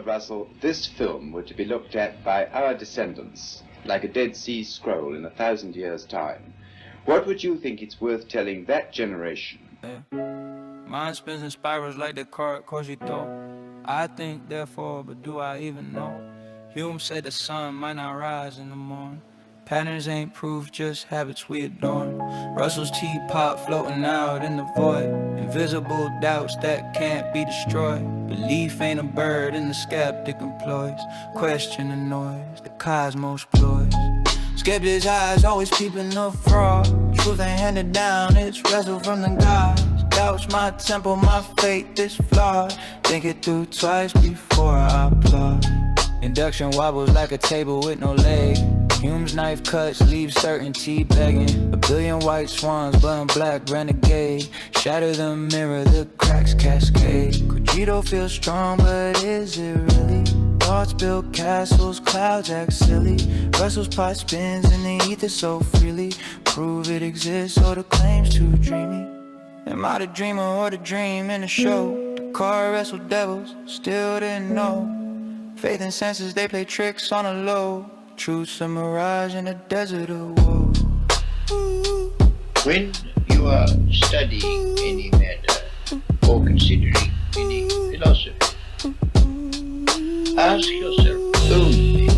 Lord Russell, this film were to be looked at by our descendants, like a Dead Sea Scroll in 1,000 years' time, what would you think it's worth telling that generation? Mind spins in spirals like the Cogito. I think, therefore, but do I even know? Hume said the sun might not rise in the morning. Patterns ain't proof, just habits we adorn. Russell's teapot floating out in the void. Invisible doubts that can't be destroyed. Belief ain't a bird and the skeptic employs. Question the noise, the cosmos ploys. Skeptics' eyes always peeping the fraud. Truth ain't handed down, it's wrestled from the gods. Doubts my temple, my faith is flawed. Think it through twice before I applaud. Induction wobbles like a table with no leg. Hume's knife cuts leave certainty begging. A billion white swans, but a black renegade. Shatter the mirror, the cracks cascade. Cogito feels strong, but is it really? Thoughts build castles, clouds act silly. Russell's pot spins in the ether so freely. Prove it exists or the claim's too dreamy. Am I the dreamer or the dream in the show? The car wrestled devils, still didn't know. Faith and senses, they play tricks on a low. Truth's a mirage in a desert of woe. When you are studying any matter or considering any philosophy, ask yourself only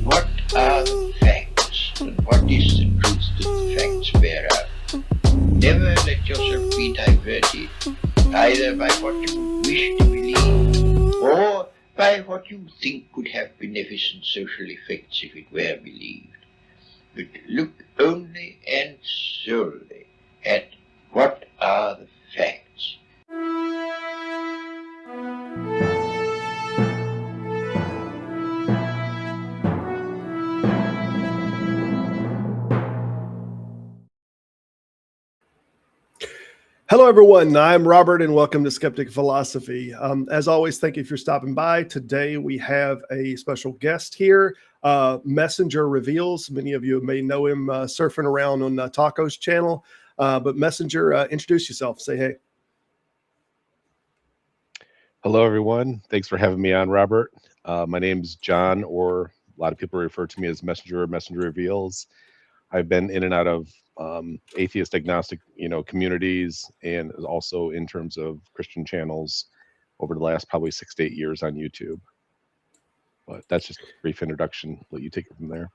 what are the facts and what is the truth that the facts bear out. Never let yourself be diverted either by what you wish to believe or by what you think could have beneficent social effects if it were believed. But look only and solely at what are the facts. Hello, everyone. I'm Robert, and welcome to Skeptic Philosophy. As always, thank you for stopping by. Today, we have a special guest here, MessengerReveals. Many of you may know him surfing around on Taco's channel. But Messenger, introduce yourself. Say hey. Hello, everyone. Thanks for having me on, Robert. My name's John, or a lot of people refer to me as Messenger or MessengerReveals. I've been in and out of atheist agnostic communities, and also in terms of Christian channels over the last probably 6 to 8 years on YouTube. But that's just a brief introduction. Let you take it from there.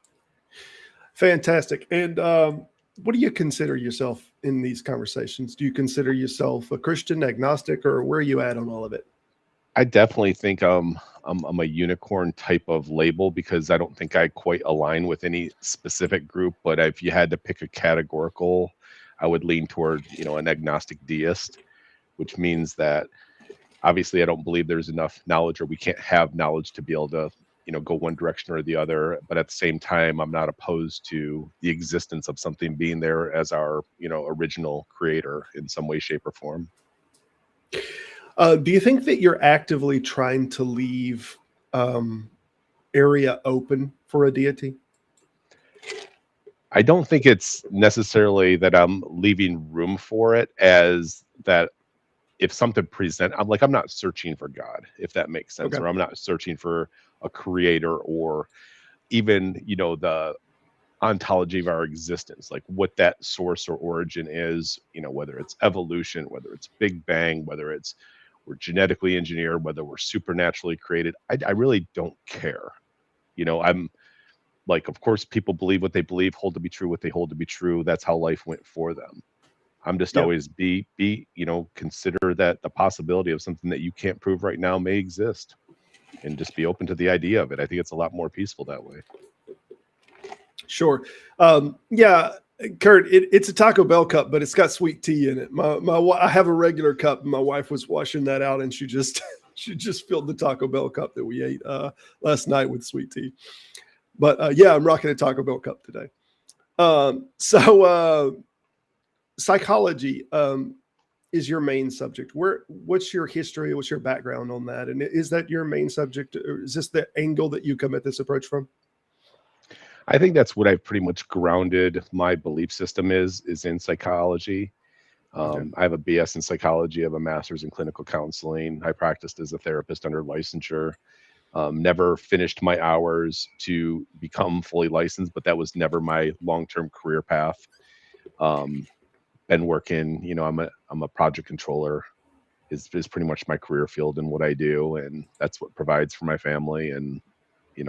Fantastic. And what do you consider yourself in these conversations? Do you consider yourself a Christian, agnostic, or where are you at on all of it? I definitely think I'm a unicorn type of label, because I don't think I quite align with any specific group. But if you had to pick a categorical, I would lean toward an agnostic deist, which means that obviously I don't believe there's enough knowledge, or we can't have knowledge to be able to go one direction or the other. But at the same time, I'm not opposed to the existence of something being there as our original creator in some way, shape, or form. Do you think that you're actively trying to leave area open for a deity? I don't think it's necessarily that I'm leaving room for it, as that if something I'm not searching for God, if that makes sense. Okay. Or I'm not searching for a creator, or even, the ontology of our existence, like what that source or origin is, whether it's evolution, whether it's Big Bang, whether it's we're genetically engineered, whether we're supernaturally created. I really don't care. I'm like, of course, people believe what they believe, hold to be true what they hold to be true. That's how life went for them. I'm just always consider that the possibility of something that you can't prove right now may exist, and just be open to the idea of it. I think it's a lot more peaceful that way. Sure. Yeah. Kurt, it's a Taco Bell cup, but it's got sweet tea in it. I have a regular cup, and my wife was washing that out, and she just filled the Taco Bell cup that we ate last night with sweet tea. But yeah, I'm rocking a Taco Bell cup today. Psychology is your main subject. What's your history? What's your background on that? And is that your main subject? Or is this the angle that you come at this approach from? I think that's what I've pretty much grounded my belief system is in psychology. Okay. I have a BS in psychology. I have a master's in clinical counseling. I practiced as a therapist under licensure. Never finished my hours to become fully licensed, but that was never my long-term career path. Been working, I'm a project controller is pretty much my career field and what I do, and that's what provides for my family. And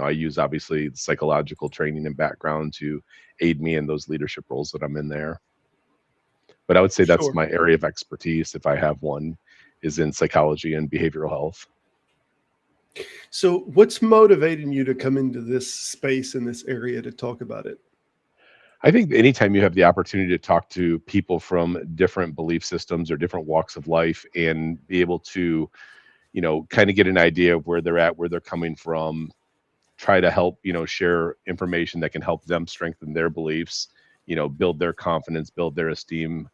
I use obviously psychological training and background to aid me in those leadership roles that I'm in there. But I would say that's Sure. my area of expertise, if I have one, is in psychology and behavioral health. So what's motivating you to come into this space in this area to talk about it? I think anytime you have the opportunity to talk to people from different belief systems or different walks of life and be able to, kind of get an idea of where they're at, where they're coming from, try to help, share information that can help them strengthen their beliefs, build their confidence, build their esteem,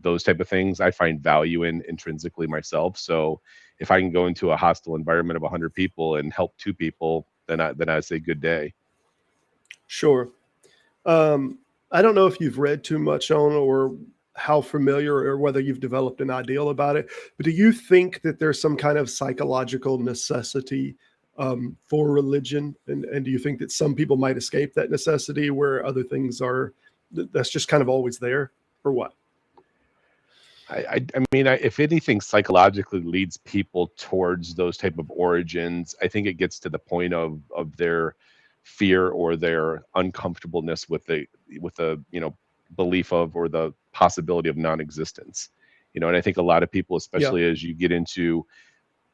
those type of things I find value in intrinsically myself. So if I can go into a hostile environment of 100 people and help 2 people, then I say good day. Sure. I don't know if you've read too much on or how familiar or whether you've developed an ideal about it, but do you think that there's some kind of psychological necessity for religion? And do you think that some people might escape that necessity where other things are, that's just kind of always there, or what? I mean, if anything psychologically leads people towards those type of origins, I think it gets to the point of their fear or their uncomfortableness with the belief of or the possibility of non-existence. And I think a lot of people, Yeah, especially as you get into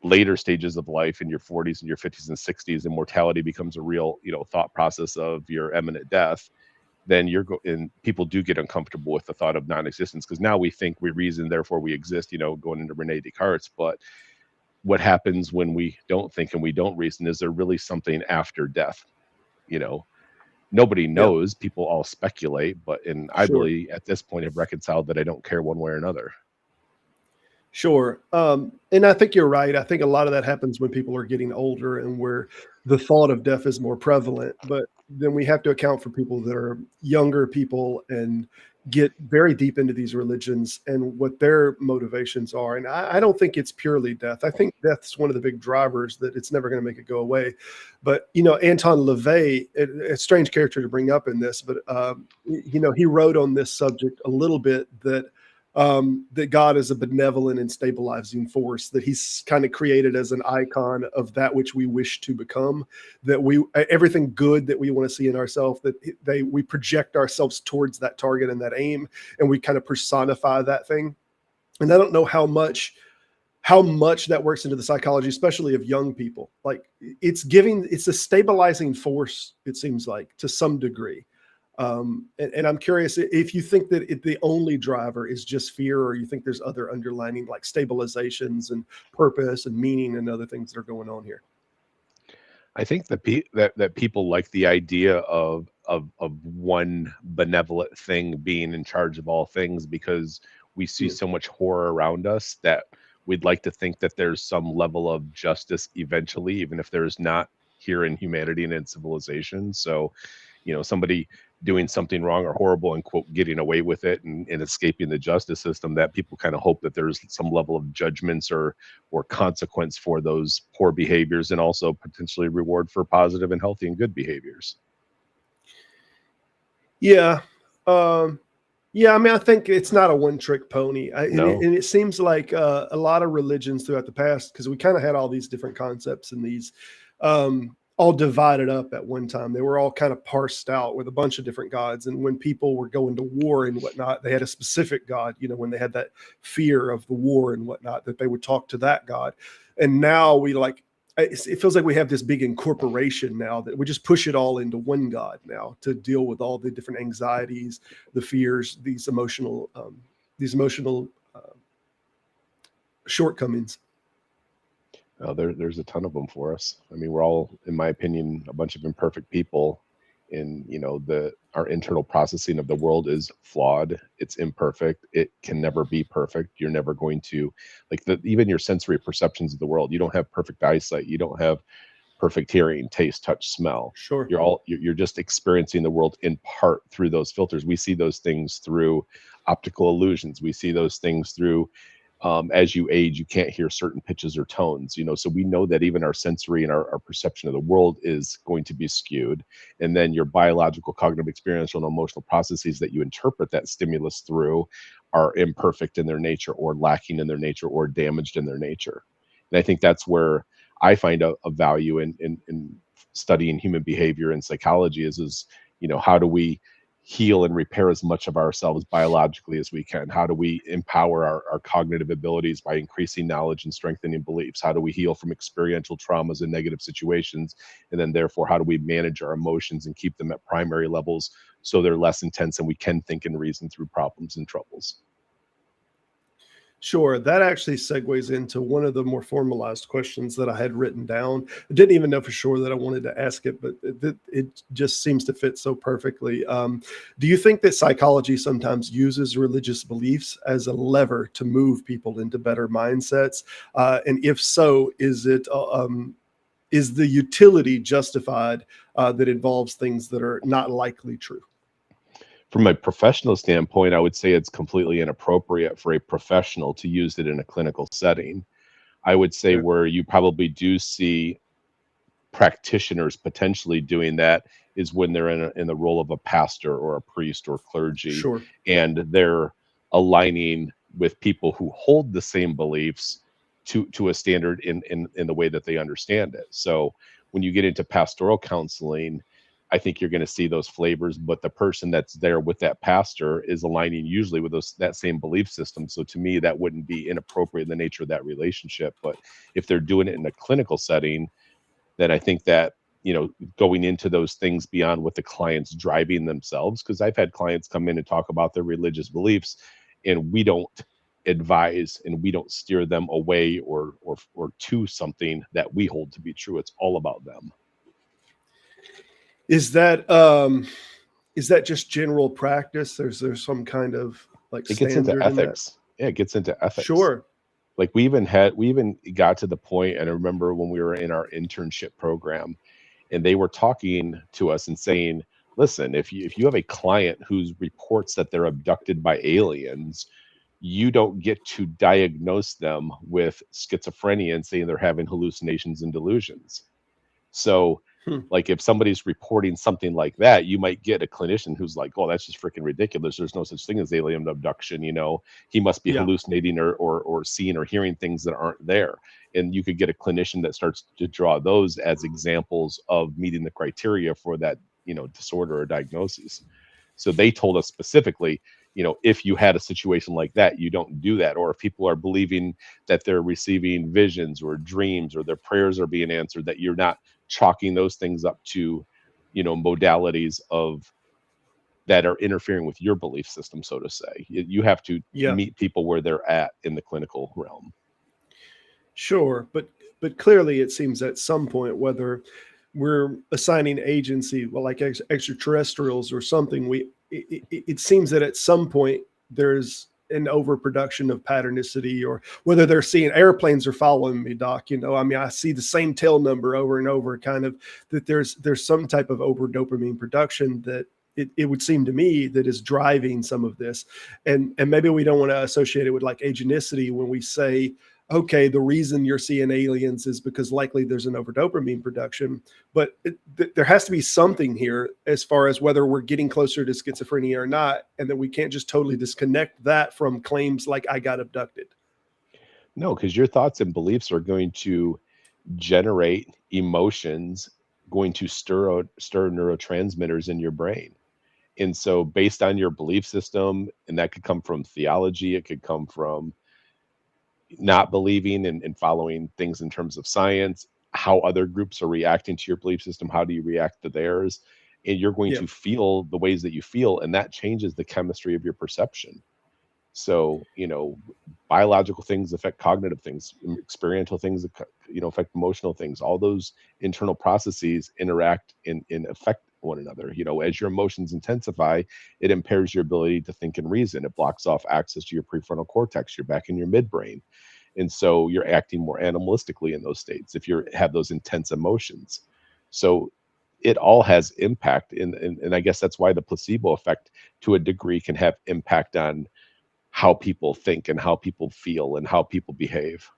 later stages of life in your 40s and your 50s and 60s, and mortality becomes a real thought process of your imminent death, then and people do get uncomfortable with the thought of non-existence, because now we think we reason, therefore we exist, going into Rene Descartes. But what happens when we don't think and we don't reason? Is there really something after death? Nobody yeah, knows. People all speculate, and I sure. really at this point have reconciled that I don't care one way or another. Sure. And I think you're right. I think a lot of that happens when people are getting older and where the thought of death is more prevalent. But then we have to account for people that are younger people and get very deep into these religions and what their motivations are. And I don't think it's purely death. I think death's one of the big drivers that it's never going to make it go away. But, Anton LaVey, a strange character to bring up in this, but, he wrote on this subject a little bit that God is a benevolent and stabilizing force, that he's kind of created as an icon of that which we wish to become, that everything good that we want to see in ourselves, that we project ourselves towards that target and that aim, and we kind of personify that thing. And I don't know how much that works into the psychology, especially of young people. Like it's a stabilizing force, it seems like, to some degree. And I'm curious if you think that the only driver is just fear, or you think there's other underlining like stabilizations and purpose and meaning and other things that are going on here. I think that people like the idea of one benevolent thing being in charge of all things, because we see so much horror around us that we'd like to think that there's some level of justice eventually, even if there's not here in humanity and in civilization. So, somebody doing something wrong or horrible and quote getting away with it and escaping the justice system, that people kind of hope that there's some level of judgments or consequence for those poor behaviors, and also potentially reward for positive and healthy and good behaviors. Yeah. Yeah, I mean, I think it's not a one-trick pony. No. And it seems like a lot of religions throughout the past, because we kind of had all these different concepts and these all divided up at one time. They were all kind of parsed out with a bunch of different gods. And when people were going to war and whatnot, they had a specific god, when they had that fear of the war and whatnot, that they would talk to that god. And now it feels like we have this big incorporation now that we just push it all into one God now to deal with all the different anxieties, the fears, these emotional shortcomings. There's a ton of them for us. I mean, we're all, in my opinion, a bunch of imperfect people, and our internal processing of the world is flawed. It's imperfect. It can never be perfect. You're never going to, even your sensory perceptions of the world. You don't have perfect eyesight. You don't have perfect hearing, taste, touch, smell. Sure. You're just experiencing the world in part through those filters. We see those things through optical illusions. We see those things through As you age, you can't hear certain pitches or tones, so we know that even our sensory and our perception of the world is going to be skewed. And then your biological, cognitive, experiential, and emotional processes that you interpret that stimulus through are imperfect in their nature, or lacking in their nature, or damaged in their nature. And I think that's where I find a value in studying human behavior and psychology is how do we heal and repair as much of ourselves biologically as we can? How do we empower our cognitive abilities by increasing knowledge and strengthening beliefs? How do we heal from experiential traumas and negative situations? And then therefore, how do we manage our emotions and keep them at primary levels so they're less intense and we can think and reason through problems and troubles? Sure. That actually segues into one of the more formalized questions that I had written down. I didn't even know for sure that I wanted to ask it, but it just seems to fit so perfectly. Do you think that psychology sometimes uses religious beliefs as a lever to move people into better mindsets? And if so, is the utility justified that involves things that are not likely true? From a professional standpoint, I would say it's completely inappropriate for a professional to use it in a clinical setting. I would say Yeah. where you probably do see practitioners potentially doing that is when they're in the role of a pastor or a priest or clergy, Sure. and they're aligning with people who hold the same beliefs to a standard in the way that they understand it. So when you get into pastoral counseling, I think you're going to see those flavors, but the person that's there with that pastor is aligning usually with that same belief system. So to me, that wouldn't be inappropriate in the nature of that relationship. But if they're doing it in a clinical setting, then I think that, going into those things beyond what the client's driving themselves, because I've had clients come in and talk about their religious beliefs, and we don't advise and we don't steer them away or to something that we hold to be true. It's all about them. Is that just general practice? There's some kind of like It gets into standard in that? ethics. Yeah, it gets into ethics. Sure. Like we even got to the point, and I remember when we were in our internship program, and they were talking to us and saying, listen, if you have a client who reports that they're abducted by aliens, you don't get to diagnose them with schizophrenia and saying they're having hallucinations and delusions. So Hmm. like if somebody's reporting something like that, you might get a clinician who's like, oh, that's just freaking ridiculous. There's no such thing as alien abduction. He must be Yeah. hallucinating or seeing or hearing things that aren't there. And you could get a clinician that starts to draw those as examples of meeting the criteria for that, disorder or diagnosis. So they told us specifically, if you had a situation like that, you don't do that. Or if people are believing that they're receiving visions or dreams or their prayers are being answered, that you're not chalking those things up to, modalities of that are interfering with your belief system, so to say. You have to Yeah. meet people where they're at in the clinical realm. Sure. But clearly it seems at some point, whether we're assigning agency, well, like extraterrestrials or something, it seems that at some point there's an overproduction of patternicity, or whether they're seeing airplanes are following me, Doc. I mean, I see the same tail number over and over, kind of, that there's some type of over dopamine production that it would seem to me that is driving some of this. And maybe we don't want to associate it with like agenicity when we say, okay, the reason you're seeing aliens is because likely there's an overdopamine production, but there has to be something here as far as whether we're getting closer to schizophrenia or not, and that we can't just totally disconnect that from claims like I got abducted. No, because your thoughts and beliefs are going to generate emotions, going to stir neurotransmitters in your brain. And so based on your belief system, and that could come from theology, it could come from not believing and following things in terms of science, how other groups are reacting to your belief system, how do you react to theirs, and you're going Yeah. to feel the ways that you feel, and that changes the chemistry of your perception. So biological things affect cognitive things, experiential things affect emotional things. All those internal processes interact and affect one another. As your emotions intensify, it impairs your ability to think and reason. It blocks off access to your prefrontal cortex. You're back in your midbrain, and so you're acting more animalistically in those states if you have those intense emotions. So it all has impact, and I guess that's why the placebo effect to a degree can have impact on how people think and how people feel and how people behave.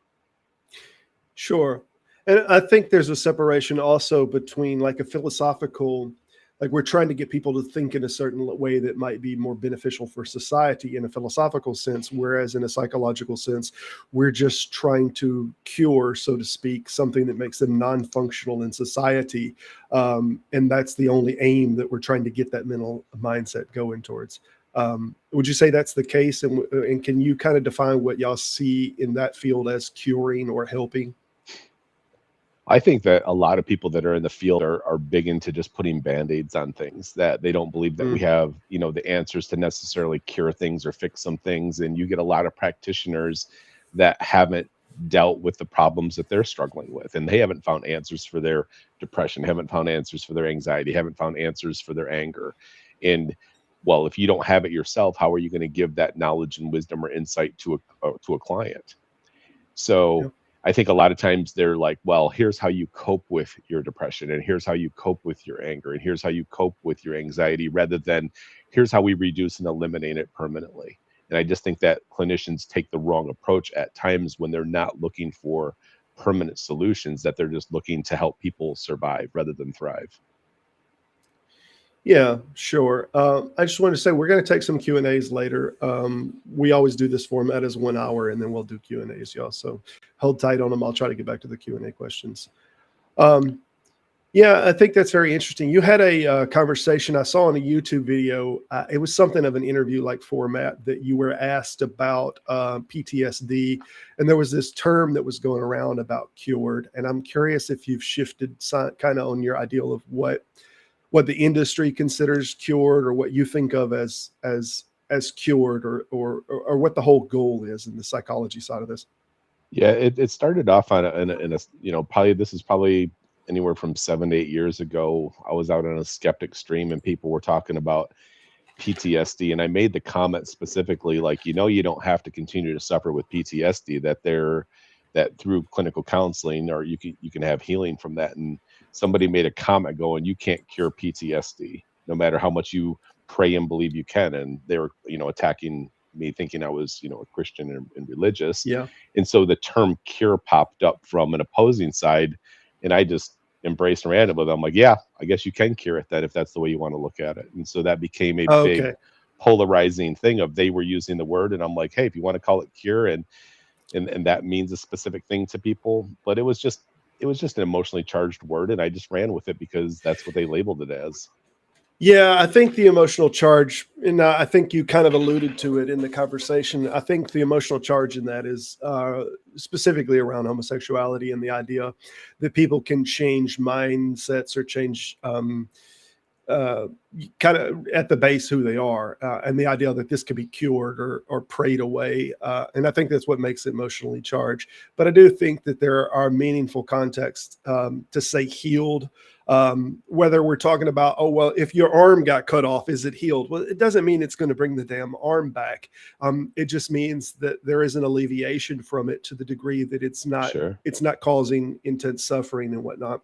Sure. And I think there's a separation also between like a philosophical, like we're trying to get people to think in a certain way that might be more beneficial for society in a philosophical sense, whereas in a psychological sense, we're just trying to cure, so to speak, something that makes them non-functional in society. And that's the only aim that we're trying to get that mental mindset going towards. Would you say that's the case? And can you kind of define what y'all see in that field as curing or helping? I think that a lot of people that are in the field are big into just putting band-aids on things, that they don't believe that we Mm. have, the answers to necessarily cure things or fix some things. And you get a lot of practitioners that haven't dealt with the problems that they're struggling with, and they haven't found answers for their depression, haven't found answers for their anxiety, haven't found answers for their anger. And well, if you don't have it yourself, how are you going to give that knowledge and wisdom or insight to a client? Yeah. So I think a lot of times they're like, well, here's how you cope with your depression, and here's how you cope with your anger, and here's how you cope with your anxiety, rather than here's how we reduce and eliminate it permanently. And I just think that clinicians take the wrong approach at times when they're not looking for permanent solutions, that they're just looking to help people survive rather than thrive. Yeah, sure. I just wanted to say we're going to take some Q and A's later. We always do this format as 1 hour, and then we'll do Q and A's, y'all. So hold tight on them. I'll try to get back to the Q and A questions. Um, yeah, I think that's very interesting. You had a conversation I saw in a YouTube video. It was something of an interview-like format that you were asked about PTSD, and there was this term that was going around about cured. And I'm curious if you've shifted kind of on your ideal of what the industry considers cured, or what you think of as cured, or what the whole goal is in the psychology side of this. Yeah, it started off in a probably, this is probably anywhere from 7 to 8 years ago. I was out on a skeptic stream and people were talking about PTSD, and I made the comment specifically, like, you don't have to continue to suffer with PTSD, that through clinical counseling, or you can have healing from that. And somebody made a comment going, you can't cure PTSD no matter how much you pray and believe you can. And they were, attacking me, thinking I was, a Christian and religious. Yeah. And so the term cure popped up from an opposing side, and I just embraced and ran it with them. I'm like, yeah, I guess you can cure it then, if that's the way you want to look at it. And so that became a big Okay. polarizing thing of, they were using the word, and I'm like, hey, if you want to call it cure, and that means a specific thing to people, but it was just an emotionally charged word, and I just ran with it because that's what they labeled it as. Yeah, I think the emotional charge, and I think you kind of alluded to it in the conversation. I think the emotional charge in that is specifically around homosexuality, and the idea that people can change mindsets or change kind of at the base who they are, and the idea that this could be cured or prayed away. And I think that's what makes it emotionally charged. But I do think that there are meaningful contexts to say healed. Whether we're talking about, oh, well, if your arm got cut off, is it healed? Well, it doesn't mean it's going to bring the damn arm back. It just means that there is an alleviation from it to the degree that it's not causing intense suffering and whatnot.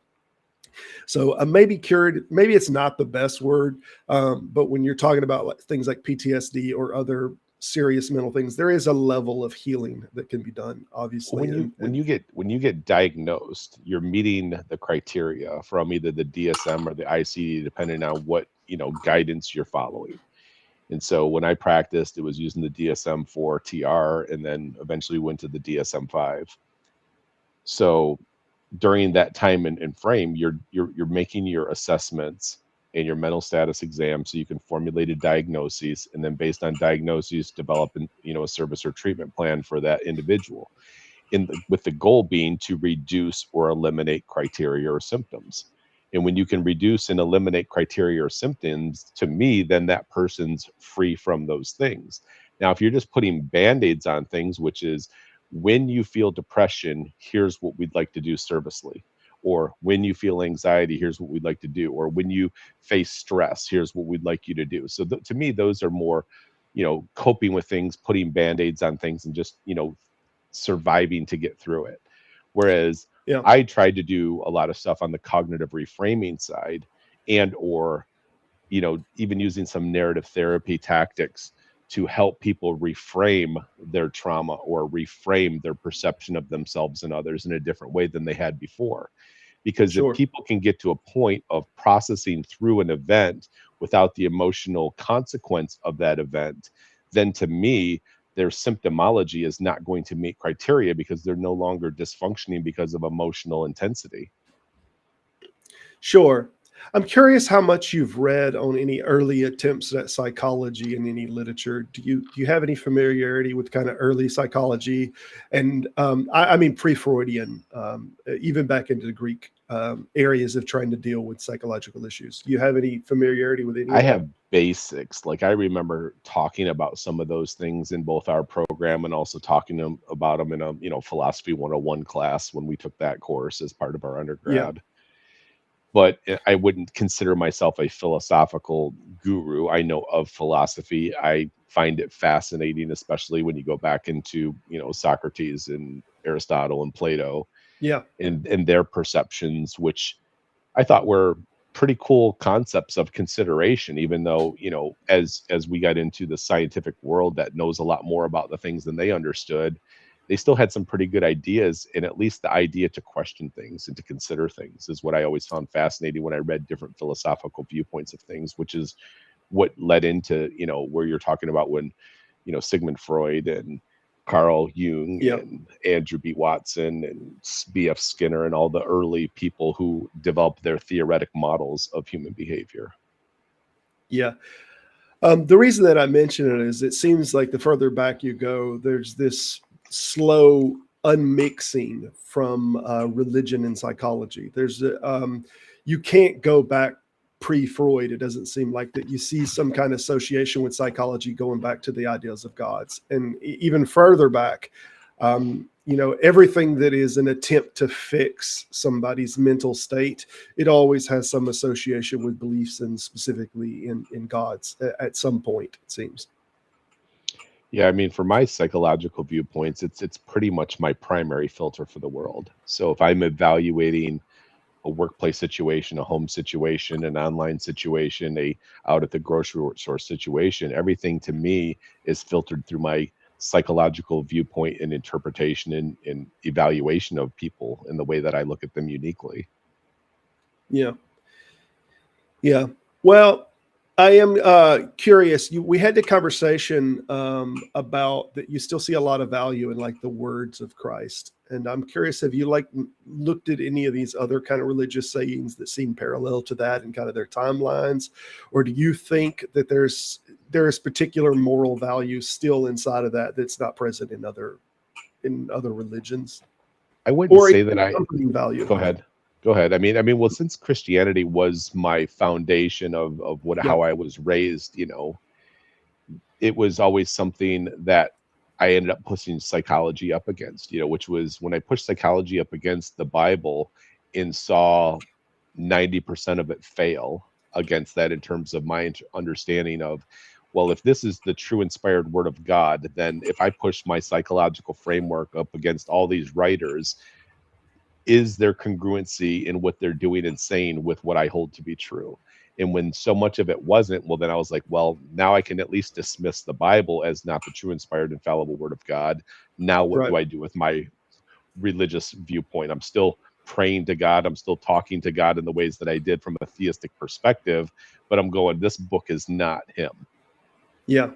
So maybe cured, maybe it's not the best word, but when you're talking about things like PTSD or other serious mental things, there is a level of healing that can be done, obviously. When you get diagnosed, you're meeting the criteria from either the DSM or the ICD, depending on what guidance you're following. And so when I practiced, it was using the DSM-4 TR, and then eventually went to the DSM-5. So during that time and frame, you're making your assessments and your mental status exam, so you can formulate a diagnosis, and then based on diagnoses, develop a service or treatment plan for that individual, with the goal being to reduce or eliminate criteria or symptoms. And when you can reduce and eliminate criteria or symptoms, to me, then that person's free from those things. Now, if you're just putting band-aids on things, which is, when you feel depression, here's what we'd like to do servicely. Or when you feel anxiety, here's what we'd like to do. Or when you face stress, here's what we'd like you to do. So to me, those are more, coping with things, putting band-aids on things, and just, surviving to get through it. Whereas I tried to do a lot of stuff on the cognitive reframing side, and or even using some narrative therapy tactics to help people reframe their trauma or reframe their perception of themselves and others in a different way than they had before. Because if Sure. people can get to a point of processing through an event without the emotional consequence of that event, then to me, their symptomology is not going to meet criteria because they're no longer dysfunctioning because of emotional intensity. Sure. I'm curious how much you've read on any early attempts at psychology in any literature. Do you have any familiarity with kind of early psychology, and I mean pre-Freudian, even back into the Greek areas of trying to deal with psychological issues? Do you have any familiarity with any I of that? have basics. Like I remember talking about some of those things in both our program and also talking about them in a philosophy 101 class when we took that course as part of our Yeah. undergrad. But I wouldn't consider myself a philosophical guru. I know of philosophy. I find it fascinating, especially when you go back into, Socrates and Aristotle and Plato Yeah. and their perceptions, which I thought were pretty cool concepts of consideration, even though, as we got into the scientific world that knows a lot more about the things than they understood, they still had some pretty good ideas, and at least the idea to question things and to consider things is what I always found fascinating when I read different philosophical viewpoints of things, which is what led into, where you're talking about when, Sigmund Freud and Carl Jung Yeah. and Andrew B. Watson and B.F. Skinner and all the early people who developed their theoretic models of human behavior. Yeah. The reason that I mention it is it seems like the further back you go, there's this slow unmixing from religion and psychology. You can't go back pre-Freud. It doesn't seem like that. You see some kind of association with psychology going back to the ideas of gods, and even further back, everything that is an attempt to fix somebody's mental state, it always has some association with beliefs and specifically in gods at some point, it seems. Yeah, I mean, for my psychological viewpoints, it's pretty much my primary filter for the world. So if I'm evaluating a workplace situation, a home situation, an online situation, a out at the grocery store situation, everything to me is filtered through my psychological viewpoint and interpretation and evaluation of people in the way that I look at them uniquely. Yeah. Yeah. Well, I am curious. We had the conversation about that you still see a lot of value in like the words of Christ. And I'm curious, have you looked at any of these other kind of religious sayings that seem parallel to that and kind of their timelines? Or do you think that there's particular moral value still inside of that that's not present in other religions? I wouldn't Or say that I accompanying value? Go ahead. Go ahead. I mean, well, since Christianity was my foundation of how I was raised, it was always something that I ended up pushing psychology up against, which was when I pushed psychology up against the Bible and saw 90% of it fail against that in terms of my understanding of, well, if this is the true inspired word of God, then if I push my psychological framework up against all these writers, is there congruency in what they're doing and saying with what I hold to be true? And when so much of it wasn't, well, then I was like, well, now I can at least dismiss the Bible as not the true, inspired, infallible word of God. Now, what do I do with my religious viewpoint? I'm still praying to God. I'm still talking to God in the ways that I did from a theistic perspective, but I'm going, this book is not him. Yeah.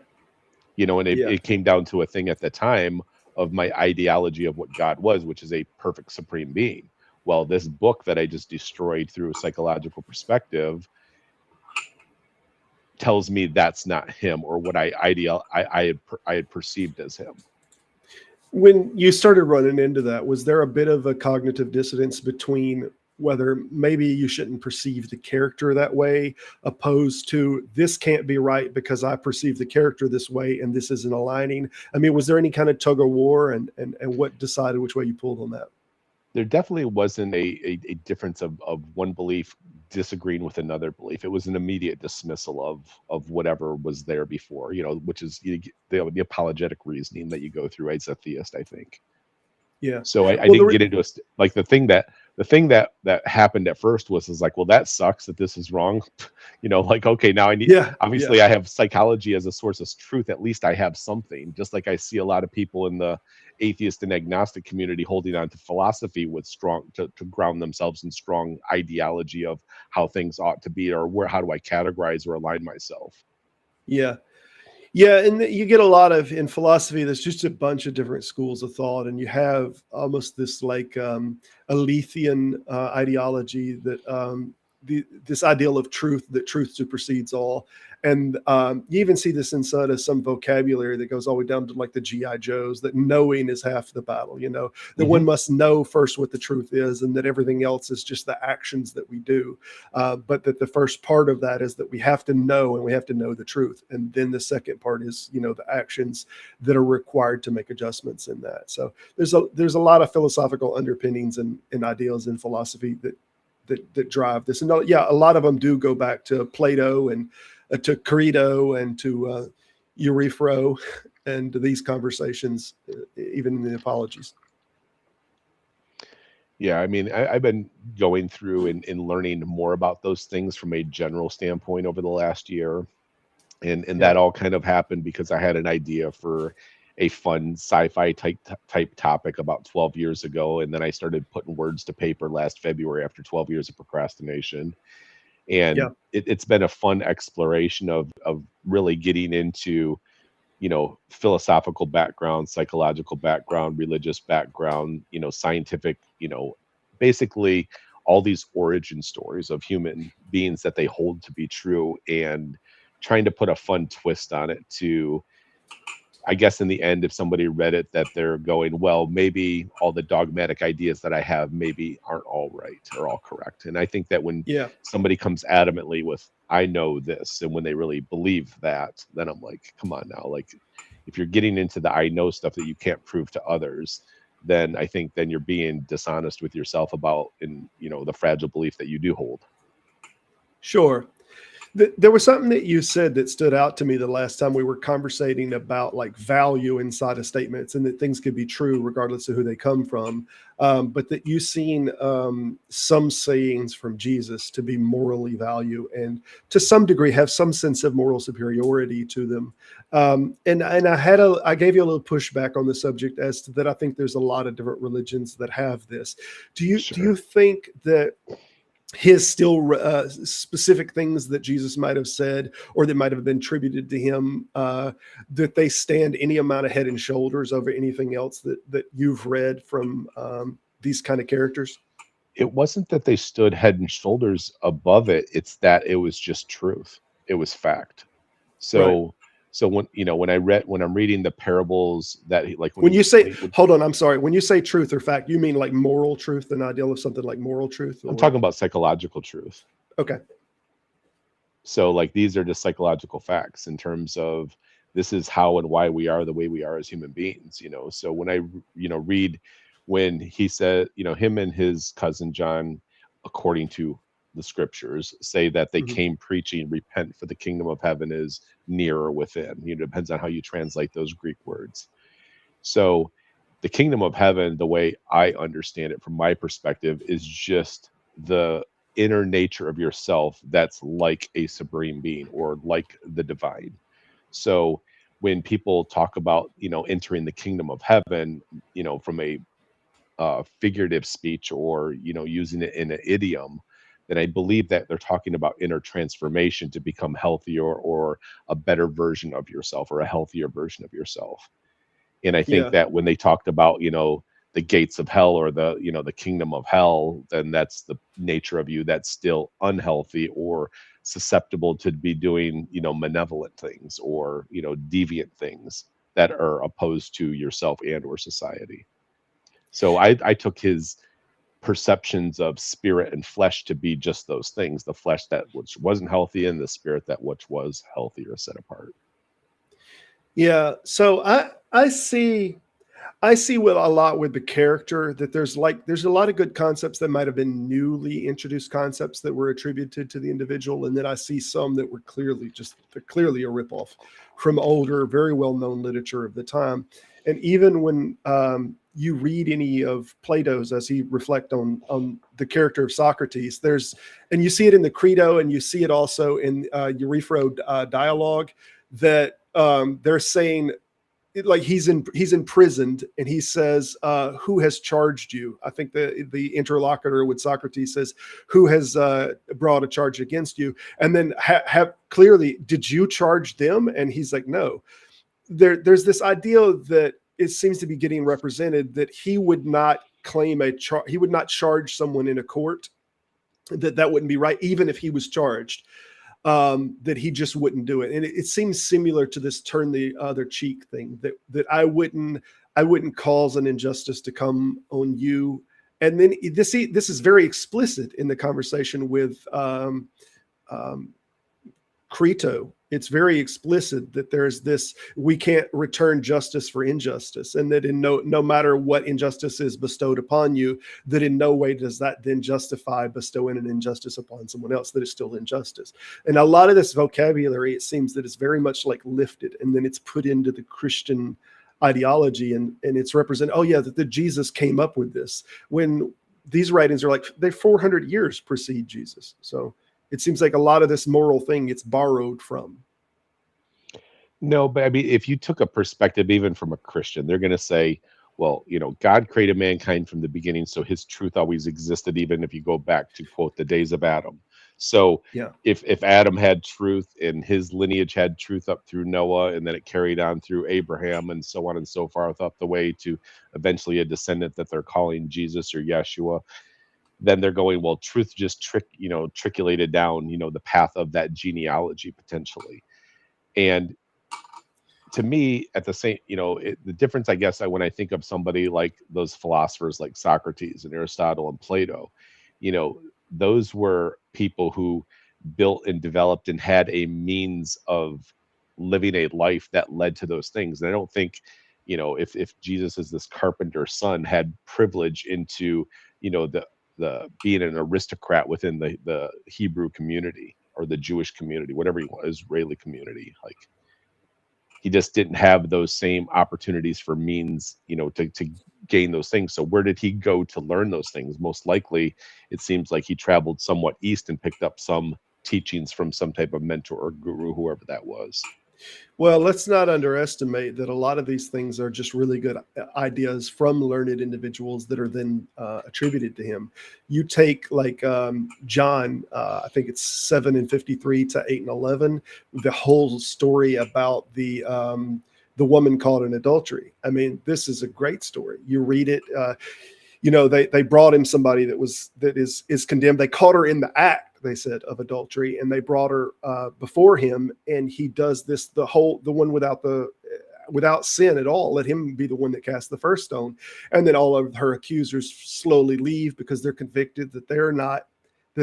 And it came down to a thing at the time of my ideology of what God was, which is a perfect supreme being. Well, this book that I just destroyed through a psychological perspective tells me that's not him or what I had perceived as him. When you started running into that, was there a bit of a cognitive dissonance between whether maybe you shouldn't perceive the character that way, opposed to this can't be right because I perceive the character this way and this isn't aligning? I mean, was there any kind of tug of war, and what decided which way you pulled on that? There definitely wasn't a difference of one belief disagreeing with another belief. It was an immediate dismissal of whatever was there before, which is the apologetic reasoning that you go through as a theist, I think. Yeah. So I didn't get into like the thing that the thing that happened at first was like, well, that sucks that this is wrong. Like, okay, now I need, Yeah. obviously I have psychology as a source of truth. At least I have something, just like I see a lot of people in the atheist and agnostic community holding on to philosophy with strong to ground themselves in strong ideology of how things ought to be, or how do I categorize or align myself. Yeah. Yeah, and you get a lot of, in philosophy, there's just a bunch of different schools of thought, and you have almost this like Alethian ideology that this ideal of truth, that truth supersedes all. And you even see this inside of some vocabulary that goes all the way down to like the GI Joes, that knowing is half the battle, that one must know first what the truth is, and that everything else is just the actions that we do. But that the first part of that is that we have to know, and we have to know the truth. And then the second part is, the actions that are required to make adjustments in that. So there's a lot of philosophical underpinnings and ideals in philosophy that drive this. And yeah, a lot of them do go back to Plato and to Credo and to Euriphro and these conversations, even in the Apologies. Yeah, I mean, I've been going through and learning more about those things from a general standpoint over the last year. And that all kind of happened because I had an idea for a fun sci-fi type topic about 12 years ago. And then I started putting words to paper last February after 12 years of procrastination. And it's been a fun exploration of really getting into, philosophical background, psychological background, religious background, scientific, basically all these origin stories of human beings that they hold to be true, and trying to put a fun twist on it to, I guess in the end, if somebody read it, that they're going, well, maybe all the dogmatic ideas that I have maybe aren't all right or all correct. And I think that when somebody comes adamantly with, I know this, and when they really believe that, then I'm like, come on now. Like, if you're getting into the I know stuff that you can't prove to others, then I think then you're being dishonest with yourself about, the fragile belief that you do hold. Sure. There was something that you said that stood out to me the last time we were conversating about like value inside of statements, and that things could be true regardless of who they come from. But that you've seen some sayings from Jesus to be morally value, and to some degree have some sense of moral superiority to them. And I gave you a little pushback on the subject as to that. I think there's a lot of different religions that have this. Do you think that his still specific things that Jesus might have said, or that might have been attributed to him, that they stand any amount of head and shoulders over anything else that you've read from these kind of characters? It wasn't that they stood head and shoulders above it. It's that it was just truth. It was fact. So when I'm reading the parables that when you say, hold on, I'm sorry. When you say truth or fact, you mean like moral truth, an ideal of something like moral truth? I'm talking about psychological truth. Okay. So like, these are just psychological facts in terms of this is how and why we are the way we are as human beings, So when I, read when he said, him and his cousin John, according to the scriptures, say that they came preaching, repent, for the kingdom of heaven is near or within. It depends on how you translate those Greek words. So the kingdom of heaven, the way I understand it from my perspective, is just the inner nature of yourself that's like a supreme being or like the divine. So when people talk about, entering the kingdom of heaven, from a figurative speech, or using it in an idiom, then I believe that they're talking about inner transformation to become healthier, or a better version of yourself, or a healthier version of yourself. And I think that when they talked about, the gates of hell, or the kingdom of hell, then that's the nature of you that's still unhealthy, or susceptible to be doing, malevolent things, or, deviant things that are opposed to yourself and or society. So I took his perceptions of spirit and flesh to be just those things: the flesh that which wasn't healthy, and the spirit that which was healthy or set apart. Yeah. So I see with a lot with the character that there's a lot of good concepts that might have been newly introduced concepts that were attributed to the individual. And then I see some that were clearly a ripoff from older, very well-known literature of the time. And even when you read any of Plato's, as he reflect on the character of Socrates, and you see it in the Credo, and you see it also in Euriphro dialogue, that they're saying, like, he's imprisoned, and he says, who has charged you? I think the interlocutor with Socrates says, who has brought a charge against you? And then have clearly, did you charge them? And he's like, no. There's this idea that it seems to be getting represented, that he would not claim he would not charge someone in a court, that wouldn't be right, even if he was charged. That he just wouldn't do it. And it seems similar to this turn the other cheek thing, that I wouldn't cause an injustice to come on you. And then this is very explicit in the conversation with Crito. It's very explicit that there's this, we can't return justice for injustice, and that in no matter what injustice is bestowed upon you, that in no way does that then justify bestowing an injustice upon someone else, that is still injustice. And a lot of this vocabulary, it seems that it's very much like lifted, and then it's put into the Christian ideology, and it's represented, oh yeah, that Jesus came up with this, when these writings are like, they 400 years precede Jesus. So it seems like a lot of this moral thing gets borrowed from. No, but I mean, if you took a perspective, even from a Christian, they're going to say, well, God created mankind from the beginning, so his truth always existed, even if you go back to, quote, the days of Adam. So yeah, if Adam had truth and his lineage had truth up through Noah, and then it carried on through Abraham and so on and so forth up the way to eventually a descendant that they're calling Jesus or Yeshua, then they're going, well, truth just triculated down, the path of that genealogy potentially. And to me, at the same, the difference, I guess, when I think of somebody like those philosophers like Socrates and Aristotle and Plato, those were people who built and developed and had a means of living a life that led to those things. And I don't think, if Jesus is this carpenter's son, had privilege into, the being an aristocrat within the Hebrew community or the Jewish community, whatever you want, Israeli community, like, he just didn't have those same opportunities for means, to gain those things. So where did he go to learn those things? Most likely, it seems like he traveled somewhat east and picked up some teachings from some type of mentor or guru, whoever that was. Well, let's not underestimate that a lot of these things are just really good ideas from learned individuals that are then attributed to him. You take like John, I think it's 7:53 to 8:11, the whole story about the woman caught in adultery. I mean, this is a great story. You read it. They brought him somebody that is condemned. They caught her in the act, they said, of adultery, and they brought her before him, and he does this, the one without sin at all, let him be the one that cast the first stone. And then all of her accusers slowly leave because they're convicted that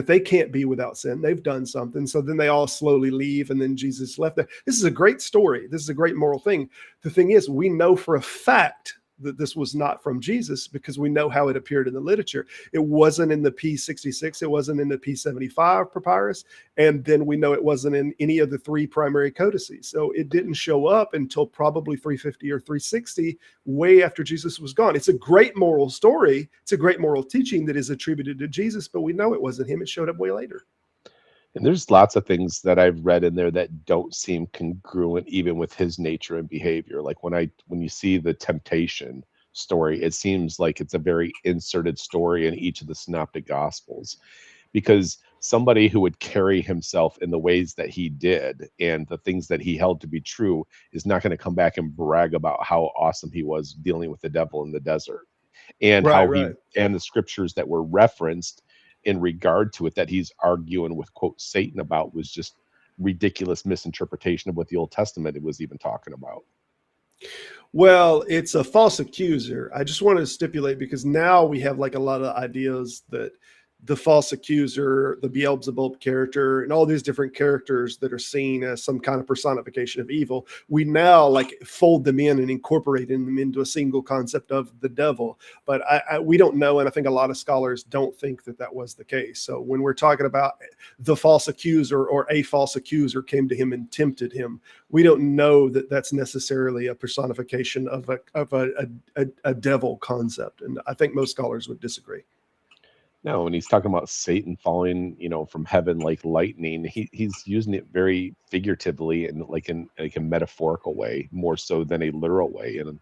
they can't be without sin. They've done something. So then they all slowly leave, and then Jesus left there. This is a great story. This is a great moral thing. The thing is, we know for a fact that this was not from Jesus because we know how it appeared in the literature. It wasn't in the P66. It wasn't in the P75 papyrus. And then we know it wasn't in any of the three primary codices. So it didn't show up until probably 350 or 360, way after Jesus was gone. It's a great moral story. It's a great moral teaching that is attributed to Jesus, but we know it wasn't him. It showed up way later. And there's lots of things that I've read in there that don't seem congruent even with his nature and behavior. Like when you see the temptation story, it seems like it's a very inserted story in each of the synoptic gospels, because somebody who would carry himself in the ways that he did and the things that he held to be true is not going to come back and brag about how awesome he was dealing with the devil in the desert, and and the scriptures that were referenced in regard to it that he's arguing with, quote, Satan about, was just ridiculous misinterpretation of what the Old Testament was even talking about. Well, it's a false accuser. I just want to stipulate, because now we have like a lot of ideas that the false accuser, the Beelzebub character, and all these different characters that are seen as some kind of personification of evil, we now like fold them in and incorporate them into a single concept of the devil. But we don't know, and I think a lot of scholars don't think that that was the case. So when we're talking about the false accuser or a false accuser came to him and tempted him, we don't know that that's necessarily a personification of a devil concept. And I think most scholars would disagree. No, when he's talking about Satan falling, from heaven like lightning, he's using it very figuratively and like in like a metaphorical way, more so than a literal way. And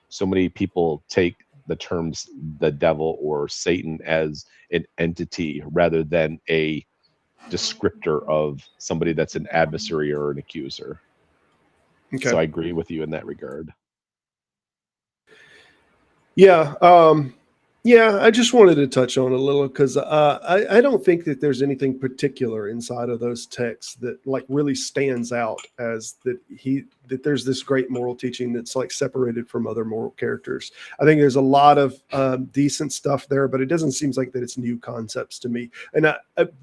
so many people take the terms the devil or Satan as an entity rather than a descriptor of somebody that's an adversary or an accuser. Okay. So I agree with you in that regard. Yeah. Yeah, I just wanted to touch on a little because I don't think that there's anything particular inside of those texts that like really stands out as that there's this great moral teaching that's like separated from other moral characters. I think there's a lot of decent stuff there, but it doesn't seem like that it's new concepts to me. And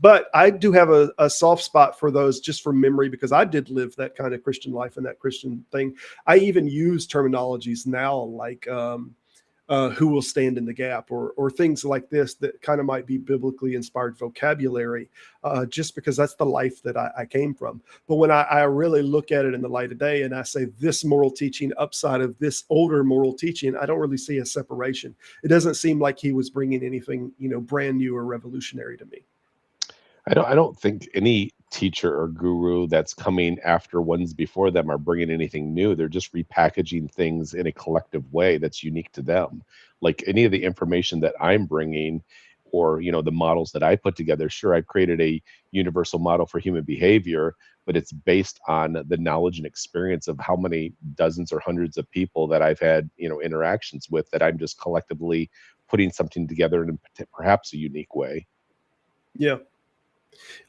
but I do have a soft spot for those just from memory because I did live that kind of Christian life and that Christian thing. I even use terminologies now like who will stand in the gap or things like this that kind of might be biblically inspired vocabulary, just because that's the life that I came from. But when I really look at it in the light of day and I say this moral teaching upside of this older moral teaching, I don't really see a separation. It doesn't seem like he was bringing anything, brand new or revolutionary to me. I don't think any teacher or guru that's coming after ones before them are bringing anything new. They're just repackaging things in a collective way that's unique to them. Like any of the information that I'm bringing or, the models that I put together, sure, I've created a universal model for human behavior, but it's based on the knowledge and experience of how many dozens or hundreds of people that I've had, interactions with that I'm just collectively putting something together in perhaps a unique way. Yeah.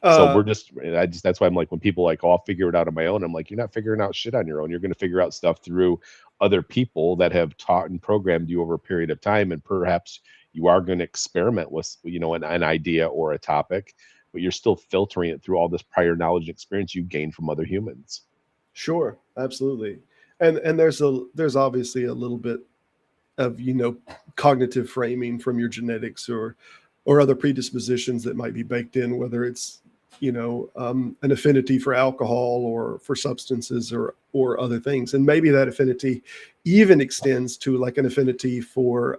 So that's why I'm like, when people like, oh, I'll figure it out on my own. I'm like, you're not figuring out shit on your own. You're going to figure out stuff through other people that have taught and programmed you over a period of time. And perhaps you are going to experiment with, an idea or a topic, but you're still filtering it through all this prior knowledge and experience you gained from other humans. Sure. Absolutely. And there's obviously a little bit of, cognitive framing from your genetics or other predispositions that might be baked in, whether it's, an affinity for alcohol or for substances or other things. And maybe that affinity even extends to like an affinity for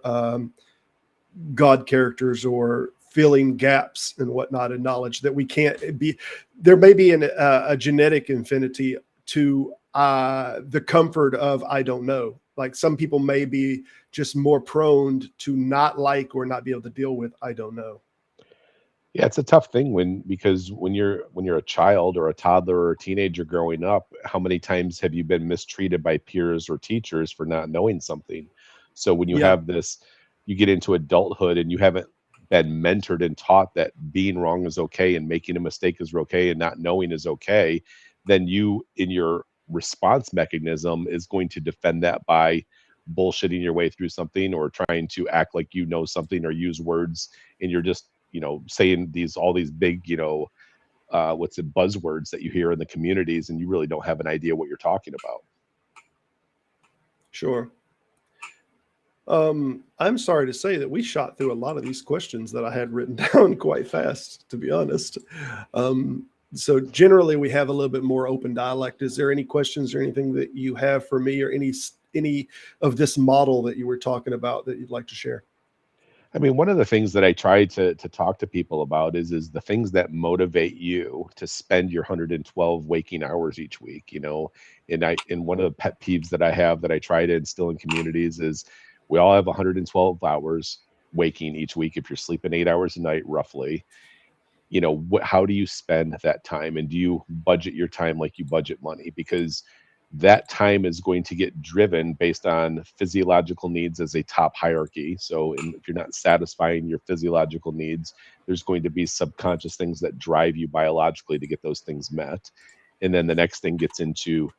God characters or filling gaps and whatnot in knowledge that we can't be. There may be a genetic affinity to the comfort of, I don't know. Like some people may be just more prone to not like or not be able to deal with, I don't know. Yeah, it's a tough thing because when you're a child or a toddler or a teenager growing up, how many times have you been mistreated by peers or teachers for not knowing something? So when you have this, you get into adulthood and you haven't been mentored and taught that being wrong is okay and making a mistake is okay and not knowing is okay, then you in your response mechanism is going to defend that by bullshitting your way through something or trying to act like you know something or use words and you're just saying all these big buzzwords that you hear in the communities and you really don't have an idea what you're talking about. Sure. I'm sorry to say that we shot through a lot of these questions that I had written down quite fast, to be honest. So generally we have a little bit more open dialect. Is there any questions or anything that you have for me or any of this model that you were talking about that you'd like to share? I mean, one of the things that I try to talk to people about is the things that motivate you to spend your 112 waking hours each week, and one of the pet peeves that I have that I try to instill in communities is we all have 112 hours waking each week. If you're sleeping 8 hours a night, roughly, how do you spend that time? And do you budget your time like you budget money? Because that time is going to get driven based on physiological needs as a top hierarchy. So if you're not satisfying your physiological needs, there's going to be subconscious things that drive you biologically to get those things met. And then the next thing gets into,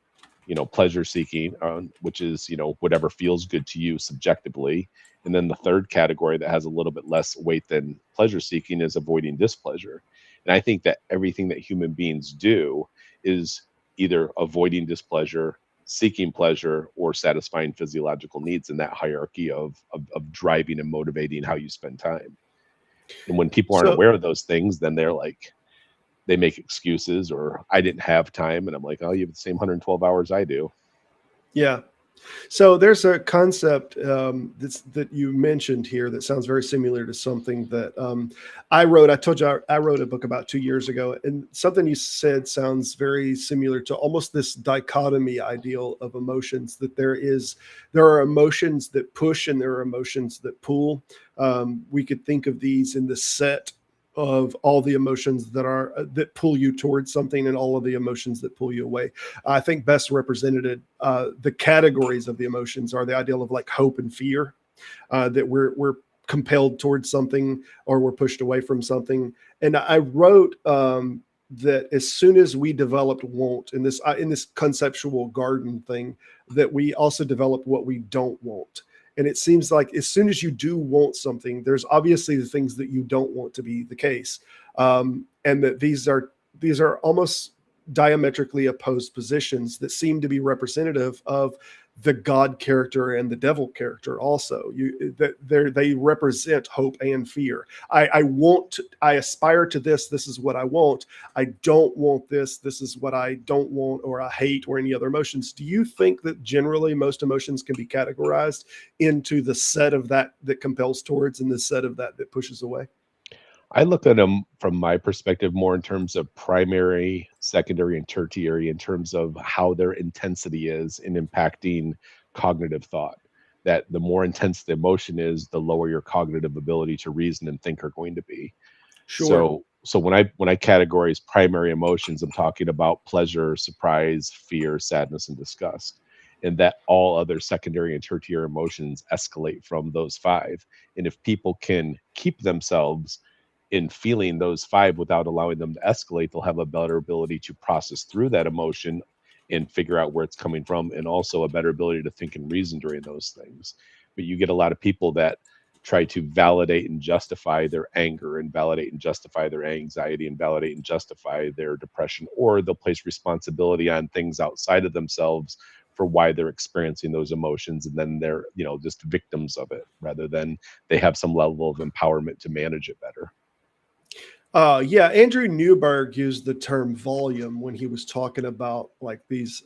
pleasure seeking, which is, whatever feels good to you subjectively. And then the third category that has a little bit less weight than pleasure seeking is avoiding displeasure. And I think that everything that human beings do is either avoiding displeasure, seeking pleasure, or satisfying physiological needs in that hierarchy of driving and motivating how you spend time. And when people aren't So aware of those things, then they're like, they make excuses, or I didn't have time. And I'm like, oh, you have the same 112 hours I do. yeah. So there's a concept that you mentioned here that sounds very similar to something that I wrote. I told you I wrote a book about 2 years ago, and something you said sounds very similar to almost this dichotomy ideal of emotions, that there are emotions that push and there are emotions that pull. We could think of these in the set of all the emotions that pull you towards something and all of the emotions that pull you away. I think best represented the categories of the emotions are the ideal of like hope and fear, that we're compelled towards something or we're pushed away from something. And I wrote that as soon as we developed want in this conceptual garden thing, that we also develop what we don't want. And it seems like as soon as you do want something, there's obviously the things that you don't want to be the case. And that these are almost diametrically opposed positions that seem to be representative of the God character and the devil character also. They represent hope and fear. I aspire to this is what I want. I don't want this is what I don't want, or I hate, or any other emotions. Do you think that generally most emotions can be categorized into the set of that compels towards and the set of that pushes away? I look at them from my perspective more in terms of primary, secondary, and tertiary, in terms of how their intensity is in impacting cognitive thought. That the more intense the emotion is, the lower your cognitive ability to reason and think are going to be. Sure. So when I categorize primary emotions, I'm talking about pleasure, surprise, fear, sadness, and disgust. And that all other secondary and tertiary emotions escalate from those five. And if people can keep themselves in feeling those five without allowing them to escalate, they'll have a better ability to process through that emotion and figure out where it's coming from, and also a better ability to think and reason during those things. But you get a lot of people that try to validate and justify their anger, and validate and justify their anxiety, and validate and justify their depression, or they'll place responsibility on things outside of themselves for why they're experiencing those emotions, and then they're just victims of it, rather than they have some level of empowerment to manage it better. Yeah, Andrew Newberg used the term volume when he was talking about like these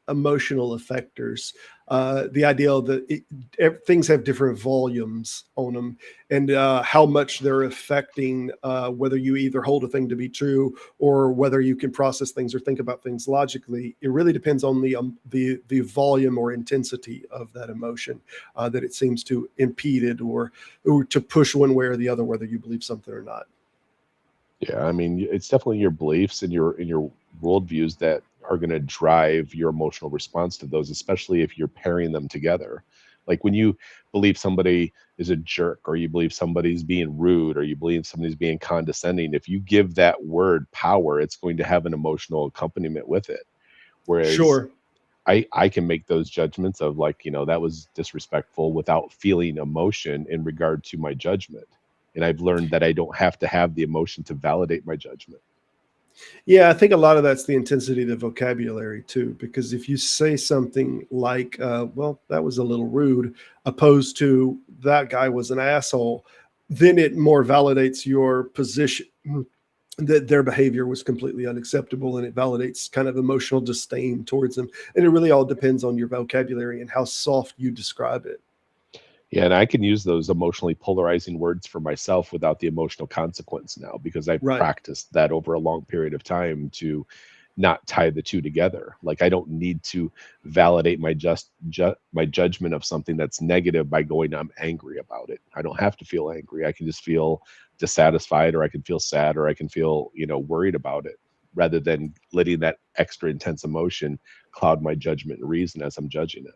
emotional effectors. The idea that things have different volumes on them, and how much they're affecting whether you either hold a thing to be true or whether you can process things or think about things logically. It really depends on the volume or intensity of that emotion that it seems to impede it or to push one way or the other, whether you believe something or not. Yeah, I mean, it's definitely your beliefs and your worldviews that are going to drive your emotional response to those, especially if you're pairing them together. Like when you believe somebody is a jerk, or you believe somebody's being rude, or you believe somebody's being condescending, if you give that word power, it's going to have an emotional accompaniment with it. Whereas Sure. I can make those judgments of like, that was disrespectful without feeling emotion in regard to my judgment. And I've learned that I don't have to have the emotion to validate my judgment. Yeah, I think a lot of that's the intensity of the vocabulary too, because if you say something like, well, that was a little rude, opposed to that guy was an asshole, then it more validates your position that their behavior was completely unacceptable, and it validates kind of emotional disdain towards them. And it really all depends on your vocabulary and how soft you describe it. Yeah, and I can use those emotionally polarizing words for myself without the emotional consequence now, because I've Right. practiced that over a long period of time to not tie the two together. Like I don't need to validate my my judgment of something that's negative by going, I'm angry about it. I don't have to feel angry. I can just feel dissatisfied, or I can feel sad, or I can feel, worried about it, rather than letting that extra intense emotion cloud my judgment and reason as I'm judging it.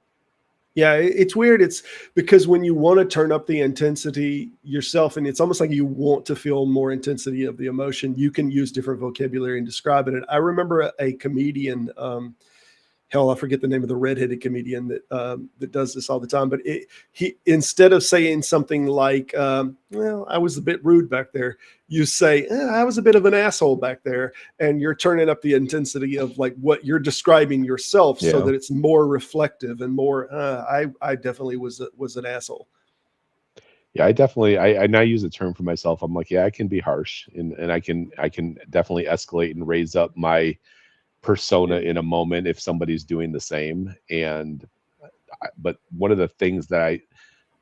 Yeah, it's weird. It's because when you want to turn up the intensity yourself, and it's almost like you want to feel more intensity of the emotion, you can use different vocabulary and describe it. And I remember a comedian, hell, I forget the name of the redheaded comedian that does this all the time. But he instead of saying something like, "Well, I was a bit rude back there," you say, "I was a bit of an asshole back there," and you're turning up the intensity of like what you're describing yourself, so that it's more reflective and more. I definitely was an asshole. Yeah, I now use a term for myself. I'm like, yeah, I can be harsh, and I can definitely escalate and raise up my persona in a moment if somebody's doing the same. But one of the things that I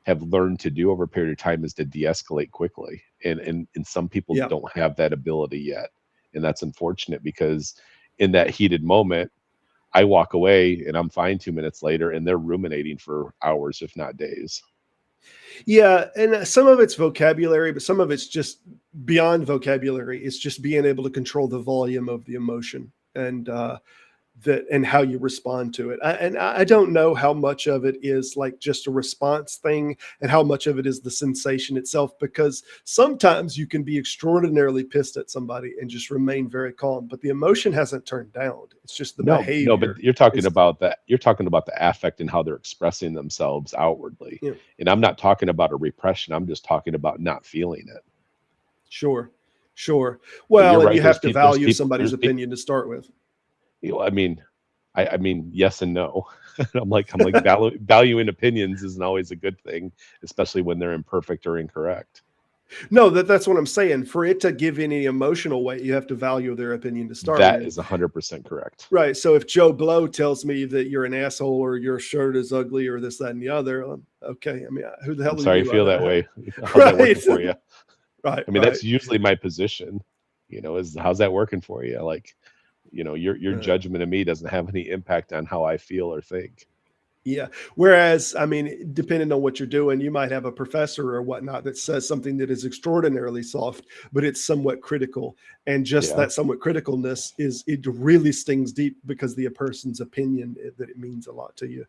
have learned to do over a period of time is to de-escalate quickly, and some people don't have that ability yet, and that's unfortunate, because in that heated moment I walk away and I'm fine 2 minutes later and they're ruminating for hours, if not days. Yeah, and some of it's vocabulary, but some of it's just beyond vocabulary. It's just being able to control the volume of the emotion and and how you respond to it. And I don't know how much of it is like just a response thing and how much of it is the sensation itself, because sometimes you can be extraordinarily pissed at somebody and just remain very calm, but the emotion hasn't turned down. It's just the behavior. No, but you're talking about that. You're talking about the affect and how they're expressing themselves outwardly. Yeah. And I'm not talking about a repression. I'm just talking about not feeling it. Sure. Well, and right. you have to value somebody's opinion to start with. I mean, I mean, yes and no. I'm like valuing opinions isn't always a good thing, especially when they're imperfect or incorrect. No, that's what I'm saying. For it to give any emotional weight, you have to value their opinion to start with. That is 100% correct. Right. So if Joe Blow tells me that you're an asshole or your shirt is ugly or this, that, and the other, okay. I mean, who the hell? I'm sorry you feel that way. How's right. that working for you? Right. I mean, that's usually my position. Is how's that working for you? Like, your judgment of me doesn't have any impact on how I feel or think. Yeah. Whereas, I mean, depending on what you're doing, you might have a professor or whatnot that says something that is extraordinarily soft, but it's somewhat critical. And just that somewhat criticalness it really stings deep because the person's opinion that it means a lot to you.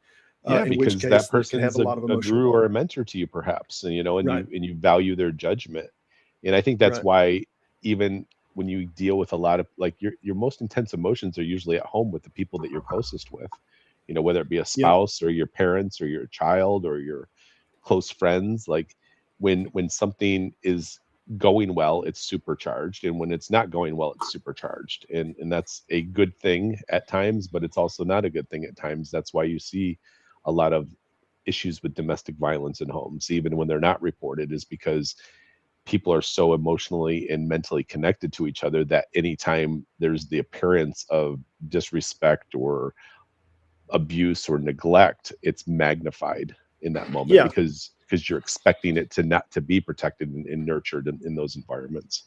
Yeah, because that person has a guru or a mentor to you, perhaps, and you value their judgment. And I think that's why even when you deal with a lot of like your most intense emotions are usually at home with the people that you're closest with, whether it be a spouse or your parents or your child or your close friends. Like when something is going well, it's supercharged, and when it's not going well, it's supercharged, and that's a good thing at times, but it's also not a good thing at times. That's why you see a lot of issues with domestic violence in homes, even when they're not reported, is because people are so emotionally and mentally connected to each other that anytime there's the appearance of disrespect or abuse or neglect, it's magnified in that moment because you're expecting it to not to be protected and nurtured in those environments.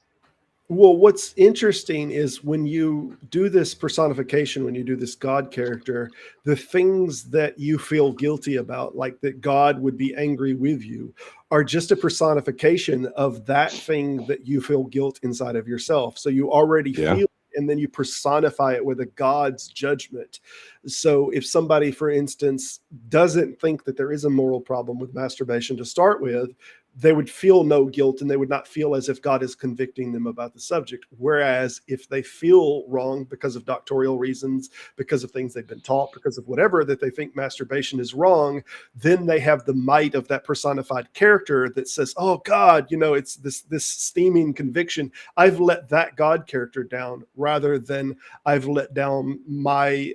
Well, what's interesting is when you do this personification, when you do this God character, the things that you feel guilty about, like that God would be angry with you, are just a personification of that thing that you feel guilt inside of yourself. So you already feel, and then you personify it with a God's judgment. So if somebody, for instance, doesn't think that there is a moral problem with masturbation to start with, they would feel no guilt and they would not feel as if God is convicting them about the subject. Whereas if they feel wrong because of doctoral reasons, because of things they've been taught, because of whatever, that they think masturbation is wrong, then they have the might of that personified character that says, oh God, it's this steaming conviction. I've let that God character down rather than I've let down my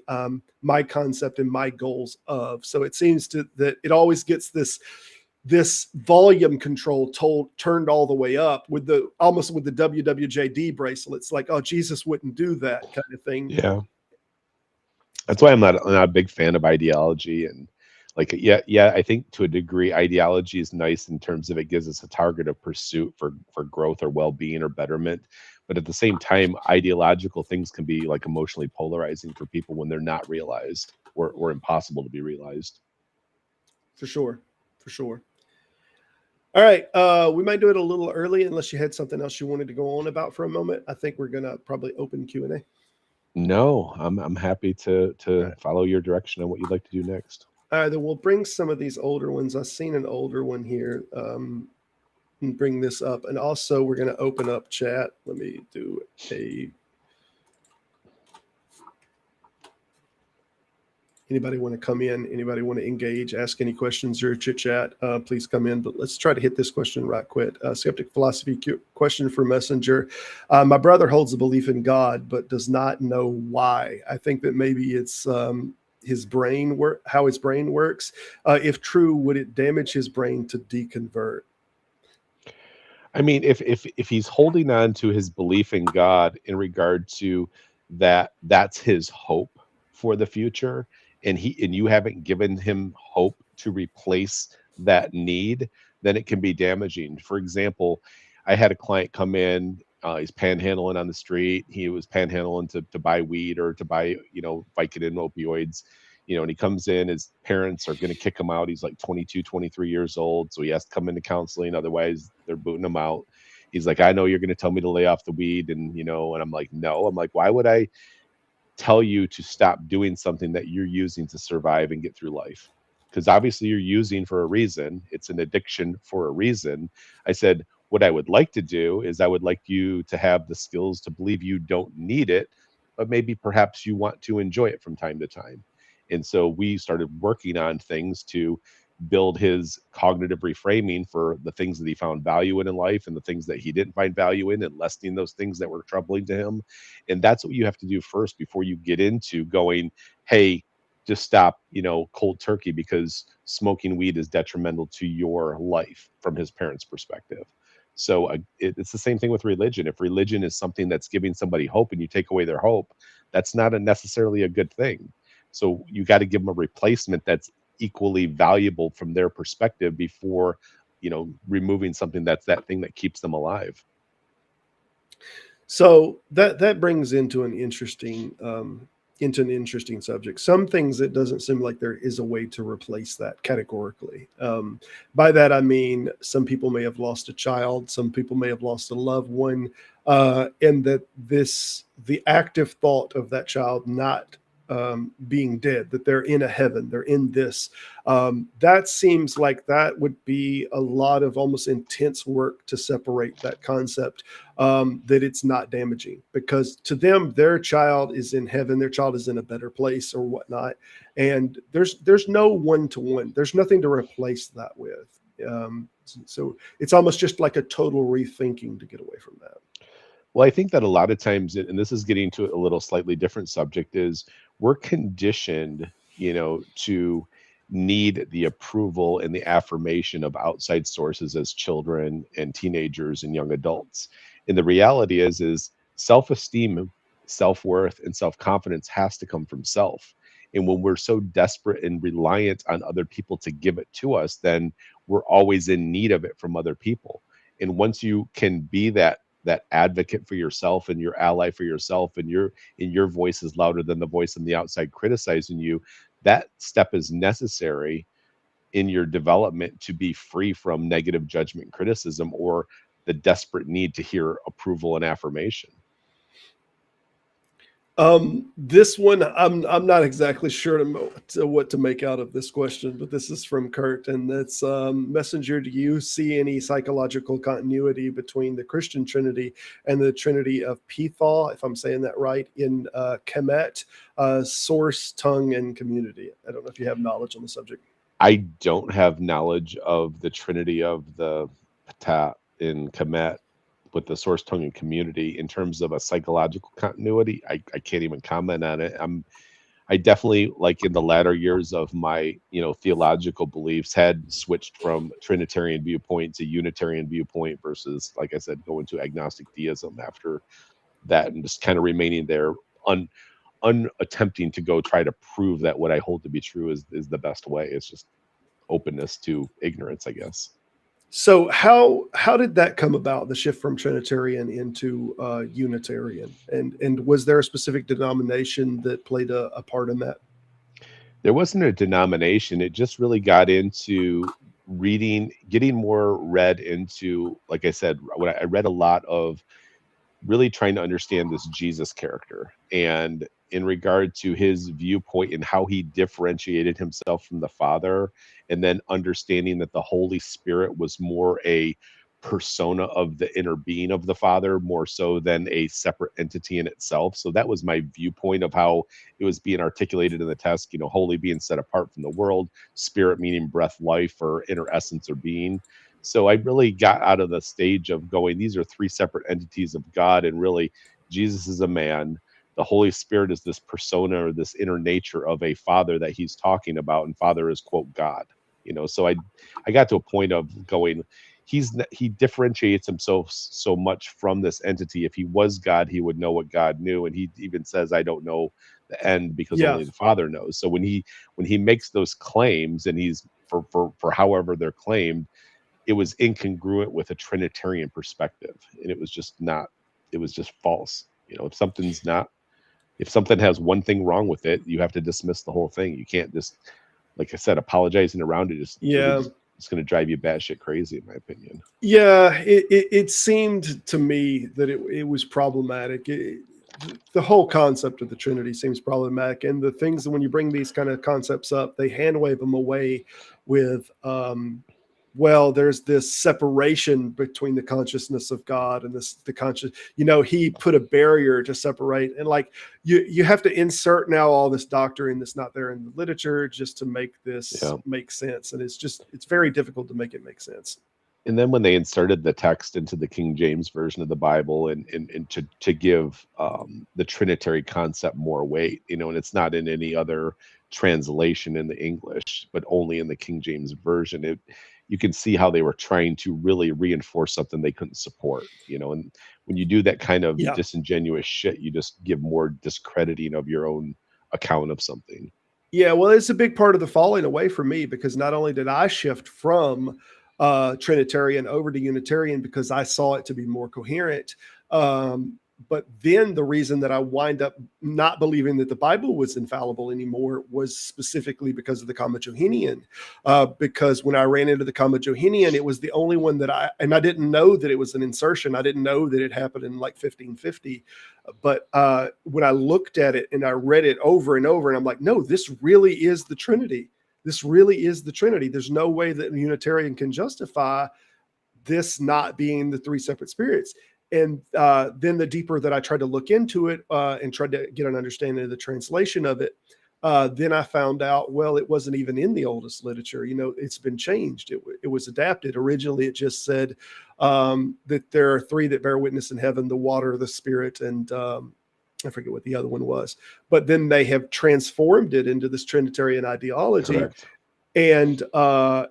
concept and my goals of. So it seems that it always gets this volume control turned all the way up almost with the WWJD bracelets, like, oh, Jesus wouldn't do that kind of thing. Yeah. That's why I'm not a big fan of ideology. And like, I think to a degree, ideology is nice in terms of it gives us a target of pursuit for growth or well-being or betterment. But at the same time, ideological things can be like emotionally polarizing for people when they're not realized or impossible to be realized. For sure. All right. We might do it a little early unless you had something else you wanted to go on about for a moment. I think we're going to probably open Q&A. No, I'm happy to follow your direction on what you'd like to do next. All right, then we'll bring some of these older ones. I've seen an older one here. And bring this up. And also we're going to open up chat. Let me do a... Anybody want to come in? Anybody want to engage, ask any questions or chit chat? Please come in. But let's try to hit this question right quick. Skeptic philosophy question for Messenger. My brother holds a belief in God, but does not know why. I think that maybe it's his brain how his brain works. If true, would it damage his brain to deconvert? I mean, if he's holding on to his belief in God in regard to that, that's his hope for the future, and you haven't given him hope to replace that need, then it can be damaging. For example, I had a client come in. He's panhandling on the street. He was panhandling to buy weed or to buy, Vicodin opioids, and he comes in, his parents are going to kick him out. He's like 22, 23 years old. So he has to come into counseling. Otherwise they're booting him out. He's like, I know you're going to tell me to lay off the weed. And, and I'm like, no. I'm like, why would I tell you to stop doing something that you're using to survive and get through life? Because obviously you're using for a reason. It's an addiction for a reason. I said, what I would like to do is I would like you to have the skills to believe you don't need it, but maybe perhaps you want to enjoy it from time to time. And so we started working on things to build his cognitive reframing for the things that he found value in life and the things that he didn't find value in, and lessening those things that were troubling to him. And that's what you have to do first before you get into going, hey, just stop, cold turkey because smoking weed is detrimental to your life from his parents' perspective. So it's the same thing with religion. If religion is something that's giving somebody hope and you take away their hope, that's not necessarily a good thing. So you got to give them a replacement that's equally valuable from their perspective before, removing something that's that thing that keeps them alive. So that brings into an interesting subject. Some things, it doesn't seem like there is a way to replace that categorically. By that I mean, some people may have lost a child, some people may have lost a loved one, and that the active thought of that child not being dead, that they're in a heaven, they're in this. That seems like that would be a lot of almost intense work to separate that concept, that it's not damaging, because to them, their child is in heaven, their child is in a better place or whatnot. And there's no one-to-one, there's nothing to replace that with. So it's almost just like a total rethinking to get away from that. Well, I think that a lot of times, and this is getting to a little slightly different subject, is we're conditioned, to need the approval and the affirmation of outside sources as children and teenagers and young adults. And the reality is self-esteem, self-worth, and self-confidence has to come from self. And when we're so desperate and reliant on other people to give it to us, then we're always in need of it from other people. And once you can be that advocate for yourself and your ally for yourself, and your voice is louder than the voice on the outside criticizing you, that step is necessary in your development to be free from negative judgment and criticism, or the desperate need to hear approval and affirmation. This one, I'm not exactly sure what to make out of this question, but this is from Kurt, and that's Messenger. Do you see any psychological continuity between the Christian Trinity and the Trinity of Pethal, if I'm saying that right, in Kemet, source, tongue, and community? I don't know if you have knowledge on the subject. I don't have knowledge of the Trinity of the Ptah in Kemet with the source, tongue, and community in terms of a psychological continuity. I can't even comment on it. I definitely, like in the latter years of my theological beliefs, had switched from Trinitarian viewpoint to Unitarian viewpoint versus, like I said, going to agnostic theism after that, and just kind of remaining there, attempting to go try to prove that what I hold to be true is the best way. It's just openness to ignorance, I guess. So how did that come about, the shift from Trinitarian into Unitarian? And was there a specific denomination that played a part in that? There wasn't a denomination. It just really got into reading, getting more read into, like I said, when I read a lot of really trying to understand this Jesus character, and in regard to his viewpoint and how he differentiated himself from the Father, and then understanding that the Holy Spirit was more a persona of the inner being of the Father more so than a separate entity in itself. So that was my viewpoint of how it was being articulated in the text, you know, holy being set apart from the world, spirit meaning breath, life, or inner essence or being. So I really got out of the stage of going, these are three separate entities of God, and really Jesus is a man. The Holy Spirit is this persona or this inner nature of a Father that he's talking about, and Father is, quote, God. You know, so I got to a point of going, he differentiates himself so much from this entity. If he was God, he would know what God knew, and he even says, I don't know the end because Yeah. only the Father knows. So when he makes those claims, and he's for however they're claimed, it was incongruent with a Trinitarian perspective, and it was just false. You know, if something has one thing wrong with it, you have to dismiss the whole thing. You can't just, like I said, apologizing around it is it's going to drive you batshit crazy, in my opinion. Yeah, it seemed to me that it was problematic. The whole concept of the Trinity seems problematic, and the things that when you bring these kind of concepts up, they hand wave them away with, well, there's this separation between the consciousness of God and the conscious. You know, he put a barrier to separate, and like you have to insert now all this doctrine that's not there in the literature just to make this make sense, and it's very difficult to make it make sense. And then when they inserted the text into the King James version of the Bible, and to give the Trinitary concept more weight, you know, and it's not in any other translation in the English, but only in the King James version, you can see how they were trying to really reinforce something they couldn't support, you know. And when you do that kind of disingenuous shit, you just give more discrediting of your own account of something. Yeah, well, it's a big part of the falling away for me, because not only did I shift from Trinitarian over to Unitarian because I saw it to be more coherent, but then the reason that I wind up not believing that the Bible was infallible anymore was specifically because of the Comma Johannian. Because when I ran into the Comma Johannian, it was the only one that I didn't know that it was an insertion. I didn't know that it happened in like 1550. But when I looked at it and I read it over and over, and I'm like, no, this really is the Trinity. This really is the Trinity. There's no way that a Unitarian can justify this not being the three separate spirits. And then the deeper that I tried to look into it and tried to get an understanding of the translation of it, then I found out, well, it wasn't even in the oldest literature. You know, it's been changed. It was adapted. Originally, it just said that there are three that bear witness in heaven: the water, the spirit, and I forget what the other one was. But then they have transformed it into this Trinitarian ideology. Correct. And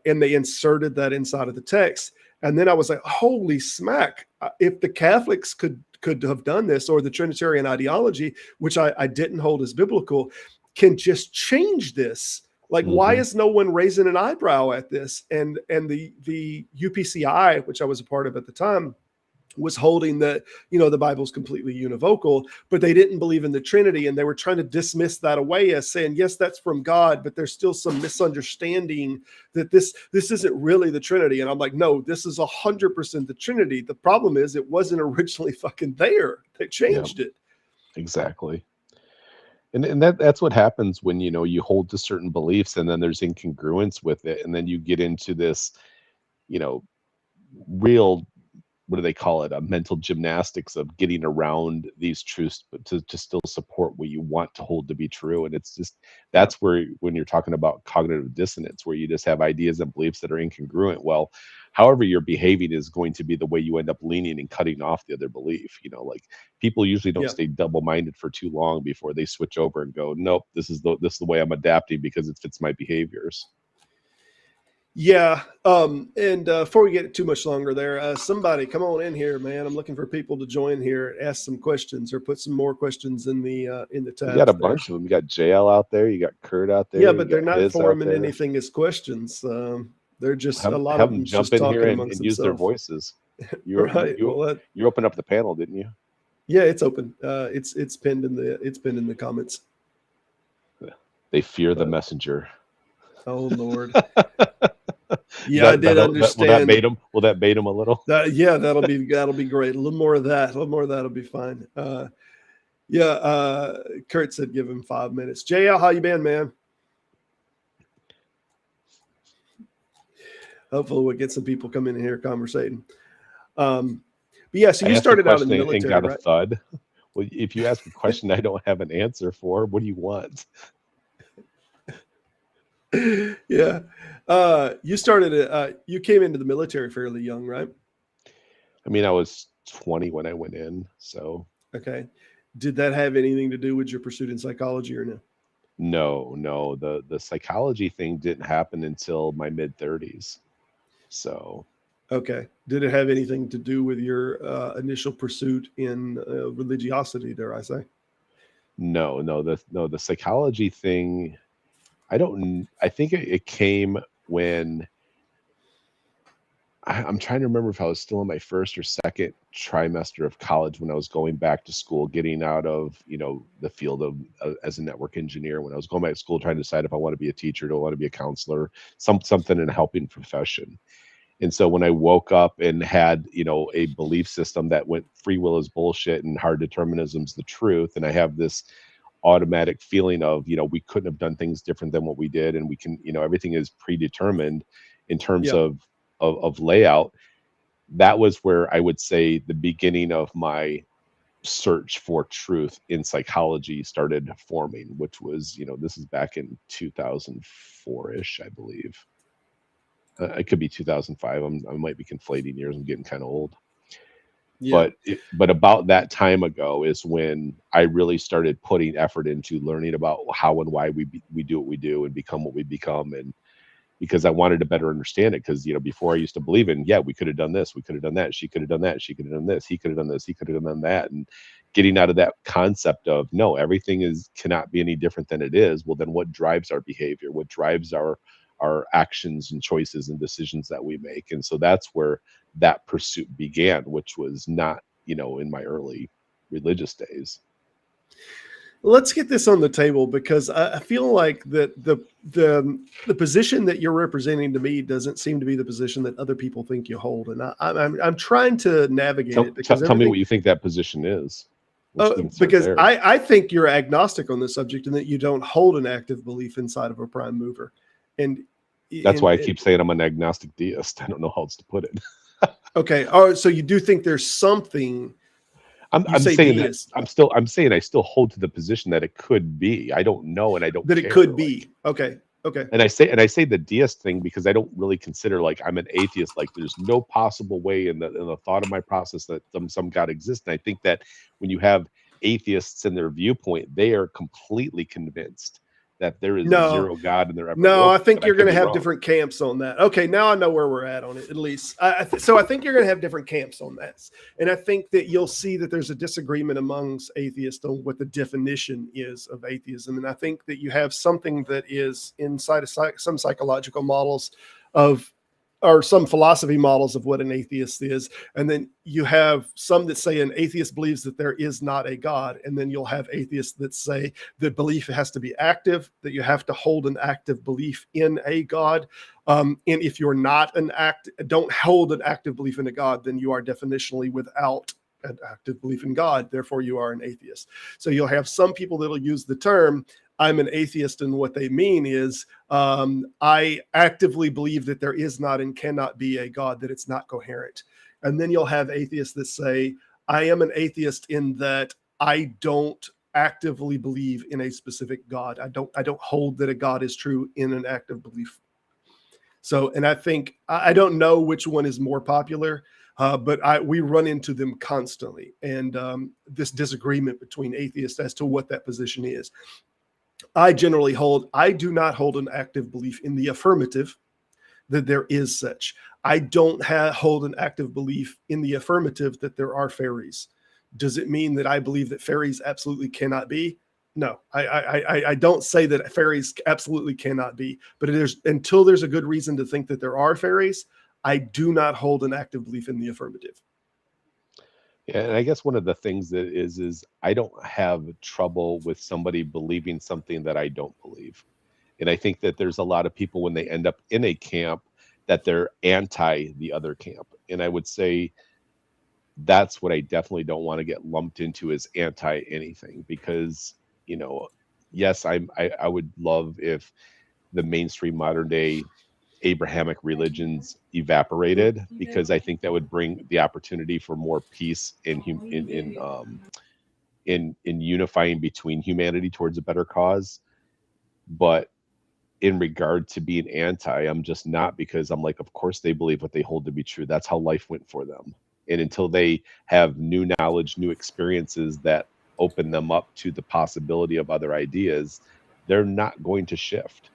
they inserted that inside of the text. And then I was like, holy smack, if the Catholics could have done this, or the Trinitarian ideology, which I didn't hold as biblical, can just change this. Like, why is no one raising an eyebrow at this? And the UPCI, which I was a part of at the time, was holding that, you know, the Bible's completely univocal, but they didn't believe in the Trinity, and they were trying to dismiss that away as saying, yes, that's from God, but there's still some misunderstanding that this isn't really the Trinity. And I'm like, no, this is 100% the Trinity. The problem is it wasn't originally fucking there. They changed it. Exactly. And that's what happens when, you know, you hold to certain beliefs and then there's incongruence with it, and then you get into this, you know, real, what do they call it, a mental gymnastics of getting around these truths, but to still support what you want to hold to be true. And it's just, that's where, when you're talking about cognitive dissonance, where you just have ideas and beliefs that are incongruent, well, however you're behaving is going to be the way you end up leaning and cutting off the other belief. You know, like, people usually don't stay double-minded for too long before they switch over and go, nope, this is the way I'm adapting because it fits my behaviors. Yeah. And before we get too much longer there, somebody come on in here, man. I'm looking for people to join here, ask some questions, or put some more questions in the tab. You got a bunch of them. You got JL out there. You got Kurt out there. Yeah, but they're not forming anything as questions. They're just a lot of them jump just in talking here amongst and use their voices. You open up the panel, didn't you? Yeah, it's open. It's pinned in the comments. They fear the messenger. Oh Lord. Yeah, I did understand. Will that bait them a little? Yeah, that'll be great. A little more of that. Will be fine. Kurt said give him 5 minutes. JL, how you been, man? Hopefully we'll get some people coming in here conversating. But yeah, so I you asked a started out in question the and military, got a right? thud. Well, if you ask a question I don't have an answer for, what do you want? Yeah. You came into the military fairly young, right? I mean, I was 20 when I went in, so Okay. Did that have anything to do with your pursuit in psychology or no? no. The psychology thing didn't happen until my mid 30s. So Okay. Did it have anything to do with your initial pursuit in religiosity, dare I say? the psychology thing, I think it came when I'm trying to remember if I was still in my first or second trimester of college when I was going back to school, getting out of, the field of as a network engineer. When I was going back to school, trying to decide if I want to be a teacher, do I want to be a counselor, something in a helping profession. And so when I woke up and had, a belief system that went free will is bullshit and hard determinism's the truth, and I have this automatic feeling of, we couldn't have done things different than what we did, and we can, everything is predetermined in terms Yeah. of layout. That was where I would say the beginning of my search for truth in psychology started forming, which was, this is back in 2004-ish, I believe. It could be 2005. I might be conflating years. I'm getting kind of old. Yeah. But about that time ago is when I really started putting effort into learning about how and why we do what we do and become what we become, and because I wanted to better understand it. Because before I used to believe in, we could have done this, we could have done that, she could have done that, she could have done this, he could have done this, he could have done that, and getting out of that concept of no, everything cannot be any different than it is. Well, then what drives our behavior? What drives our actions and choices and decisions that we make? And so that's where that pursuit began, which was not, in my early religious days. Let's get this on the table, because I feel like that the position that you're representing to me doesn't seem to be the position that other people think you hold, and I'm trying to navigate it, because Tell me what you think that position is. Because I think you're agnostic on this subject, and that you don't hold an active belief inside of a prime mover, and that's why I keep saying I'm an agnostic deist. I don't know how else to put it. Okay. Oh, so you do think there's something? I'm saying deist. I'm saying I still hold to the position that it could be. I don't know, and I don't that care, it could be. Okay. And I say the deist thing because I don't really consider, like, I'm an atheist. Like, there's no possible way in the thought of my process that some God exists. And I think that when you have atheists in their viewpoint, they are completely convinced that there is zero God and there ever will be. I think you're going to have wrong. different camps on that. Okay, now I know where we're at on it, at least. So I think you're going to have different camps on that. And I think that you'll see that there's a disagreement amongst atheists on what the definition is of atheism. And I think that you have something that is inside of some psychological models of, or some philosophy models of what an atheist is. And then you have some that say an atheist believes that there is not a God. And then you'll have atheists that say the belief has to be active, that you have to hold an active belief in a God. And if you're not don't hold an active belief in a God, then you are definitionally without an active belief in God. Therefore, you are an atheist. So you'll have some people that'll use the term I'm an atheist, and what they mean is I actively believe that there is not and cannot be a God, that it's not coherent. And then you'll have atheists that say I am an atheist in that I don't actively believe in a specific God. I don't hold that a God is true in an active belief. So, and I think I don't know which one is more popular, but we run into them constantly, and this disagreement between atheists as to what that position is. I do not hold an active belief in the affirmative that there is such. I don't hold an active belief in the affirmative that there are fairies. Does it mean that I believe that fairies absolutely cannot be? No, I don't say that fairies absolutely cannot be, but until there's a good reason to think that there are fairies, I do not hold an active belief in the affirmative. Yeah, and I guess one of the things that is I don't have trouble with somebody believing something that I don't believe. And I think that there's a lot of people when they end up in a camp that they're anti the other camp. And I would say that's what I definitely don't want to get lumped into as anti anything, because, yes, I would love if the mainstream modern day Abrahamic religions evaporated, because I think that would bring the opportunity for more peace in unifying between humanity towards a better cause. But in regard to being anti, I'm just not, because I'm like, of course they believe what they hold to be true. That's how life went for them. And until they have new knowledge, new experiences that open them up to the possibility of other ideas, they're not going to shift.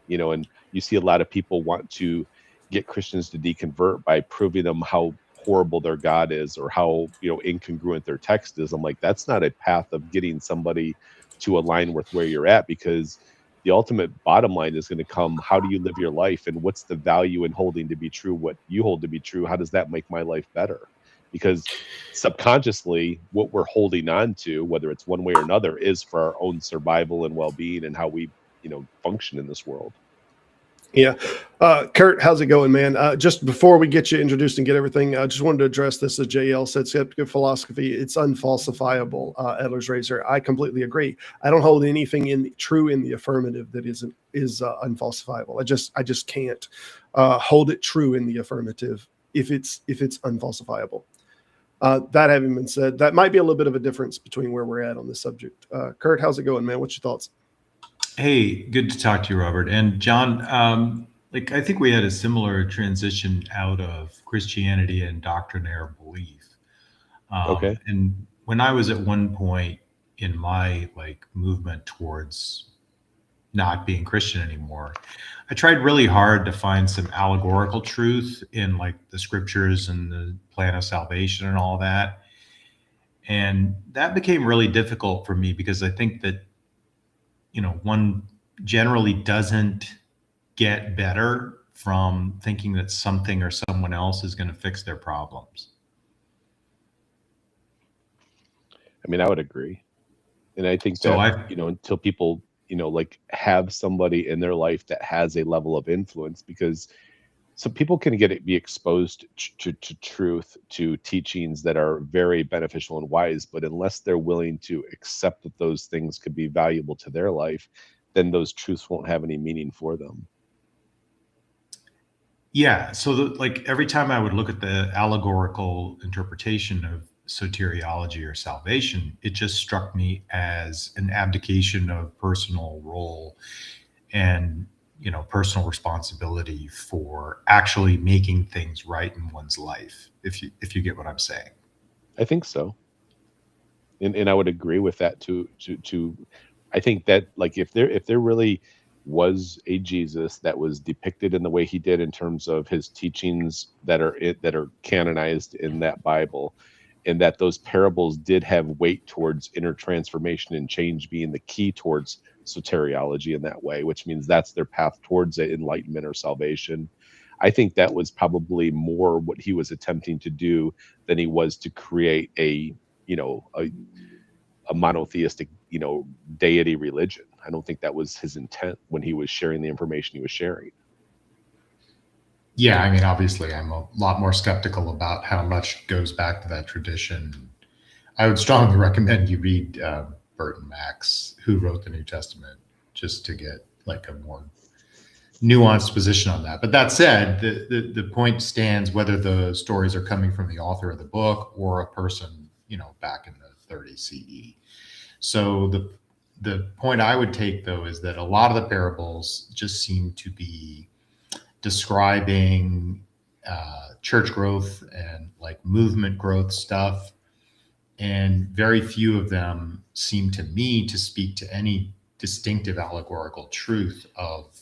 And you see a lot of people want to get Christians to deconvert by proving them how horrible their God is, or how incongruent their text is. I'm like, that's not a path of getting somebody to align with where you're at, because the ultimate bottom line is going to come, how do you live your life, and what's the value in holding to be true what you hold to be true? How does that make my life better? Because subconsciously, what we're holding on to, whether it's one way or another, is for our own survival and well-being and how we function in this world. Yeah. Kurt, how's it going, man? Just before we get you introduced and get everything, I just wanted to address this. As JL said, skeptical philosophy, it's unfalsifiable. Edler's Razor, I completely agree. I don't hold anything true in the affirmative that is unfalsifiable. I just can't hold it true in the affirmative if it's unfalsifiable. That having been said, that might be a little bit of a difference between where we're at on this subject. Kurt, how's it going, man? What's your thoughts? Hey, good to talk to you, Robert. And John, I think we had a similar transition out of Christianity and doctrinaire belief. Okay. And when I was at one point in my movement towards not being Christian anymore, I tried really hard to find some allegorical truth in the scriptures and the plan of salvation and all that. And that became really difficult for me, because I think that one generally doesn't get better from thinking that something or someone else is going to fix their problems. I mean, I would agree. And I think that, until people, have somebody in their life that has a level of influence, because some people can be exposed to truth, to teachings that are very beneficial and wise, but unless they're willing to accept that those things could be valuable to their life, then those truths won't have any meaning for them. Yeah. So every time I would look at the allegorical interpretation of soteriology or salvation, it just struck me as an abdication of personal role and personal responsibility for actually making things right in one's life, if you get what I'm saying. I think so. And I would agree with that too. I think that if there really was a Jesus that was depicted in the way he did in terms of his teachings that are canonized in that Bible, and that those parables did have weight towards inner transformation and change being the key towards soteriology in that way, which means that's their path towards enlightenment or salvation. I think that was probably more what he was attempting to do than he was to create a monotheistic, deity religion. I don't think that was his intent when he was sharing the information he was sharing. Yeah, I mean, obviously, I'm a lot more skeptical about how much goes back to that tradition. I would strongly recommend you read Burton Max, who wrote the New Testament, just to get a more nuanced position on that. But that said, the point stands whether the stories are coming from the author of the book or a person, back in the 30 CE. So the point I would take, though, is that a lot of the parables just seem to be describing church growth and movement growth stuff. And very few of them seem to me to speak to any distinctive allegorical truth of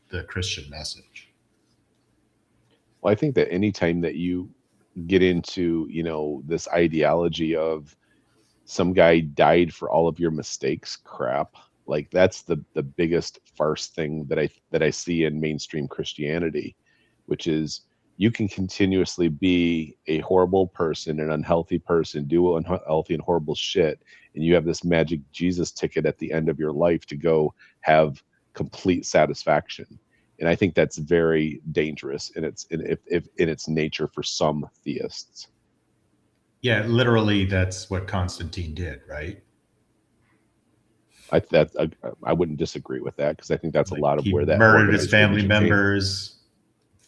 the Christian message. Well, I think that anytime that you get into, this ideology of some guy died for all of your mistakes crap, that's the biggest farce thing that I see in mainstream Christianity, which is you can continuously be a horrible person, an unhealthy person, do unhealthy and horrible shit, and you have this magic Jesus ticket at the end of your life to go have complete satisfaction. And I think that's very dangerous in its nature for some theists. Yeah, literally, that's what Constantine did, right? I wouldn't disagree with that, because I think that's a lot of where that murdered his family members.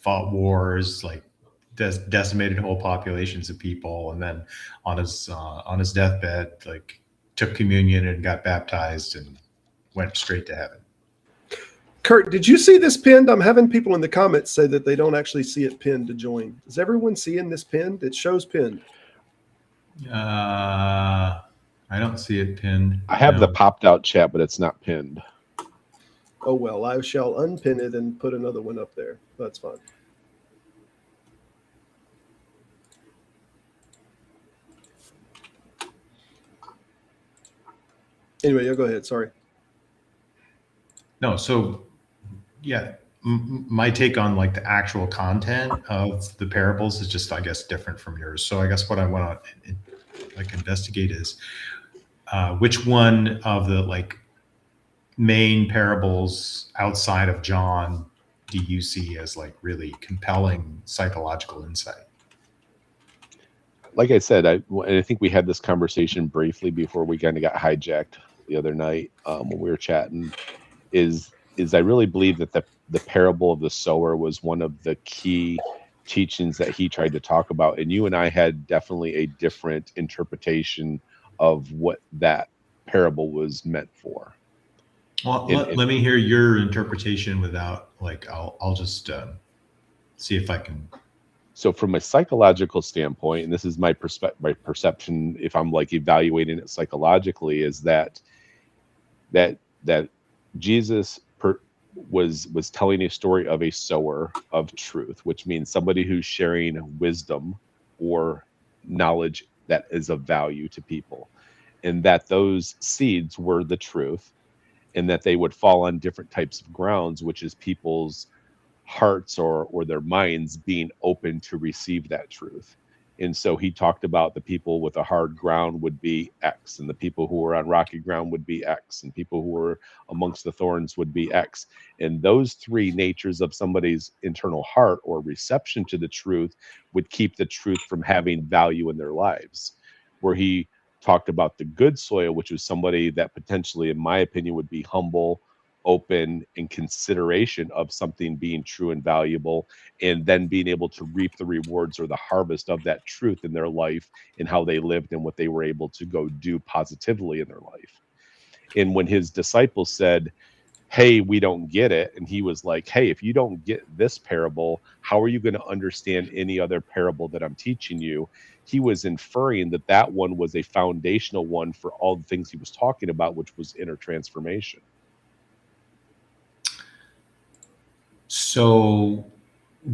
fought wars, like decimated whole populations of people, and then on his deathbed, like took communion and got baptized and went straight to heaven. Kurt, did you see this pinned? I'm having people in the comments say that they don't actually see it pinned to join. Is everyone seeing this pinned? It shows pinned. I don't see it pinned. I have No. the popped out chat, but it's not pinned. Oh, well, I shall unpin it and put another one up there. That's fine. Anyway, you'll go ahead. Sorry. No, so yeah, my take on like the actual content of the parables is just, I guess, different from yours. So I guess what I want to like investigate is which one of the like main parables outside of John do you see as like really compelling psychological insight? Like I said, I think we had this conversation briefly before we kind of got hijacked the other night when we were chatting. Is I really believe that the parable of the sower was one of the key teachings that he tried to talk about, and you and I had definitely a different interpretation of what that parable was meant for. Well, let me hear your interpretation without like I'll just see if I can. So from a psychological standpoint, and this is my perception, if I'm like evaluating it psychologically, is that Jesus was telling a story of a sower of truth, which means somebody who's sharing wisdom or knowledge that is of value to people, and that those seeds were the truth, and that they would fall on different types of grounds, which is people's hearts or their minds being open to receive that truth. And so he talked about the people with a hard ground would be X, and the people who were on rocky ground would be X, and people who were amongst the thorns would be X. And those three natures of somebody's internal heart or reception to the truth would keep the truth from having value in their lives. Where he talked about the good soil, which was somebody that potentially, in my opinion, would be humble, open, and consideration of something being true and valuable, and then being able to reap the rewards or the harvest of that truth in their life and how they lived and what they were able to go do positively in their life. And when his disciples said, hey, we don't get it, and he was like, hey, if you don't get this parable, how are you going to understand any other parable that I'm teaching you? He was inferring that that one was a foundational one for all the things he was talking about, which was inner transformation. So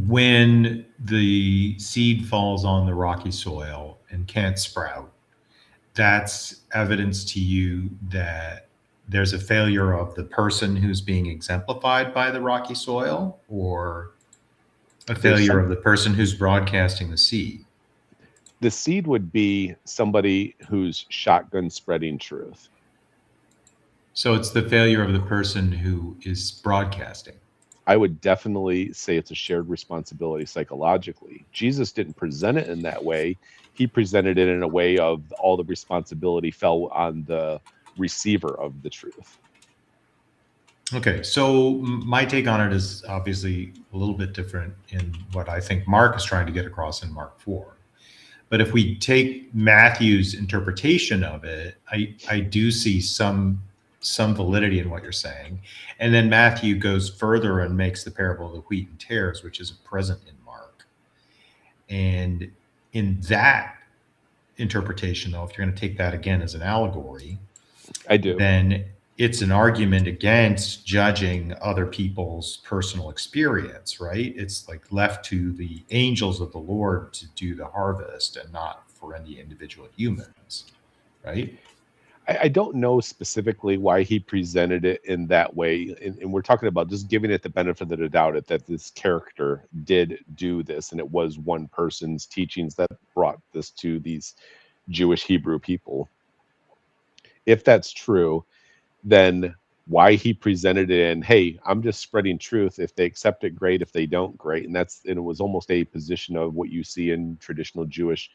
when the seed falls on the rocky soil and can't sprout, that's evidence to you that there's a failure of the person who's being exemplified by the rocky soil, or a failure of the person who's broadcasting the seed? The seed would be somebody who's shotgun spreading truth. So it's the failure of the person who is broadcasting. I would definitely say it's a shared responsibility psychologically. Jesus didn't present it in that way. He presented it in a way of all the responsibility fell on the receiver of the truth. Okay, so my take on it is obviously a little bit different in what I think Mark is trying to get across in Mark 4. But if we take Matthew's interpretation of it, I do see some validity in what you're saying. And then Matthew goes further and makes the parable of the wheat and tares, which is present in Mark. And in that interpretation, though, if you're going to take that again as an allegory, I do. Then it's an argument against judging other people's personal experience, right? It's like left to the angels of the Lord to do the harvest and not for any individual humans, right? I don't know specifically why he presented it in that way. And we're talking about just giving it the benefit of the doubt that this character did do this, and it was one person's teachings that brought this to these Jewish Hebrew people. If that's true, then why he presented it in, hey, I'm just spreading truth. If they accept it, great. If they don't, great. And it was almost a position of what you see in traditional Jewish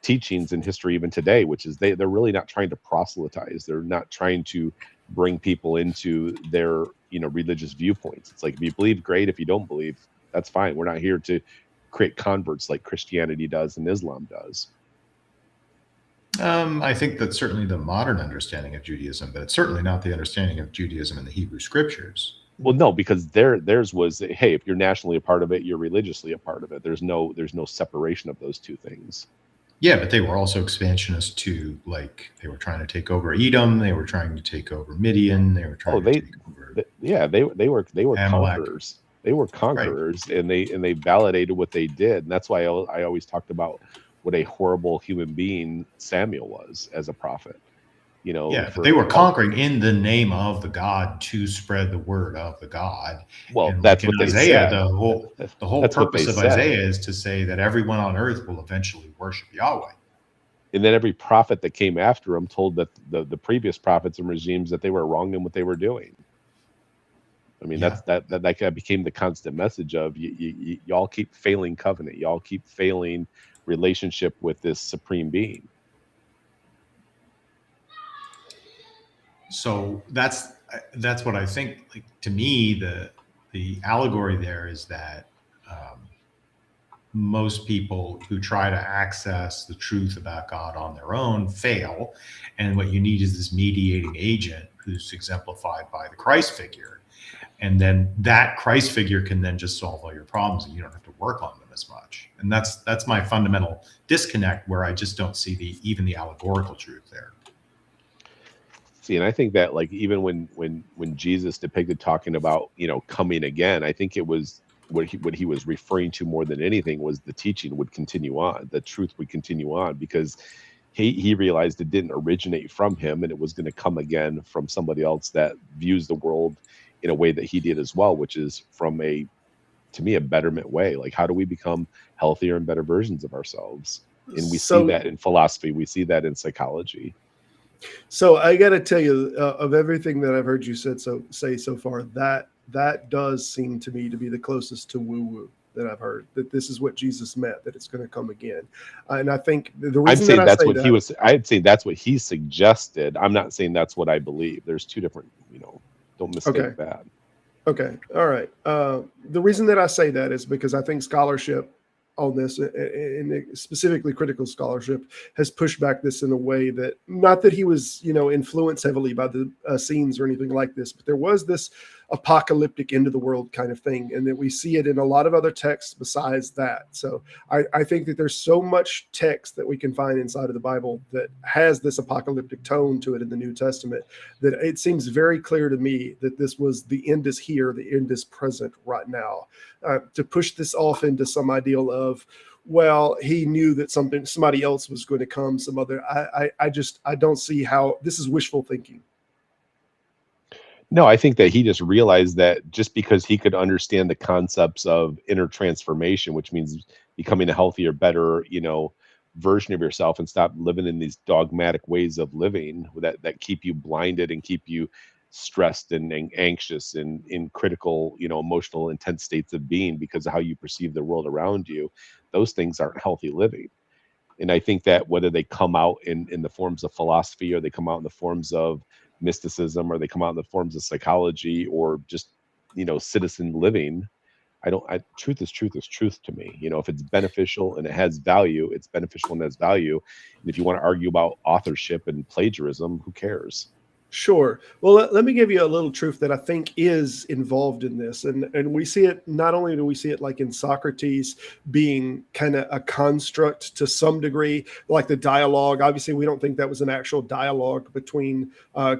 teachings in history even today, which is they're really not trying to proselytize. They're not trying to bring people into their religious viewpoints. It's like, if you believe, great. If you don't believe, That's fine. We're not here to create converts like Christianity does and Islam does. I think that's certainly the modern understanding of Judaism, but it's certainly not the understanding of Judaism in the Hebrew scriptures. Well, no, because theirs was, hey, if you're nationally a part of it, you're religiously a part of it. There's no separation of those two things. Yeah, but they were also expansionist to, like, they were trying to take over Edom, they were trying to take over Midian, they were trying to take over. They were Amalek. conquerors. They were conquerors, right. and they validated what they did, and that's why I always talked about what a horrible human being Samuel was as a prophet. You know, yeah, but they were conquering in the name of the God to spread the word of the God. Well, and that's like what they Isaiah, said. The whole purpose of Isaiah is to say that everyone on earth will eventually worship Yahweh. And then every prophet that came after him told that the previous prophets and regimes that they were wrong in what they were doing. I mean, that became the constant message of y'all keep failing covenant, y'all keep failing relationship with this supreme being. So that's what I think. Like, to me, the allegory there is that most people who try to access the truth about God on their own fail, and what you need is this mediating agent who's exemplified by the Christ figure, and then that Christ figure can then just solve all your problems, and you don't have to work on them as much. And that's my fundamental disconnect, where I just don't see even the allegorical truth there. See, and I think that, like, even when Jesus depicted talking about, you know, coming again, I think it was what he was referring to more than anything was the teaching would continue on, the truth would continue on, because he realized it didn't originate from him, and it was going to come again from somebody else that views the world in a way that he did as well, which is from a betterment way. Like, how do we become healthier and better versions of ourselves? And we see that in philosophy, we see that in psychology. So I got to tell you, of everything that I've heard you say so far, that does seem to me to be the closest to woo-woo that I've heard. That this is what Jesus meant, that it's going to come again. And I think the reason I'd say that's what he suggested. I'm not saying that's what I believe. There's two different, don't mistake that. Okay, all right. The reason that I say that is because I think scholarship on this, and specifically critical scholarship, has pushed back this in a way that, not that he was, influenced heavily by the scenes or anything like this, but there was this apocalyptic end of the world kind of thing, and that we see it in a lot of other texts besides that. So I think that there's so much text that we can find inside of the Bible that has this apocalyptic tone to it in the New Testament, that it seems very clear to me that this was the end is here, the end is present right now. To push this off into some ideal of, well, he knew that somebody else was going to come, some other, I don't see how this is wishful thinking. No, I think that he just realized that just because he could understand the concepts of inner transformation, which means becoming a healthier, better, version of yourself, and stop living in these dogmatic ways of living that keep you blinded and keep you stressed and anxious and in critical, emotional, intense states of being because of how you perceive the world around you. Those things aren't healthy living. And I think that whether they come out in the forms of philosophy, or they come out in the forms of mysticism, or they come out in the forms of psychology, or just, citizen living, truth is truth to me. If it's beneficial and it has value, it's beneficial and has value. And if you want to argue about authorship and plagiarism, who cares? Sure. Well, let me give you a little truth that I think is involved in this. And we see it, not only do we see it like in Socrates being kind of a construct to some degree, like the dialogue. Obviously, we don't think that was an actual dialogue between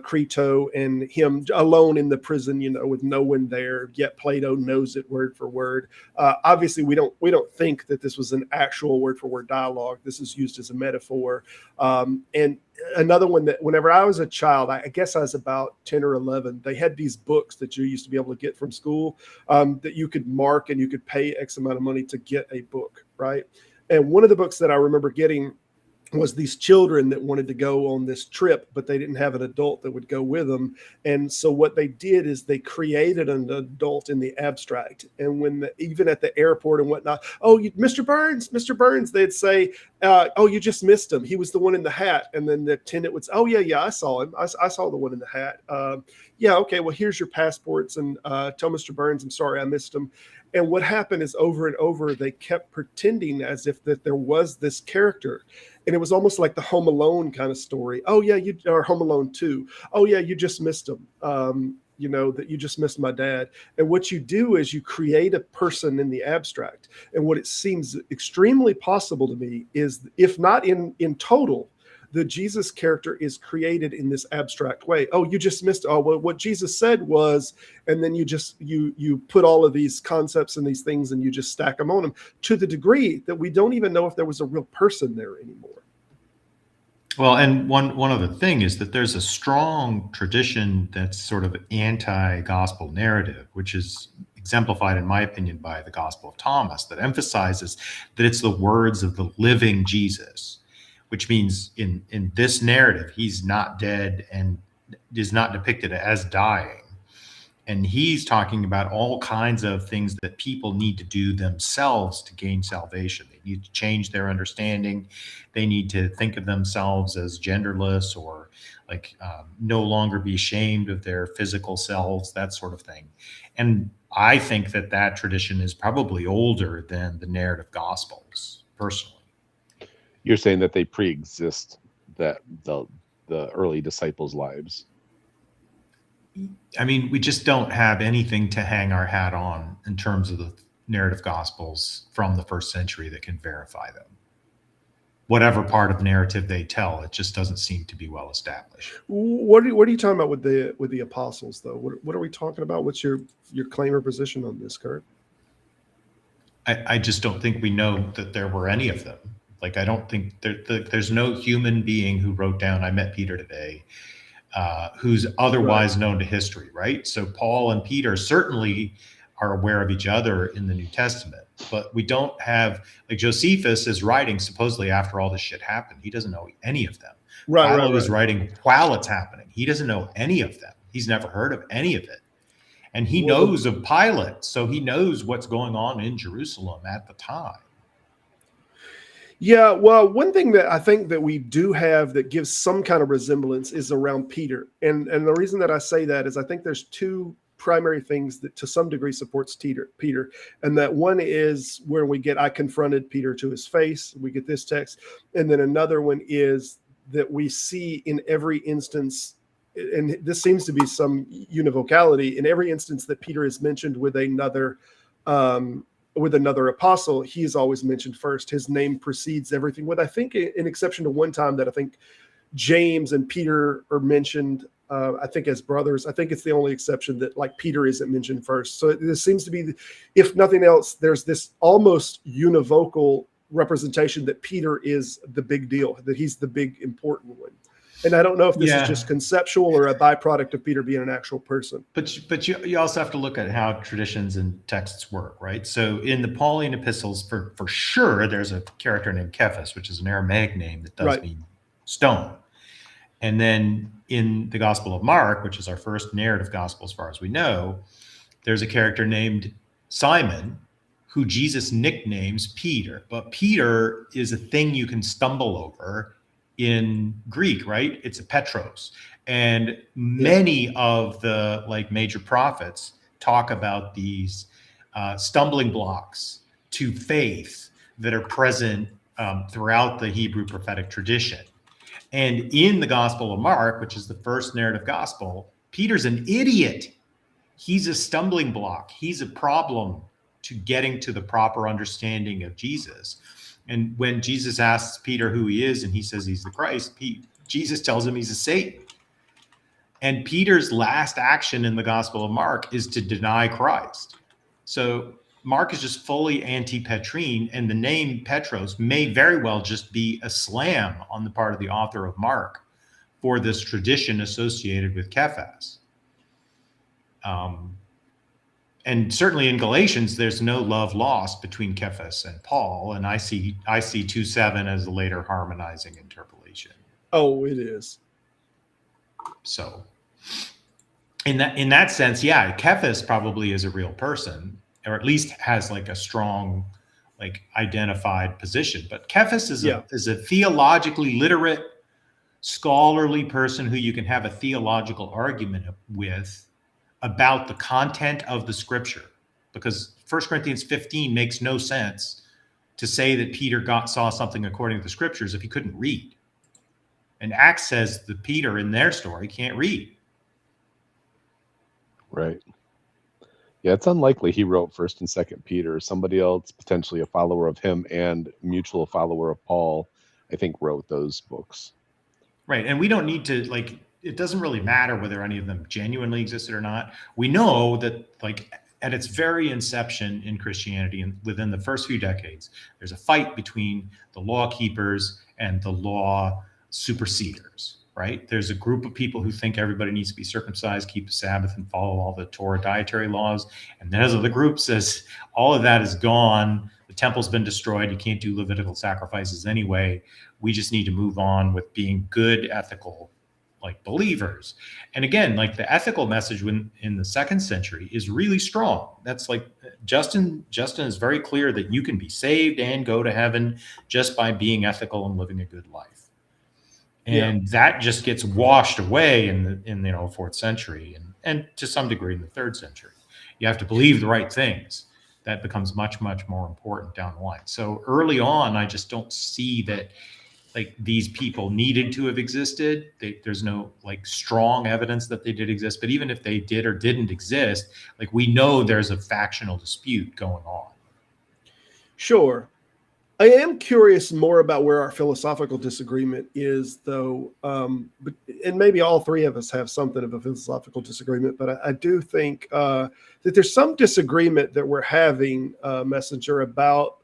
Crito and him alone in the prison, with no one there, yet Plato knows it word for word. Obviously, we don't think that this was an actual word for word dialogue. This is used as a metaphor. And another one that whenever I was a child, I guess I was about 10 or 11, they had these books that you used to be able to get from school that you could mark, and you could pay X amount of money to get a book, right? And one of the books that I remember getting was these children that wanted to go on this trip, but they didn't have an adult that would go with them. And so what they did is they created an adult in the abstract. And even at the airport and whatnot, oh, Mr. Burns, they'd say, oh, you just missed him. He was the one in the hat. And then the attendant would say, oh, yeah, I saw him. I saw the one in the hat. Yeah, okay, well, here's your passports. And tell Mr. Burns, I'm sorry, I missed him. And what happened is over and over, they kept pretending as if that there was this character. And it was almost like the Home Alone kind of story. Oh, yeah, or Home Alone 2. Oh, yeah, you just missed him. That you just missed my dad. And what you do is you create a person in the abstract. And what it seems extremely possible to me is, if not in total, the Jesus character is created in this abstract way. Oh, you just missed. Oh, well, what Jesus said was, and then you put all of these concepts and these things and you just stack them on them to the degree that we don't even know if there was a real person there anymore. Well, and one other thing is that there's a strong tradition that's sort of anti-gospel narrative, which is exemplified, in my opinion, by the Gospel of Thomas, that emphasizes that it's the words of the living Jesus, which means in this narrative, he's not dead and is not depicted as dying. And he's talking about all kinds of things that people need to do themselves to gain salvation. They need to change their understanding. They need to think of themselves as genderless, or no longer be ashamed of their physical selves, that sort of thing. And I think that tradition is probably older than the narrative gospels, personally. You're saying that they pre-exist that the early disciples' lives. I mean, we just don't have anything to hang our hat on in terms of the narrative gospels from the first century that can verify them. Whatever part of narrative they tell, it just doesn't seem to be well established. What are you talking about with the apostles, though? What are we talking about? What's your claim or position on this, Kurt? I just don't think we know that there were any of them. I don't think there's no human being who wrote down, I met Peter today, who's otherwise known to history, right? So Paul and Peter certainly are aware of each other in the New Testament, but we don't have, Josephus is writing supposedly after all this shit happened. He doesn't know any of them. Philo is writing while it's happening. He doesn't know any of them. He's never heard of any of it. And he knows of Pilate, so he knows what's going on in Jerusalem at the time. Yeah, well, one thing that I think that we do have that gives some kind of resemblance is around Peter. And the reason that I say that is I think there's two primary things that to some degree supports Peter. And that one is where we get, I confronted Peter to his face. We get this text. And then another one is that we see in every instance, and this seems to be some univocality, in every instance that Peter is mentioned with another apostle, he is always mentioned first. His name precedes everything, with I think an exception to one time that I think James and Peter are mentioned, I think as brothers. I think it's the only exception that Peter isn't mentioned first. So this seems to be, if nothing else, there's this almost univocal representation that Peter is the big deal, that he's the big important one. And I don't know if this is just conceptual or a byproduct of Peter being an actual person. But you also have to look at how traditions and texts work, right? So in the Pauline epistles, for sure, there's a character named Cephas, which is an Aramaic name that does mean stone. And then in the Gospel of Mark, which is our first narrative gospel as far as we know, there's a character named Simon, who Jesus nicknames Peter. But Peter is a thing you can stumble over in Greek, right? It's a Petros. And many of the major prophets talk about these stumbling blocks to faith that are present throughout the Hebrew prophetic tradition. And in the Gospel of Mark, which is the first narrative gospel, Peter's an idiot. He's a stumbling block. He's a problem to getting to the proper understanding of Jesus. And when Jesus asks Peter who he is, and he says he's the Christ, Jesus tells him he's a Satan. And Peter's last action in the Gospel of Mark is to deny Christ. So Mark is just fully anti-Petrine, and the name Petros may very well just be a slam on the part of the author of Mark for this tradition associated with Cephas. and certainly in Galatians, there's no love lost between Cephas and Paul, and I see 2:7 as a later harmonizing interpolation. Oh, it is. So in that sense, yeah, Cephas probably is a real person, or at least has like a strong, like identified position. But Cephas is a theologically literate, scholarly person who you can have a theological argument with about the content of the scripture, because 1 Corinthians 15 makes no sense to say that Peter saw something according to the scriptures if he couldn't read. And Acts says that Peter in their story can't read. Right. Yeah, it's unlikely he wrote 1st and 2nd Peter. Somebody else, potentially a follower of him and mutual follower of Paul, I think wrote those books. Right. And we don't need to, like, it doesn't really matter whether any of them genuinely existed or not. We know that, like, at its very inception in Christianity and within the first few decades, there's a fight between the law keepers and the law superseders, right? There's a group of people who think everybody needs to be circumcised, keep the Sabbath, and follow all the Torah dietary laws. And there's other group says all of that is gone. The temple's been destroyed. You can't do Levitical sacrifices anyway. We just need to move on with being good, ethical, like, believers. And again, like, the ethical message in the 2nd century is really strong. That's like Justin is very clear that you can be saved and go to heaven just by being ethical and living a good life. And that just gets washed away in the 4th century and to some degree in the 3rd century. You have to believe the right things. That becomes much, much more important down the line. So early on, I just don't see that, like, these people needed to have existed. There's no, like, strong evidence that they did exist. But even if they did or didn't exist, like, we know there's a factional dispute going on. Sure. I am curious more about where our philosophical disagreement is, though. And maybe all three of us have something of a philosophical disagreement, but I do think that there's some disagreement that we're having, Messenger, about,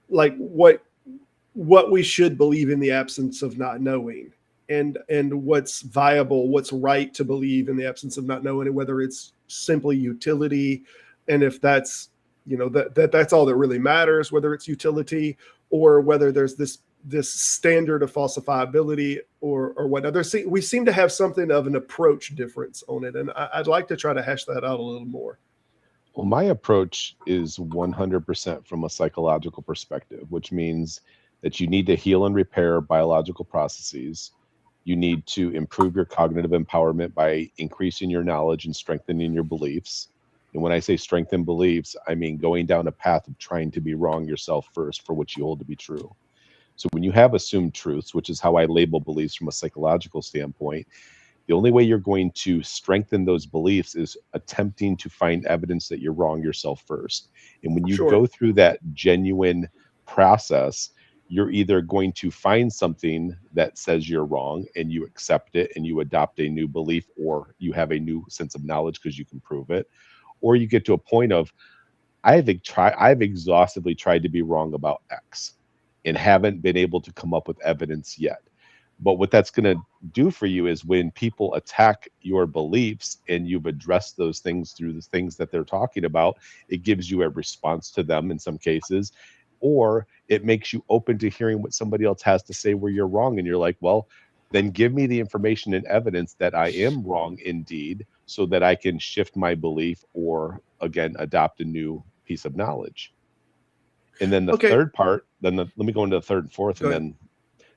like, what we should believe in the absence of not knowing, and what's viable, what's right to believe in the absence of not knowing, and whether it's simply utility, and if that's, that's all that really matters, whether it's utility or whether there's this standard of falsifiability or whatnot. We seem to have something of an approach difference on it, and I'd like to try to hash that out a little more. Well, my approach is 100% from a psychological perspective, which means that you need to heal and repair biological processes. You need to improve your cognitive empowerment by increasing your knowledge and strengthening your beliefs. And when I say strengthen beliefs, I mean going down a path of trying to be wrong yourself first for what you hold to be true. So when you have assumed truths, which is how I label beliefs from a psychological standpoint, the only way you're going to strengthen those beliefs is attempting to find evidence that you're wrong yourself first. And when you go through that genuine process, you're either going to find something that says you're wrong and you accept it and you adopt a new belief, or you have a new sense of knowledge because you can prove it, or you get to a point of, I've exhaustively tried to be wrong about X and haven't been able to come up with evidence yet. But what that's going to do for you is when people attack your beliefs and you've addressed those things through the things that they're talking about, it gives you a response to them in some cases, or it makes you open to hearing what somebody else has to say where you're wrong. And you're like, well, then give me the information and evidence that I am wrong indeed, so that I can shift my belief or, again, adopt a new piece of knowledge. And then the third part, let me go into the third and fourth, and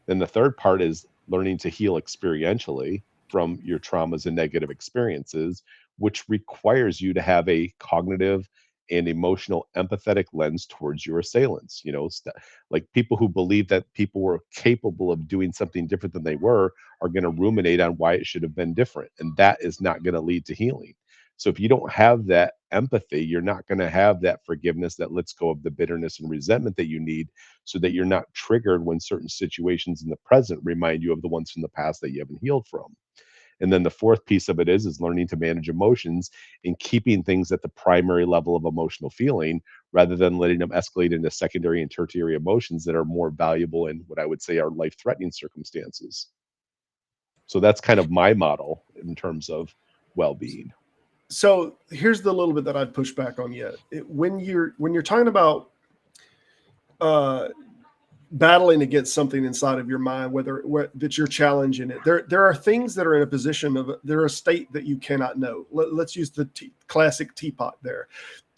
then the third part is learning to heal experientially from your traumas and negative experiences, which requires you to have a cognitive and emotional empathetic lens towards your assailants. Like people who believe that people were capable of doing something different than they were are going to ruminate on why it should have been different. And that is not going to lead to healing. So if you don't have that empathy, you're not going to have that forgiveness that lets go of the bitterness and resentment that you need, so that you're not triggered when certain situations in the present remind you of the ones from the past that you haven't healed from. And then the fourth piece of it is learning to manage emotions and keeping things at the primary level of emotional feeling, rather than letting them escalate into secondary and tertiary emotions that are more valuable in what I would say are life-threatening circumstances. So that's kind of my model in terms of well-being. So here's the little bit that I'd push back on yet. When you're talking about battling against something inside of your mind, whether that you're challenging it, there are things that are in a position of, they're a state that you cannot know. Let's use the classic teapot there.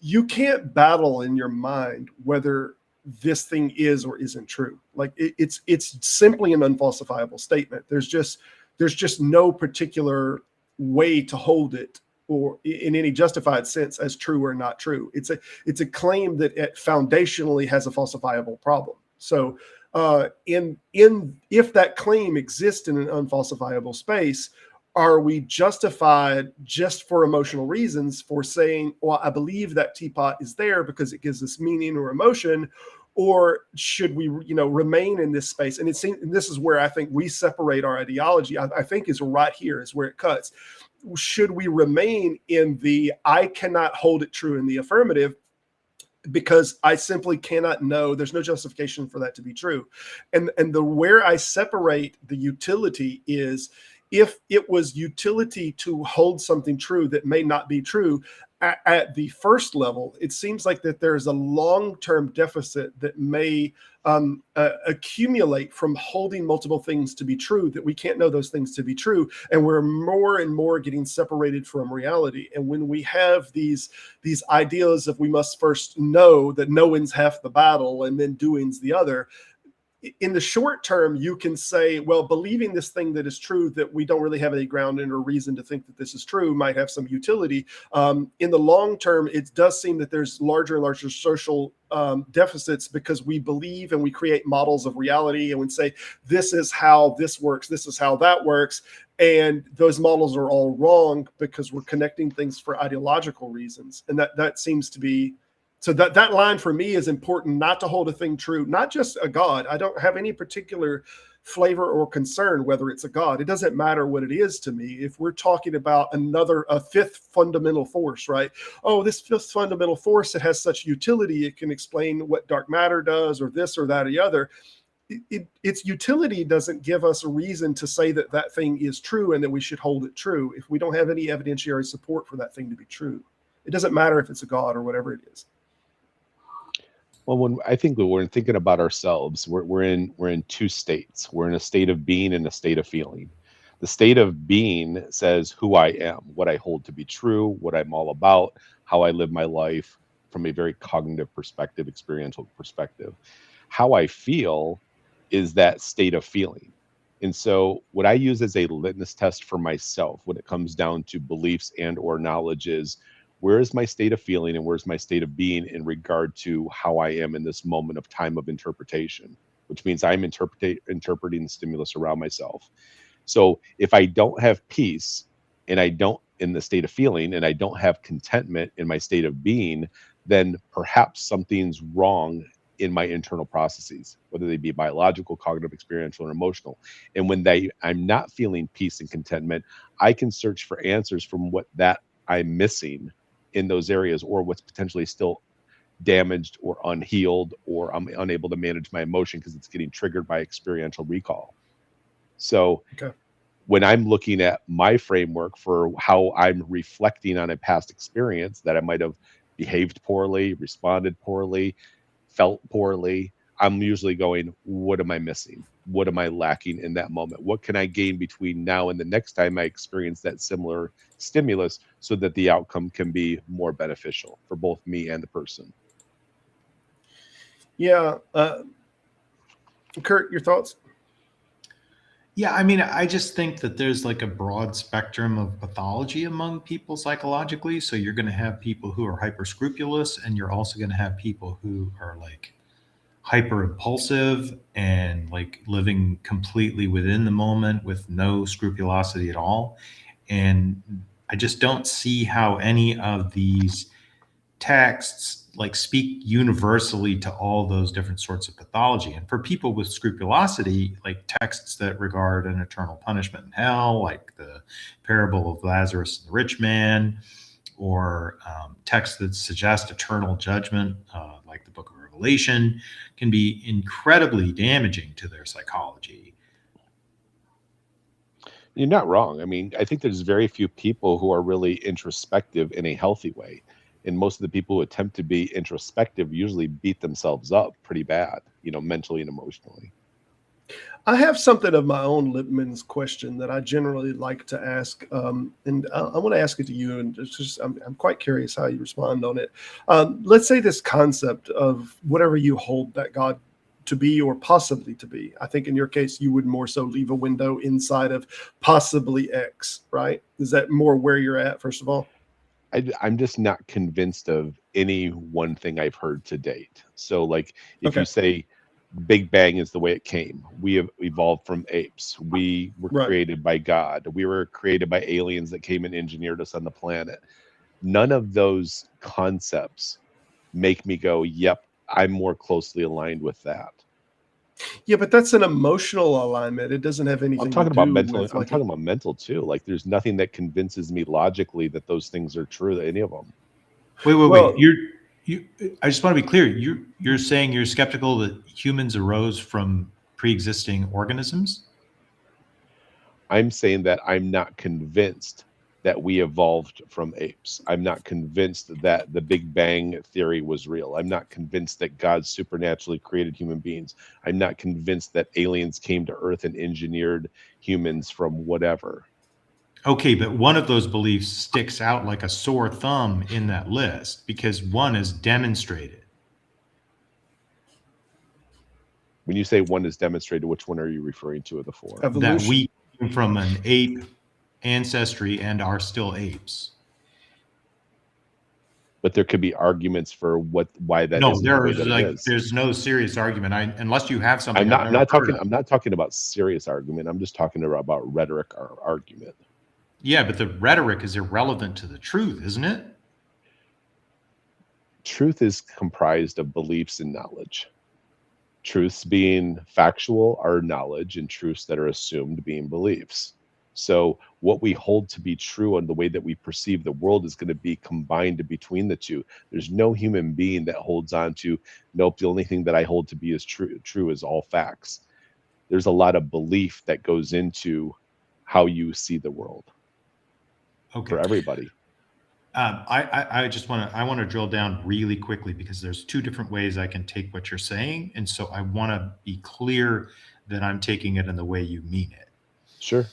You can't battle in your mind whether this thing is or isn't true. Like it's simply an unfalsifiable statement. There's just no particular way to hold it, or in any justified sense, as true or not true. It's a claim that it foundationally has a falsifiable problem. So if that claim exists in an unfalsifiable space, are we justified just for emotional reasons for saying, well, I believe that teapot is there because it gives us meaning or emotion? Or should we, remain in this space? And this is where I think we separate our ideology. I think is right here is where it cuts. Should we remain in the I cannot hold it true in the affirmative, because I simply cannot know, there's no justification for that to be true. And the where I separate the utility is, if it was utility to hold something true that may not be true, at the first level, it seems like that there's a long-term deficit that may accumulate from holding multiple things to be true, that we can't know those things to be true, and we're more and more getting separated from reality. And when we have these ideas of we must first know that knowing's half the battle and then doing's the other, in the short term, you can say, well, believing this thing that is true, that we don't really have any ground in or reason to think that this is true, might have some utility. In the long term, it does seem that there's larger and larger social deficits, because we believe and we create models of reality, and we say, this is how this works, this is how that works. And those models are all wrong because we're connecting things for ideological reasons. And that seems to be, so that line for me is important, not to hold a thing true, not just a God. I don't have any particular flavor or concern whether it's a God. It doesn't matter what it is to me. If we're talking about a fifth fundamental force, right? Oh, this fifth fundamental force, it has such utility, it can explain what dark matter does, or this or that or the other. Its utility doesn't give us a reason to say that that thing is true and that we should hold it true if we don't have any evidentiary support for that thing to be true. It doesn't matter if it's a God or whatever it is. Well, when I think when we're thinking about ourselves, we're in two states. We're in a state of being and a state of feeling. The state of being says who I am, what I hold to be true, what I'm all about, how I live my life from a very cognitive perspective, experiential perspective. How I feel is that state of feeling. And so what I use as a litmus test for myself when it comes down to beliefs and or knowledge is, where is my state of feeling and where's my state of being in regard to how I am in this moment of time of interpretation, which means I'm interpreting the stimulus around myself. So if I don't have peace and I don't in the state of feeling and I don't have contentment in my state of being, then perhaps something's wrong in my internal processes, whether they be biological, cognitive, experiential, or emotional. And when I'm not feeling peace and contentment, I can search for answers from what that I'm missing in those areas, or what's potentially still damaged or unhealed, or I'm unable to manage my emotion because it's getting triggered by experiential recall. So when I'm looking at my framework for how I'm reflecting on a past experience that I might have behaved poorly, responded poorly, felt poorly, I'm usually going, what am I missing? What am I lacking in that moment? What can I gain between now and the next time I experience that similar stimulus so that the outcome can be more beneficial for both me and the person? Yeah. Kurt, your thoughts? Yeah, I mean, I just think that there's like a broad spectrum of pathology among people psychologically. So you're going to have people who are hyper scrupulous, and you're also going to have people who are like hyper impulsive and like living completely within the moment with no scrupulosity at all. And I just don't see how any of these texts like speak universally to all those different sorts of pathology. And for people with scrupulosity, like texts that regard an eternal punishment in hell, like the parable of Lazarus and the rich man, or texts that suggest eternal judgment, like the book of Revelation, can be incredibly damaging to their psychology. You're not wrong. I mean, I think there's very few people who are really introspective in a healthy way. And most of the people who attempt to be introspective usually beat themselves up pretty bad, mentally and emotionally. I have something of my own Lippmann's question that I generally like to ask, and I want to ask it to you. And I'm quite curious how you respond on it. Let's say this concept of whatever you hold that God to be or possibly to be. I think in your case, you would more so leave a window inside of possibly X, right? Is that more where you're at, first of all? I'm just not convinced of any one thing I've heard to date. So, like, if you Okay. say Big Bang is the way it came, we have evolved from apes. We were Right. created by God. We were created by aliens that came and engineered us on the planet. None of those concepts make me go, yep, I'm more closely aligned with that. Yeah, but that's an emotional alignment. It doesn't have anything I'm to talking about do mental. with I'm talking about mental too. Like, there's nothing that convinces me logically that those things are true. Any of them. Wait. Well, I just want to be clear. You're saying you're skeptical that humans arose from pre-existing organisms? I'm saying that I'm not convinced that we evolved from apes. I'm not convinced that the Big Bang theory was real. I'm not convinced that God supernaturally created human beings. I'm not convinced that aliens came to Earth and engineered humans from whatever. Okay, but one of those beliefs sticks out like a sore thumb in that list because one is demonstrated. When you say one is demonstrated, which one are you referring to of the four? That evolution. we came from an ape ancestry and are still apes. But there could be arguments for why that No, isn't the way that it is. there's no serious argument. Unless you have something. I'm not talking about serious argument. I'm just talking about rhetoric or argument. Yeah, but the rhetoric is irrelevant to the truth, isn't it? Truth is comprised of beliefs and knowledge. Truths being factual are knowledge, and truths that are assumed being beliefs. So what we hold to be true and the way that we perceive the world is going to be combined between the two. There's no human being that holds on to, nope, the only thing that I hold to be is true is all facts. There's a lot of belief that goes into how you see the world. Okay. For everybody. I want to drill down really quickly because there's two different ways I can take what you're saying. And so I want to be clear that I'm taking it in the way you mean it. Sure.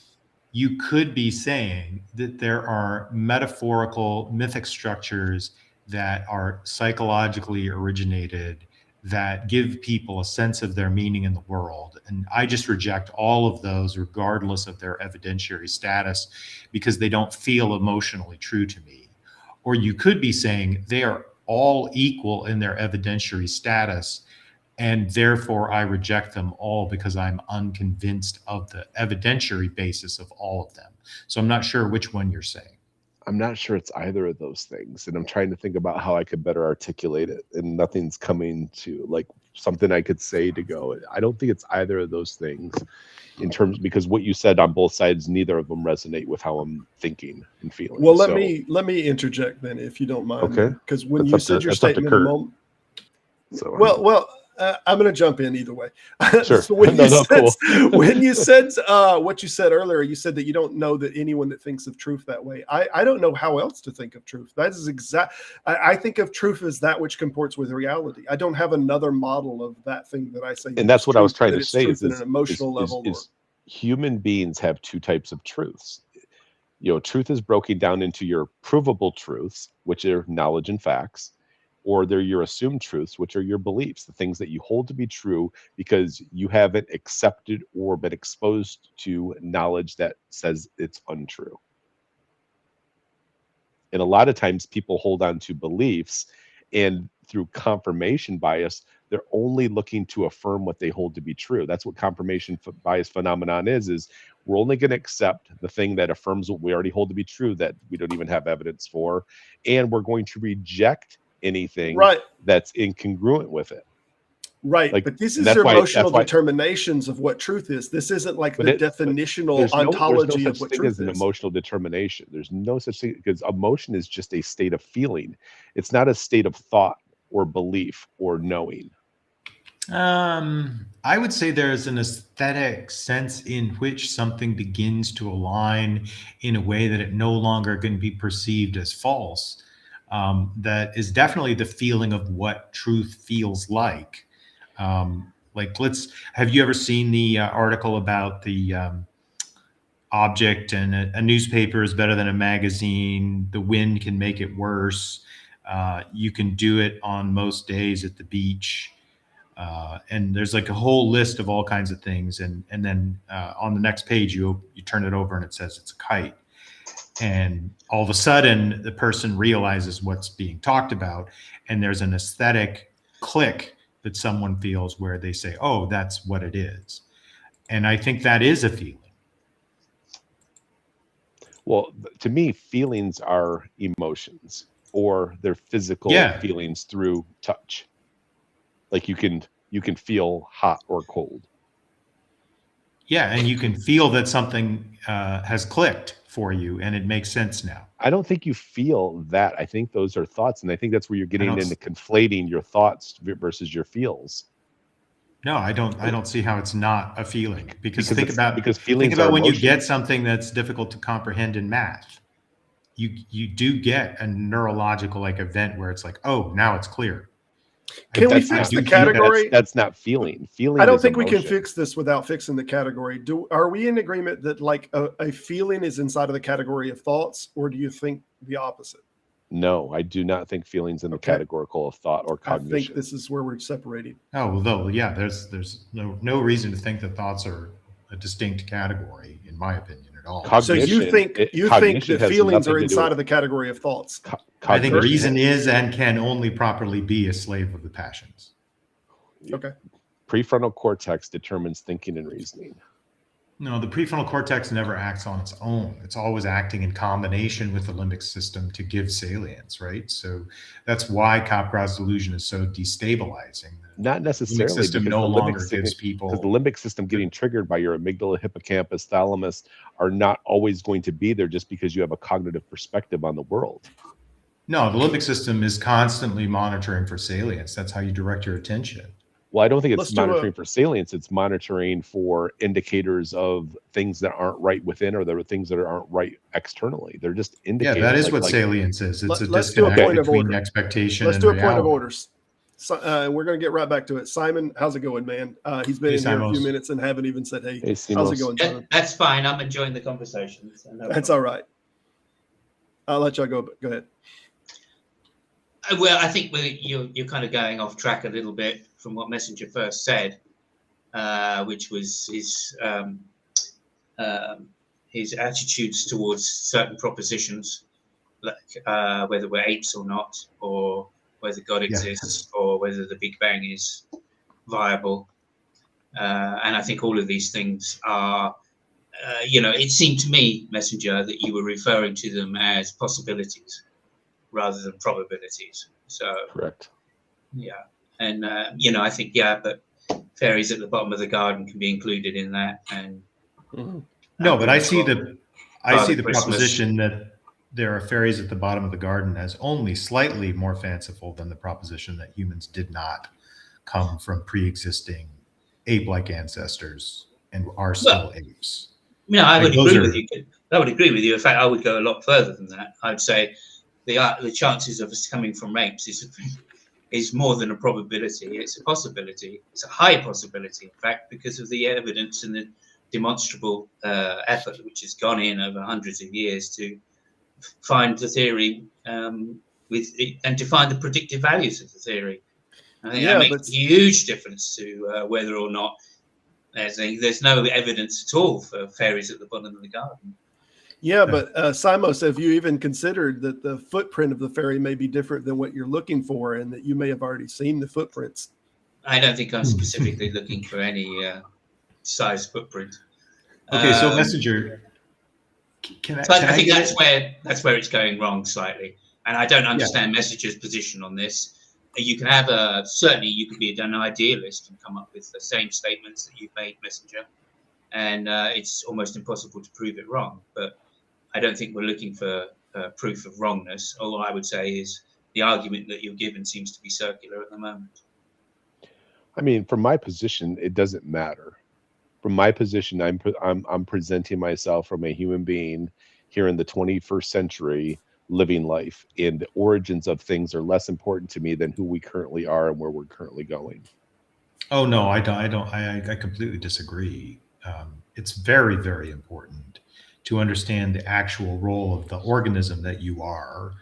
You could be saying that there are metaphorical mythic structures that are psychologically originated that give people a sense of their meaning in the world. And I just reject all of those regardless of their evidentiary status because they don't feel emotionally true to me. Or you could be saying they are all equal in their evidentiary status, and therefore I reject them all because I'm unconvinced of the evidentiary basis of all of them. So I'm not sure which one you're saying. I'm not sure it's either of those things. And I'm trying to think about how I could better articulate it. And nothing's coming to like something I could say to go. I don't think it's either of those things in terms, because what you said on both sides, neither of them resonate with how I'm thinking and feeling. Well, let me interject then, if you don't mind. Okay. Because when you said your statement a moment. So well, I'm going to jump in either way. Sure. So when you said what you said earlier, you said that you don't know that anyone that thinks of truth that way. I don't know how else to think of truth. That is exact. I think of truth as that which comports with reality. I don't have another model of that thing that I say. And that's what I was trying to say. Is an emotional level. Human beings have two types of truths. Truth is broken down into your provable truths, which are knowledge and facts, or they're your assumed truths, which are your beliefs, the things that you hold to be true because you haven't accepted or been exposed to knowledge that says it's untrue. And a lot of times people hold on to beliefs, and through confirmation bias, they're only looking to affirm what they hold to be true. That's what confirmation bias phenomenon is we're only going to accept the thing that affirms what we already hold to be true that we don't even have evidence for, and we're going to reject anything that's incongruent with it. Right. But this is your emotional determinations of what truth is. This isn't like the definitional ontology of what truth is. There's no such thing as an emotional determination. There's no such thing, because emotion is just a state of feeling. It's not a state of thought or belief or knowing. I would say there's an aesthetic sense in which something begins to align in a way that it no longer can be perceived as false. That is definitely the feeling of what truth feels like. Have you ever seen the article about the object and a newspaper is better than a magazine? The wind can make it worse. You can do it on most days at the beach. And there's like a whole list of all kinds of things. And then on the next page, you turn it over and it says it's a kite. And all of a sudden, the person realizes what's being talked about. And there's an aesthetic click that someone feels where they say, oh, that's what it is. And I think that is a feeling. Well, to me, feelings are emotions, or they're physical feelings through touch. Like you can feel hot or cold. Yeah, and you can feel that something has clicked for you, and it makes sense now. I don't think you feel that. I think those are thoughts, and I think that's where you're getting into conflating your thoughts versus your feels. No, I don't see how it's not a feeling, because think about emotions. when you get something that's difficult to comprehend in math. You do get a neurological like event where it's like, oh, now it's clear. Can we fix the category? That's not feeling. Feeling. I don't think we emotion. can fix this without fixing the category. Are we in agreement that like a feeling is inside of the category of thoughts, or do you think the opposite? No, I do not think feelings in the categorical of thought or cognition. I think this is where we're separating. Oh, well, yeah, there's no reason to think that thoughts are a distinct category, in my opinion, at all. Cognition, so you think that feelings are inside of the category of thoughts? I think reason is and can only properly be a slave of the passions. Okay. Prefrontal cortex determines thinking and reasoning. No, the prefrontal cortex never acts on its own. It's always acting in combination with the limbic system to give salience, right? So that's why Capgras delusion is so destabilizing. Not necessarily. The limbic system no longer gives people... Because the limbic system getting triggered by your amygdala, hippocampus, thalamus are not always going to be there just because you have a cognitive perspective on the world. No, the limbic system is constantly monitoring for salience. That's how you direct your attention. Well, I don't think it's monitoring for salience. It's monitoring for indicators of things that aren't right within, or there are things that aren't right externally. They're just indicators. Yeah, that is what salience is. It's a disconnect between expectation and reality. Let's do a point of orders. So, we're going to get right back to it. Simon, how's it going, man? He's been in here a few minutes and haven't even said, hey how's it going, Simon? That's fine. I'm enjoying the conversation. So that's all right. I'll let y'all go, but go ahead. Well, I think you're kind of going off track a little bit from what Messenger first said, which was his attitudes towards certain propositions, like whether we're apes or not, or whether God exists, or whether the Big Bang is viable. And I think all of these things are, it seemed to me, Messenger, that you were referring to them as possibilities rather than probabilities. So correct. Yeah. And, I think, but fairies at the bottom of the garden can be included in that. And no, but I see the proposition that there are fairies at the bottom of the garden as only slightly more fanciful than the proposition that humans did not come from pre-existing ape-like ancestors and are still apes. Yeah, I would agree with you. I would agree with you. In fact, I would go a lot further than that. I'd say the chances of us coming from apes is more than a probability. It's a possibility. It's a high possibility, in fact, because of the evidence and the demonstrable effort which has gone in over hundreds of years to find the theory and to find the predictive values of the theory. I think that makes a huge difference to whether or not there's no evidence at all for fairies at the bottom of the garden. Yeah, but Simos, have you even considered that the footprint of the fairy may be different than what you're looking for, and that you may have already seen the footprints? I don't think I'm specifically looking for any size footprint. Okay, so Messenger, I think that's where it's going wrong slightly, and I don't understand Messenger's position on this. You can have certainly you could be an idealist and come up with the same statements that you've made, Messenger, and it's almost impossible to prove it wrong. But I don't think we're looking for proof of wrongness. All I would say is the argument that you're given seems to be circular at the moment. I mean, from my position, it doesn't matter. From my position, I'm presenting myself from a human being here in the 21st century, living life, and the origins of things are less important to me than who we currently are and where we're currently going. Oh no, I don't. I completely disagree. It's very, very important to understand the actual role of the organism that you are,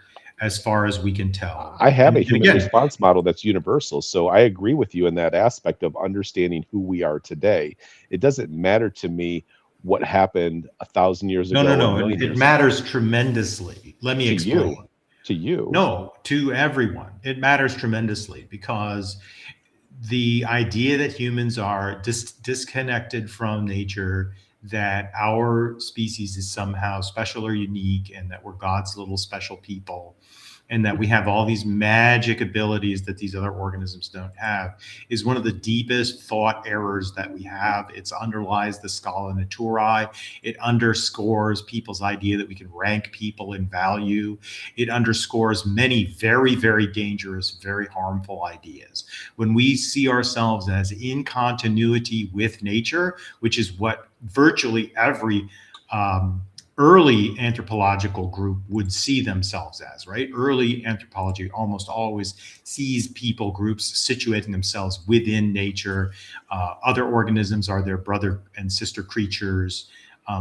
as far as we can tell. I have a And human again, response model that's universal. So I agree with you in that aspect of understanding who we are today. It doesn't matter to me what happened 1,000 years no, ago no, or a no. million It years ago. matters tremendously. Let me To explain. you, to you. No, to everyone, it matters tremendously, because the idea that humans are disconnected from nature, that our species is somehow special or unique, and that we're God's little special people, and that we have all these magic abilities that these other organisms don't have, is one of the deepest thought errors that we have. It underlies the Scala Naturae. It underscores people's idea that we can rank people in value. It underscores many very, very dangerous, very harmful ideas. When we see ourselves as in continuity with nature, which is what virtually every early anthropological group would see themselves as, right? Early anthropology almost always sees people groups situating themselves within nature. Other organisms are their brother and sister creatures.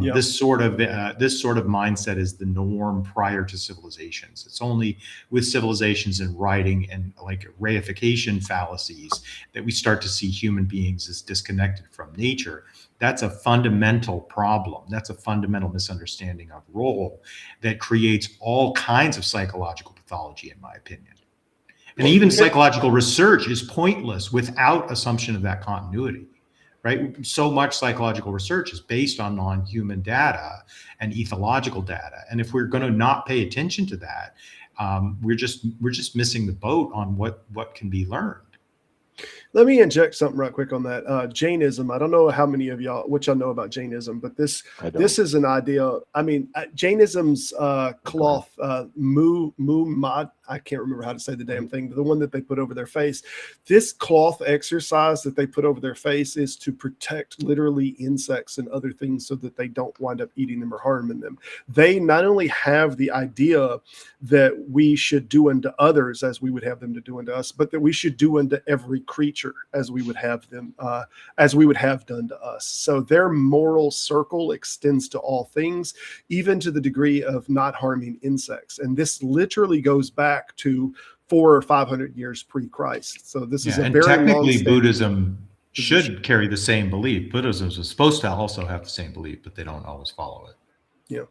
Yeah. This sort of mindset is the norm prior to civilizations. It's only with civilizations and writing and like reification fallacies that we start to see human beings as disconnected from nature. That's a fundamental problem. That's a fundamental misunderstanding of role that creates all kinds of psychological pathology, in my opinion. And even psychological research is pointless without assumption of that continuity, right? So much psychological research is based on non-human data and ethological data. And if we're going to not pay attention to that, we're just missing the boat on what can be learned. Let me inject something right quick on that. Jainism. I don't know how many of y'all, what y'all know about Jainism, but this is an idea. I mean, Jainism's cloth, Muhammad. I can't remember how to say the damn thing, but the one that they put over their face. This cloth exercise that they put over their face is to protect literally insects and other things so that they don't wind up eating them or harming them. They not only have the idea that we should do unto others as we would have them to do unto us, but that we should do unto every creature as we would have them, as we would have done to us. So their moral circle extends to all things, even to the degree of not harming insects. And this literally goes back to 400 or 500 years pre-Christ. So this is a and very technically long Buddhism should carry the same belief. Buddhism is supposed to also have the same belief, but they don't always follow it. Yeah.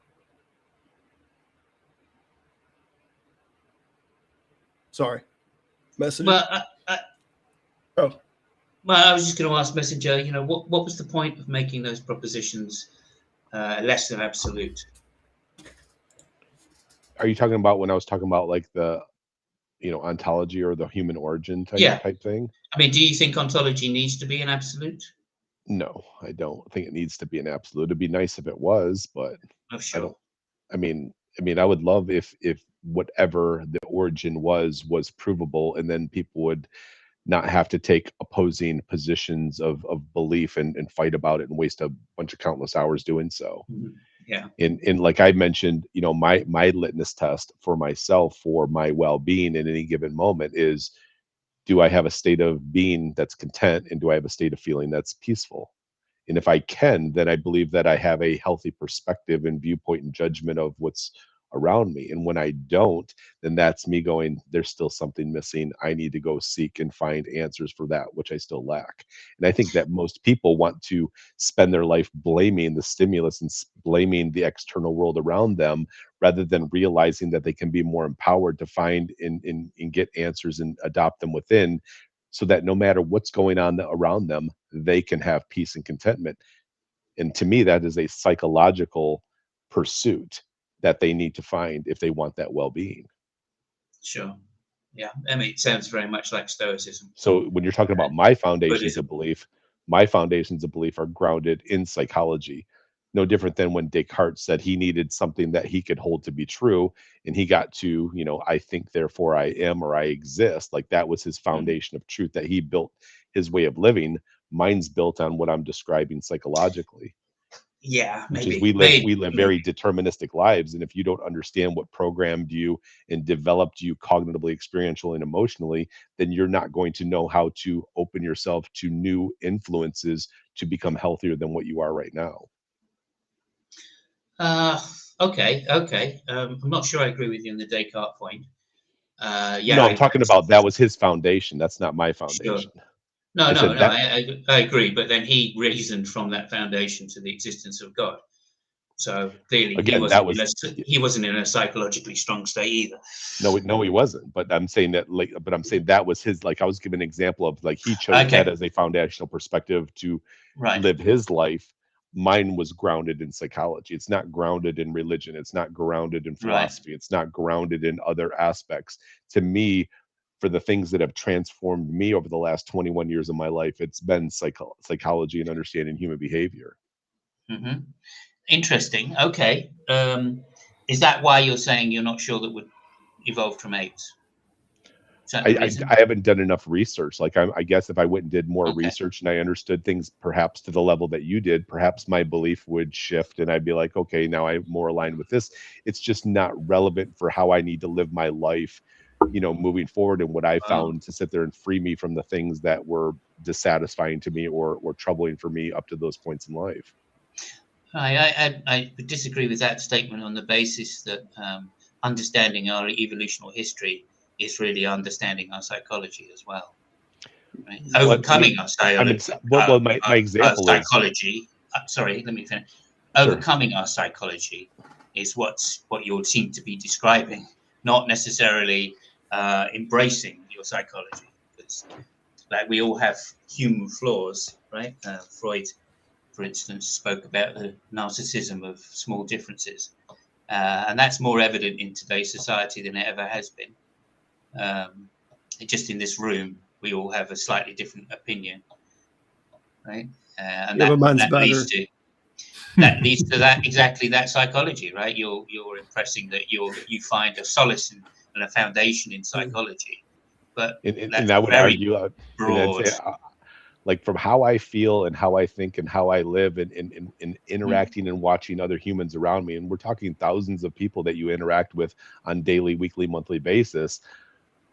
Sorry. Message. Well, I was just going to ask Messenger, you know, what was the point of making those propositions less than absolute? Are you talking about when I was talking about like the, ontology or the human origin type thing? I mean, do you think ontology needs to be an absolute? No, I don't think it needs to be an absolute. It'd be nice if it was, but sure. I don't. I mean, I would love if whatever the origin was provable, and then people would not have to take opposing positions of belief and fight about it and waste a bunch of countless hours doing so. Mm-hmm. Yeah. And like I mentioned, my litmus test for myself for my well-being in any given moment is, do I have a state of being that's content, and do I have a state of feeling that's peaceful? And if I can, then I believe that I have a healthy perspective and viewpoint and judgment of what's around me. And when I don't, then that's me going, there's still something missing. I need to go seek and find answers for that which I still lack. And I think that most people want to spend their life blaming the stimulus and blaming the external world around them, rather than realizing that they can be more empowered to find and get answers and adopt them within, so that no matter what's going on around them, they can have peace and contentment. And to me, that is a psychological pursuit that they need to find if they want that well-being. Sure. Yeah. I mean, it sounds very much like Stoicism. So when you're talking about my foundations of belief, my foundations of belief are grounded in psychology. No different than when Descartes said he needed something that he could hold to be true, and he got to, I think, therefore I am, or I exist. Like that was his foundation of truth that he built his way of living. Mine's built on what I'm describing psychologically, Yeah, which is maybe. we live very deterministic lives, and if you don't understand what programmed you and developed you cognitively, experientially, and emotionally, then you're not going to know how to open yourself to new influences to become healthier than what you are right now. Okay. I'm not sure I agree with you on the Descartes point. No, I'm talking about that was his foundation. That's not my foundation. Sure. No, I no, said no. that I agree, but then he reasoned from that foundation to the existence of God. So clearly, again, he wasn't in a psychologically strong state either. No, he wasn't. But I'm saying that, that was his. Like I was giving an example of like he chose that as a foundational perspective to live his life. Mine was grounded in psychology. It's not grounded in religion. It's not grounded in philosophy. It's not grounded in other aspects. To me, for the things that have transformed me over the last 21 years of my life, it's been psychology and understanding human behavior. Mm-hmm. Interesting. Okay. Is that why you're saying you're not sure that would evolve from apes? I haven't done enough research. Like I guess if I went and did more research and I understood things perhaps to the level that you did, perhaps my belief would shift and I'd be like, okay, now I'm more aligned with this. It's just not relevant for how I need to live my life, moving forward, and what I found to sit there and free me from the things that were dissatisfying to me or troubling for me up to those points in life. I would disagree with that statement on the basis that understanding our evolutional history is really understanding our psychology as well. Right? Overcoming our psychology. Sorry, let me finish. Overcoming our psychology is what you seem to be describing, not necessarily embracing your psychology. Because, like, we all have human flaws, right? Freud, for instance, spoke about the narcissism of small differences. And that's more evident in today's society than it ever has been. Just in this room, we all have a slightly different opinion, right? And that leads to that exactly that psychology, right? You're impressing that you find a solace and a foundation in psychology, but and I would argue, broad. Like from how I feel and how I think and how I live and interacting and watching other humans around me, and we're talking thousands of people that you interact with on daily, weekly, monthly basis.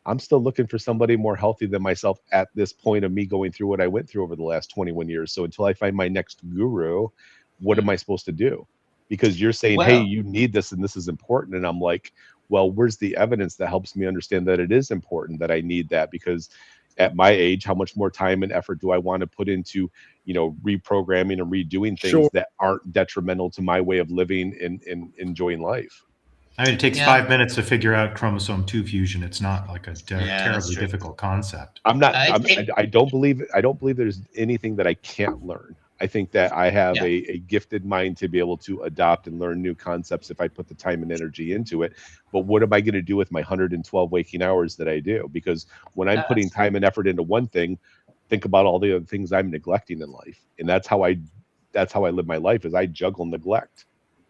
I'm still looking for somebody more healthy than myself at this point of me going through what I went through over the last 21 years. So until I find my next guru, what am I supposed to do? Because you're saying, hey, you need this and this is important. And I'm like, well, where's the evidence that helps me understand that it is important, that I need that? Because at my age, how much more time and effort do I want to put into, reprogramming and redoing things that aren't detrimental to my way of living and enjoying life? I mean, it takes 5 minutes to figure out chromosome 2 fusion. It's not like a terribly difficult concept. I don't believe there's anything that I can't learn. I think that I have a gifted mind to be able to adopt and learn new concepts if I put the time and energy into it. But what am I going to do with my 112 waking hours that I do? Because when I'm putting time and effort into one thing, think about all the other things I'm neglecting in life. And that's how I live my life, is I juggle neglect.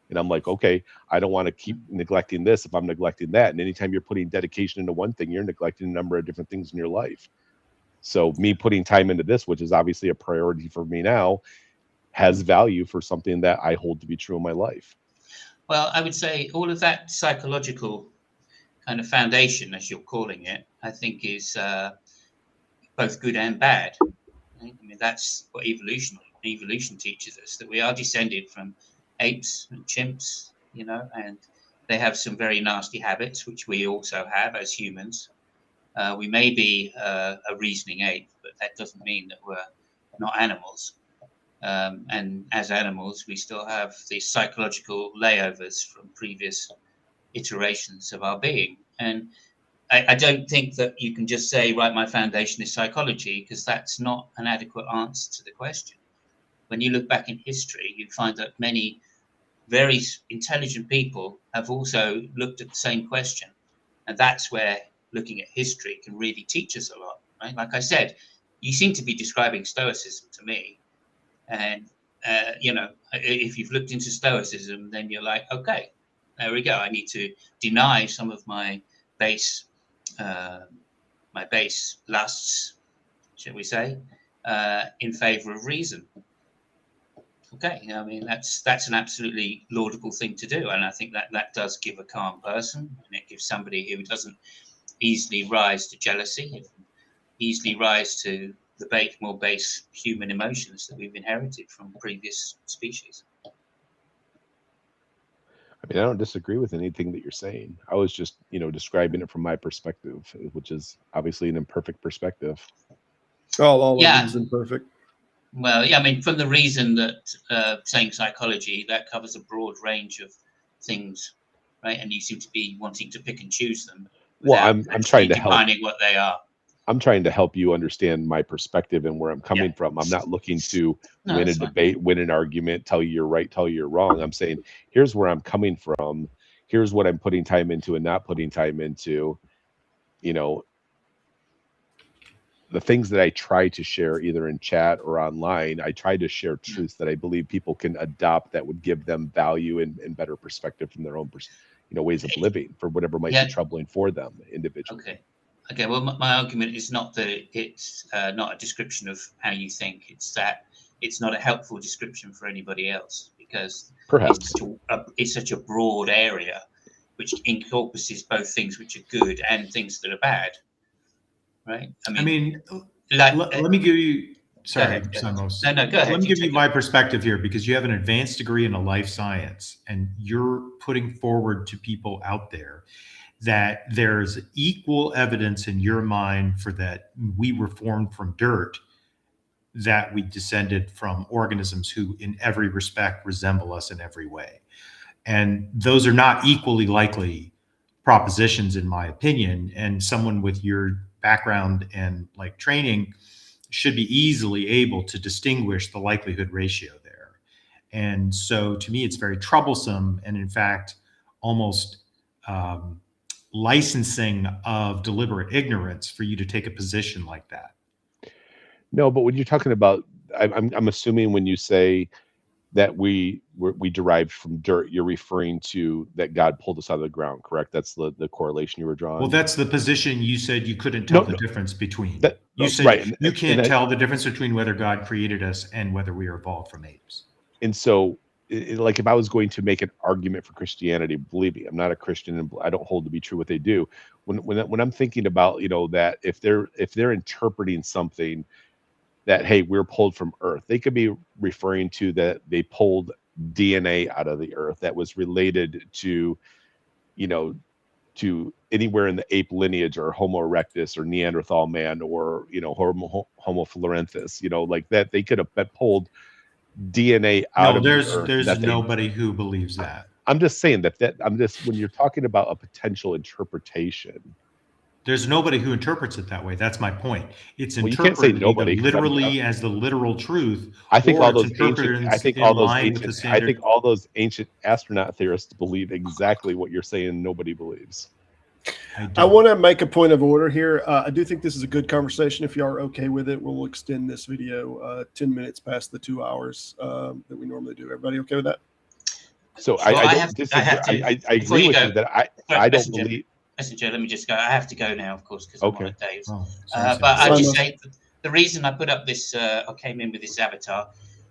And I'm like, okay, I don't want to keep neglecting this if I'm neglecting that. And anytime you're putting dedication into one thing, you're neglecting a number of different things in your life. So me putting time into this, which is obviously a priority for me now, has value for something that I hold to be true in my life. Well, I would say all of that psychological kind of foundation, as you're calling it, I think is both good and bad. Right? I mean, that's what evolution teaches us, that we are descended from apes and chimps, and they have some very nasty habits, which we also have as humans. We may be a reasoning ape, but that doesn't mean that we're not animals. And as animals, we still have these psychological layovers from previous iterations of our being. And I don't think that you can just say, right, my foundation is psychology, because that's not an adequate answer to the question. When you look back in history, you find that many very intelligent people have also looked at the same question. And that's where looking at history can really teach us a lot, right? Like I said, you seem to be describing Stoicism to me. And you know, if you've looked into Stoicism, then you're like, okay, there we go. I need to deny some of my base lusts, shall we say, in favor of reason. Okay, I mean, that's an absolutely laudable thing to do, and I think that does give a calm person, and it gives somebody who doesn't easily rise to jealousy, easily rise to the more base human emotions that we've inherited from previous species. I mean, I don't disagree with anything that you're saying. I was just, describing it from my perspective, which is obviously an imperfect perspective. All of it is imperfect. Well, yeah, I mean, from the reason that saying psychology, that covers a broad range of things, right? And you seem to be wanting to pick and choose them. Well, I'm trying to defining what they are. I'm trying to help you understand my perspective and where I'm coming from. I'm not looking to win a debate, win an argument, tell you you're right, tell you you're wrong. I'm saying, here's where I'm coming from. Here's what I'm putting time into and not putting time into. The things that I try to share either in chat or online, I try to share truths that I believe people can adopt that would give them value and better perspective from their own ways of living for whatever might be troubling for them individually. Okay. Well, my argument is not that it's not a description of how you think. It's that it's not a helpful description for anybody else, because perhaps it's such a broad area which encompasses both things which are good and things that are bad. Right. Let me give you. Sorry, Simos. No, go ahead. Let me give you my perspective here, because you have an advanced degree in a life science, and you're putting forward to people out there that there's equal evidence in your mind for that we were formed from dirt, that we descended from organisms who in every respect resemble us in every way. And those are not equally likely propositions, in my opinion. And someone with your background and training should be easily able to distinguish the likelihood ratio there. And so to me, it's very troublesome, and in fact, almost licensing of deliberate ignorance for you to take a position like that. No, but when you're talking about, I'm assuming when you say that we derived from dirt, you're referring to that God pulled us out of the ground, correct? That's the correlation you were drawing. Well, that's the position you said you couldn't tell the difference between. You said you can't tell the difference between whether God created us and whether we are evolved from apes. And so, if I was going to make an argument for Christianity, believe me, I'm not a Christian and I don't hold to be true what they do. When I'm thinking about, that if they're interpreting something that, hey, we're pulled from Earth, they could be referring to that they pulled DNA out of the Earth that was related to, to anywhere in the ape lineage, or Homo erectus, or Neanderthal man, or Homo florensis, like that. They could have pulled DNA out of the Earth. There's nobody who believes that. I'm just saying when you're talking about a potential interpretation, there's nobody who interprets it that way. That's my point. It's interpreted literally as the literal truth. I think all those ancient astronaut theorists believe exactly what you're saying nobody believes. I want to make a point of order here. I do think this is a good conversation. If you are okay with it, we'll extend this video 10 minutes past the 2 hours that we normally do. Everybody okay with that? So I agree with you that I don't believe. Messenger, let me just go. I have to go now, of course, because I'm on a day. But I just say the reason I put up this, I came in with this avatar,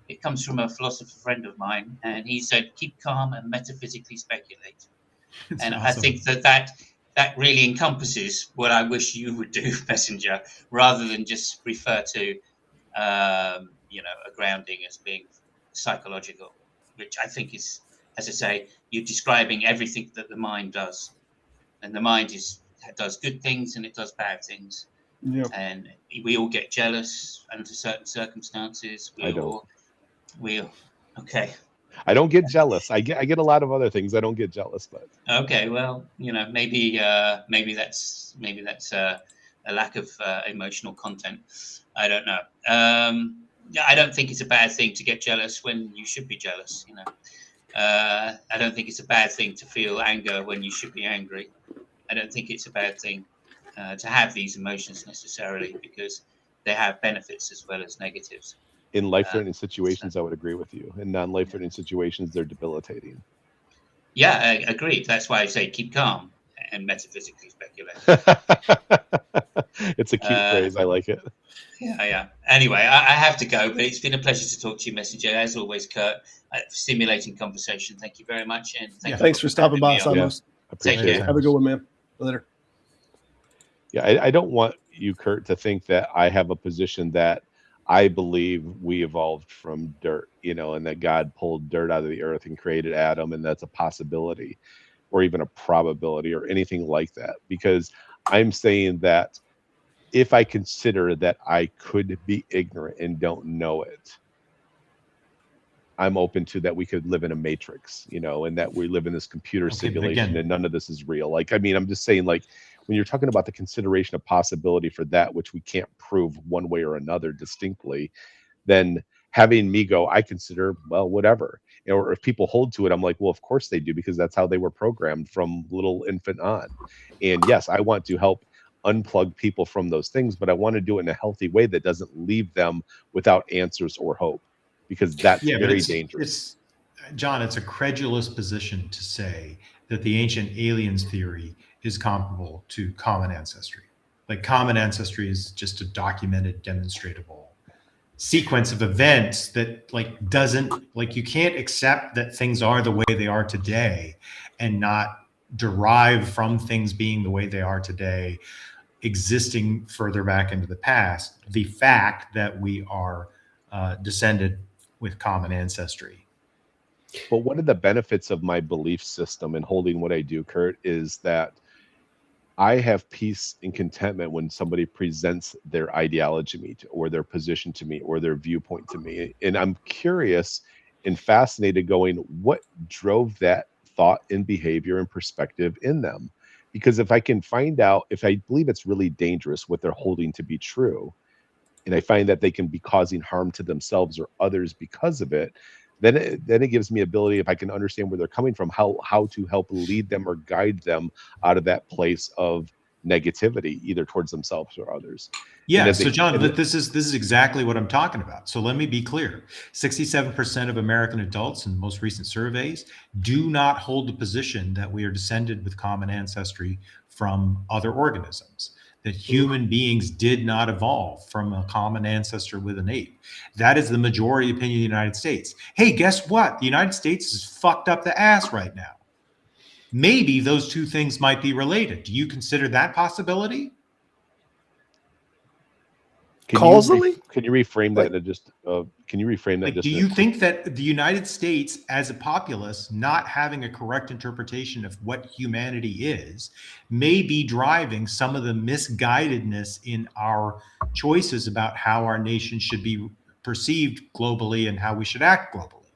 it comes from a philosopher friend of mine, and he said, keep calm and metaphysically speculate. And awesome. I think that really encompasses what I wish you would do, Messenger, rather than just refer to, a grounding as being psychological, which I think is, as I say, you're describing everything that the mind does. And the mind does good things and it does bad things. Yep. And we all get jealous under certain circumstances. Okay. I don't get jealous. I get a lot of other things. I don't get jealous, but okay. Well, maybe that's a lack of emotional content. I don't know. I don't think it's a bad thing to get jealous when you should be jealous. I don't think it's a bad thing to feel anger when you should be angry. I don't think it's a bad thing to have these emotions necessarily, because they have benefits as well as negatives. In life-threatening situations, I would agree with you. In non-life-threatening situations, they're debilitating. Yeah, I agree. That's why I say keep calm and metaphysically speculate. It's a cute phrase. I like it. Yeah. Anyway, I have to go, but it's been a pleasure to talk to you, Messenger. As always, Kurt, stimulating conversation. Thank you very much. And thanks for stopping by, Yeah, Simos. appreciate it. Have a good one, man. Later. Yeah, I don't want you, Kurt, to think that I have a position that I believe we evolved from dirt, and that God pulled dirt out of the earth and created Adam, and that's a possibility or even a probability or anything like that. Because I'm saying that if I consider that I could be ignorant and don't know it, I'm open to that we could live in a matrix, and that we live in this computer simulation and none of this is real. I'm just saying, when you're talking about the consideration of possibility for that which we can't prove one way or another distinctly, then having me go, I consider, well, whatever. Or if people hold to it, I'm like, well, of course they do, because that's how they were programmed from little infant on. And yes, I want to help unplug people from those things, but I want to do it in a healthy way that doesn't leave them without answers or hope, because that's very dangerous. John, it's a credulous position to say that the ancient aliens theory is comparable to common ancestry. Like, common ancestry is just a documented, demonstratable sequence of events that you can't accept that things are the way they are today and not derive from things being the way they are today, existing further back into the past, the fact that we are descended with common ancestry. But one of the benefits of my belief system and holding what I do, Kurt, is that I have peace and contentment when somebody presents their ideology to me, or their position to me, or their viewpoint to me. And I'm curious and fascinated going, what drove that thought and behavior and perspective in them? Because if I can find out, if I believe it's really dangerous what they're holding to be true, and I find that they can be causing harm to themselves or others because of it, then it gives me ability, if I can understand where they're coming from, how to help lead them or guide them out of that place of negativity, either towards themselves or others. Yeah. So John, this is exactly what I'm talking about. So let me be clear. 67% of American adults in most recent surveys do not hold the position that we are descended with common ancestry from other organisms, that human beings did not evolve from a common ancestor with an ape. That is the majority opinion of the United States. Hey, guess what? The United States is fucked up the ass right now. Maybe those two things might be related. Do you consider that possibility? Causally? Can you reframe that? Can you reframe that? Do you think that the United States, as a populace, not having a correct interpretation of what humanity is, may be driving some of the misguidedness in our choices about how our nation should be perceived globally and how we should act globally?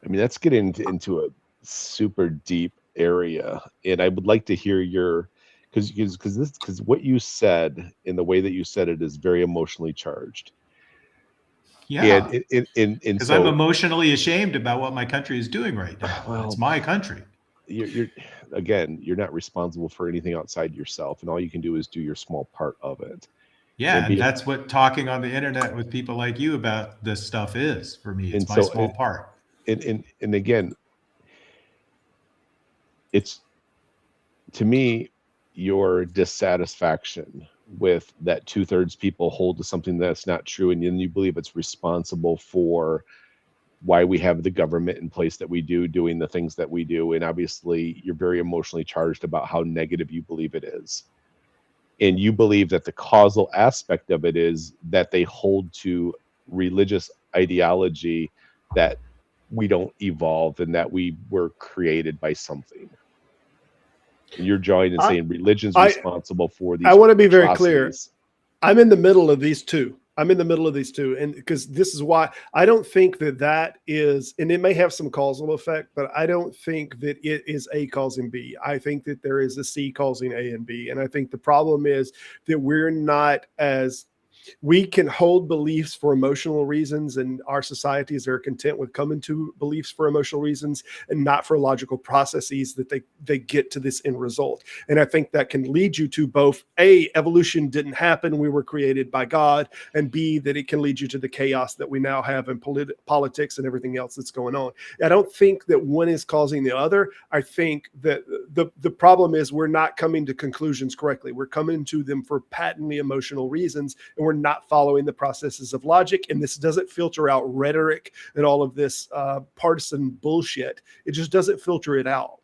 I mean, that's getting into a super deep area, and I would like to hear your, because what you said in the way that you said it is very emotionally charged. Yeah, because I'm emotionally ashamed about what my country is doing right now. Well, it's my country. You're not responsible for anything outside yourself, and all you can do is do your small part of it. Yeah, and that's what talking on the internet with people like you about this stuff is for me. It's my small part. And again, it's, to me, your dissatisfaction with that 2/3 people hold to something that's not true, and then you believe it's responsible for why we have the government in place that we do, doing the things that we do. And obviously you're very emotionally charged about how negative you believe it is, and you believe that the causal aspect of it is that they hold to religious ideology that we don't evolve and that we were created by something. And you're joining and saying religion's responsible for these. I want to be very clear. I'm in the middle of these two. And because this is why I don't think that is, and it may have some causal effect, but I don't think that it is A causing B. I think that there is a C causing A and B. And I think the problem is that we're not as we can hold beliefs for emotional reasons, and our societies are content with coming to beliefs for emotional reasons and not for logical processes that they get to this end result. And I think that can lead you to both A, evolution didn't happen, we were created by God, and B, that it can lead you to the chaos that we now have in politics and everything else that's going on. I don't think that one is causing the other. I think that the problem is we're not coming to conclusions correctly. We're coming to them for patently emotional reasons, and we're not following the processes of logic. And this doesn't filter out rhetoric and all of this partisan bullshit. It just doesn't filter it out.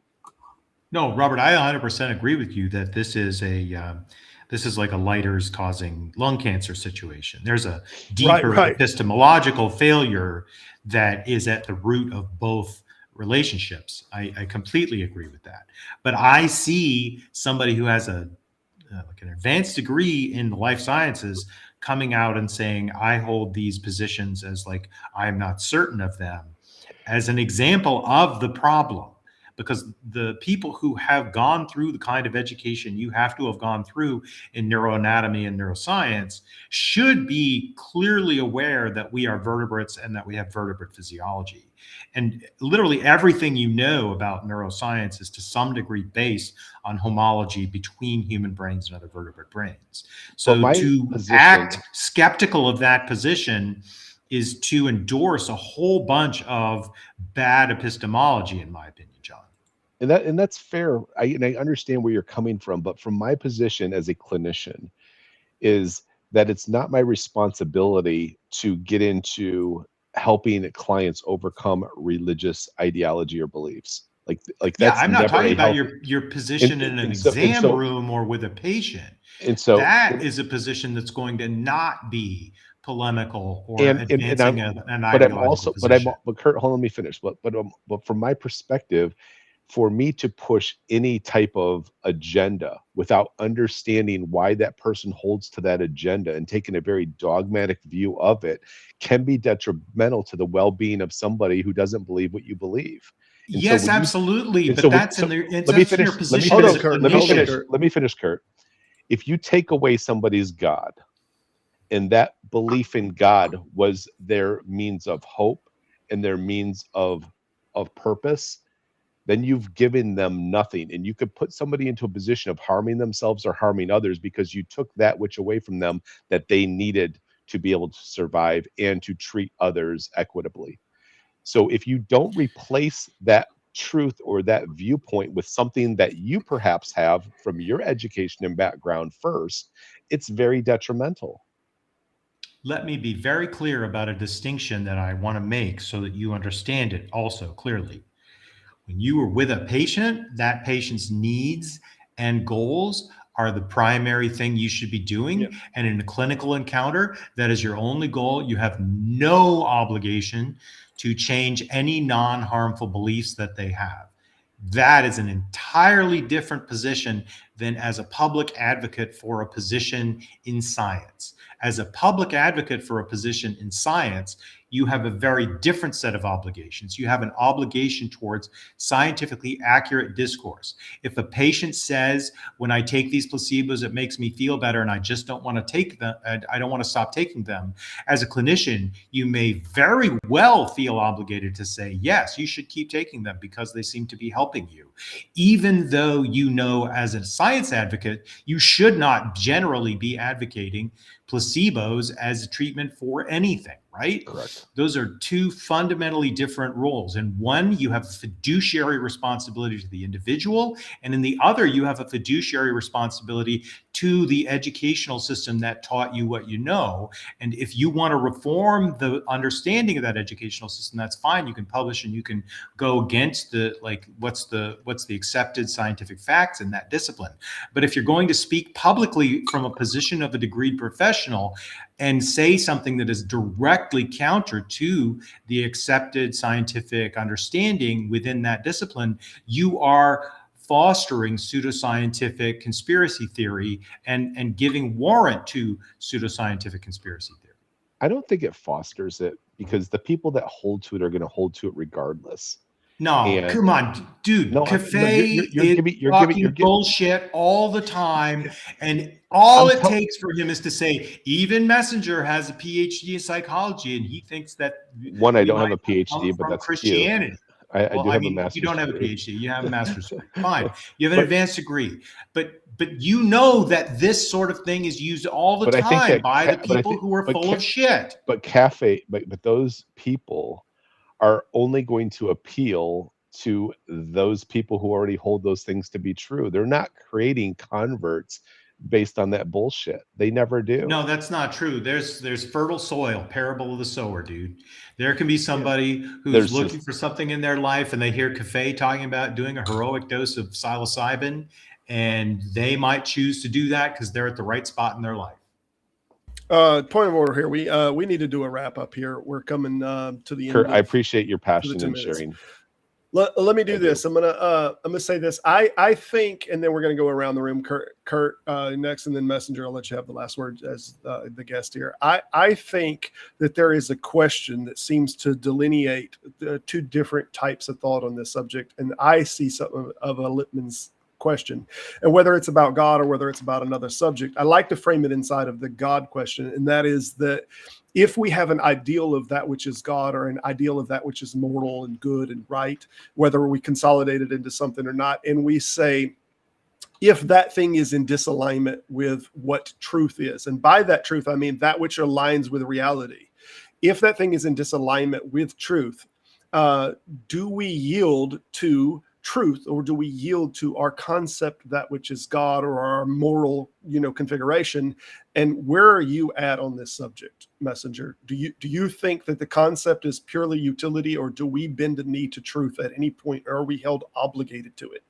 No, Robert, I 100% agree with you that this is like a lighters causing lung cancer situation. There's a deeper epistemological failure that is at the root of both relationships. I completely agree with that. But I see somebody who has an advanced degree in the life sciences coming out and saying, I hold these positions as like, I'm not certain of them, as an example of the problem. Because the people who have gone through the kind of education you have to have gone through in neuroanatomy and neuroscience should be clearly aware that we are vertebrates and that we have vertebrate physiology. And literally everything you know about neuroscience is to some degree based on homology between human brains and other vertebrate brains. So to act skeptical of that position is to endorse a whole bunch of bad epistemology, in my opinion, John. And that's fair. I understand where you're coming from, but from my position as a clinician is that it's not my responsibility to get into helping clients overcome religious ideology or beliefs. Like that's I'm not talking about your position in an exam room or with a patient. And so that is a position that's going to not be polemical or advancing an ideological position. But Kurt, hold on, let me finish. But from my perspective, for me to push any type of agenda without understanding why that person holds to that agenda and taking a very dogmatic view of it can be detrimental to the well-being of somebody who doesn't believe what you believe. And yes, so absolutely. But that's in your position. Let me finish, Kurt. If you take away somebody's God, and that belief in God was their means of hope and their means of purpose, then you've given them nothing. And you could put somebody into a position of harming themselves or harming others because you took that which away from them that they needed to be able to survive and to treat others equitably. So if you don't replace that truth or that viewpoint with something that you perhaps have from your education and background first, it's very detrimental. Let me be very clear about a distinction that I want to make so that you understand it also clearly. When you are with a patient, that patient's needs and goals are the primary thing you should be doing. Yep. And in a clinical encounter, that is your only goal. You have no obligation to change any non-harmful beliefs that they have. That is an entirely different position than as a public advocate for a position in science. As a public advocate for a position in science, you have a very different set of obligations. You have an obligation towards scientifically accurate discourse. If a patient says, when I take these placebos, it makes me feel better and I just don't want to take them, I don't want to stop taking them, as a clinician, you may very well feel obligated to say, yes, you should keep taking them because they seem to be helping you. Even though you know as a science advocate, you should not generally be advocating placebos as a treatment for anything, right? Correct. Those are two fundamentally different roles. In one, you have a fiduciary responsibility to the individual, and in the other, you have a fiduciary responsibility to the educational system that taught you what you know. And if you want to reform the understanding of that educational system, that's fine. You can publish and you can go against the, like, what's the accepted scientific facts in that discipline. But if you're going to speak publicly from a position of a degreed professional and say something that is directly counter to the accepted scientific understanding within that discipline, you are fostering pseudoscientific conspiracy theory and giving warrant to pseudoscientific conspiracy theory. I don't think it fosters it because the people that hold to it are going to hold to it regardless. No, And come on, dude. no, Cafe you're is talking bullshit all the time, and all it takes for him is to say, even Messenger has a PhD in psychology, and he thinks that one, I we don't have might a PhD, come but from that's Christianity. cute. I do have a you master's don't have a degree. PhD. You have a master's degree. Fine. You have an advanced degree. But you know that this sort of thing is used all the time by the people who are full of shit. But those people are only going to appeal to those people who already hold those things to be true. They're not creating converts based on that bullshit. They never do. No, that's not true. There's fertile soil, parable of the sower, dude. There can be somebody who's looking for something in their life, and they hear Cafe talking about doing a heroic dose of psilocybin, and they might choose to do that because they're at the right spot in their life. Point of order here. We need to do a wrap up here. We're coming to the Kurt, end. I appreciate your passion and sharing. Let me do this. I'm gonna say this. I think, and then we're gonna go around the room. Kurt next, and then Messenger. I'll let you have the last word as the guest here. I think that there is a question that seems to delineate the two different types of thought on this subject, and I see something of a litmus question, and whether it's about God or whether it's about another subject, I like to frame it inside of the God question, and that is that if we have an ideal of that which is God or an ideal of that which is moral and good and right, whether we consolidate it into something or not, and we say, if that thing is in disalignment with what truth is, and by that truth, I mean that which aligns with reality. If that thing is in disalignment with truth, do we yield to truth, or do we yield to our concept, that which is God, or our moral, configuration? And where are you at on this subject, Messenger? Do you think that the concept is purely utility, or do we bend the knee to truth at any point, or are we held obligated to it?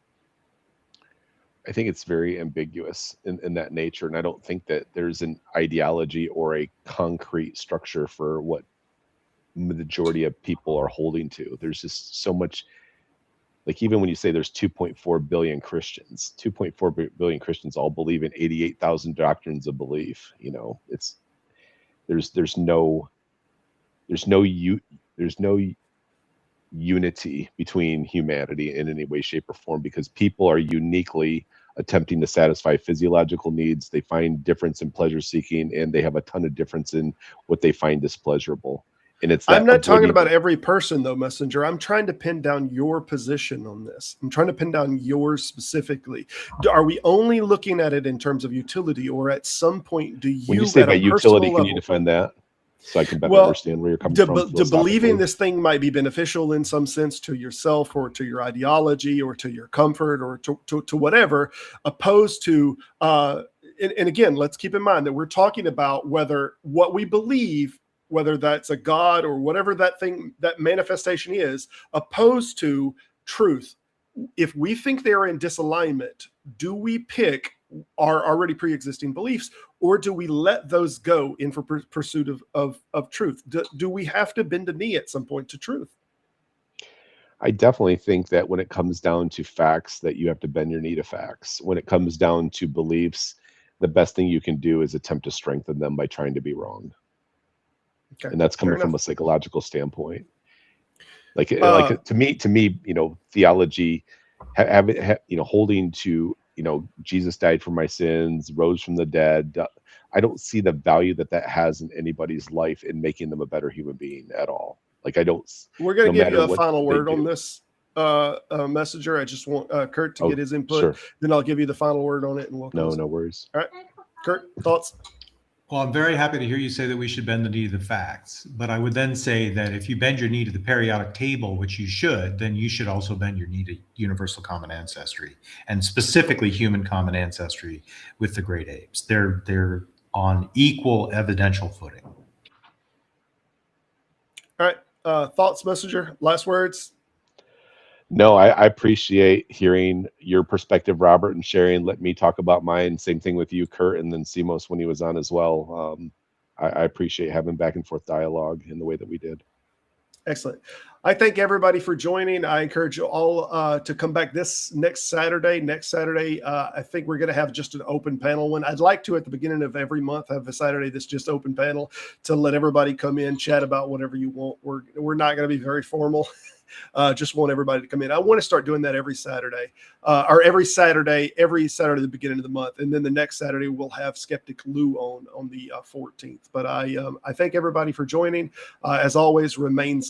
I think it's very ambiguous in that nature, and I don't think that there's an ideology or a concrete structure for what the majority of people are holding to. There's just so much. Like, even when you say there's 2.4 billion Christians, 2.4 billion Christians all believe in 88,000 doctrines of belief. There's no unity between humanity in any way, shape, or form, because people are uniquely attempting to satisfy physiological needs. They find difference in pleasure seeking, and they have a ton of difference in what they find displeasurable. And it's I'm not talking about every person, though, Messenger. I'm trying to pin down your position on this. I'm trying to pin down yours specifically. Are we only looking at it in terms of utility, or at some point do you, when you say by utility, level, can you define that so I can better understand where you're coming from? Believing this thing might be beneficial in some sense to yourself, or to your ideology, or to your comfort, or to whatever, opposed to, and again, let's keep in mind that we're talking about whether what we believe, whether that's a God or whatever that thing, that manifestation is, opposed to truth. If we think they're in disalignment, do we pick our already pre-existing beliefs, or do we let those go in for pursuit of truth? Do we have to bend a knee at some point to truth? I definitely think that when it comes down to facts, that you have to bend your knee to facts. When it comes down to beliefs, the best thing you can do is attempt to strengthen them by trying to be wrong. Okay, and that's coming from a psychological standpoint. Like to me, theology, holding to, Jesus died for my sins, rose from the dead. I don't see the value that has in anybody's life in making them a better human being at all. Like, I don't. We're going to give you a final word on this, Messenger. I just want Kurt to get his input. Sure. Then I'll give you the final word on it, and we'll close. No worries. All right, Kurt, thoughts? Well, I'm very happy to hear you say that we should bend the knee to the facts. But I would then say that if you bend your knee to the periodic table, which you should, then you should also bend your knee to universal common ancestry, and specifically human common ancestry with the great apes. They're on equal evidential footing. All right. Thoughts, Messenger? Last words? No, I appreciate hearing your perspective, Robert, and sharing. Let me talk about mine. Same thing with you, Kurt, and then Simos when he was on as well. I appreciate having back and forth dialogue in the way that we did. Excellent. I thank everybody for joining. I encourage you all to come back this next Saturday. I think we're going to have just an open panel one. I'd like to, at the beginning of every month, have a Saturday that's just open panel to let everybody come in, chat about whatever you want. We're not going to be very formal. Just want everybody to come in. I want to start doing that every Saturday, or every Saturday at the beginning of the month. And then the next Saturday, we'll have Skeptic Lou on the 14th. But I thank everybody for joining. As always, remain skeptical.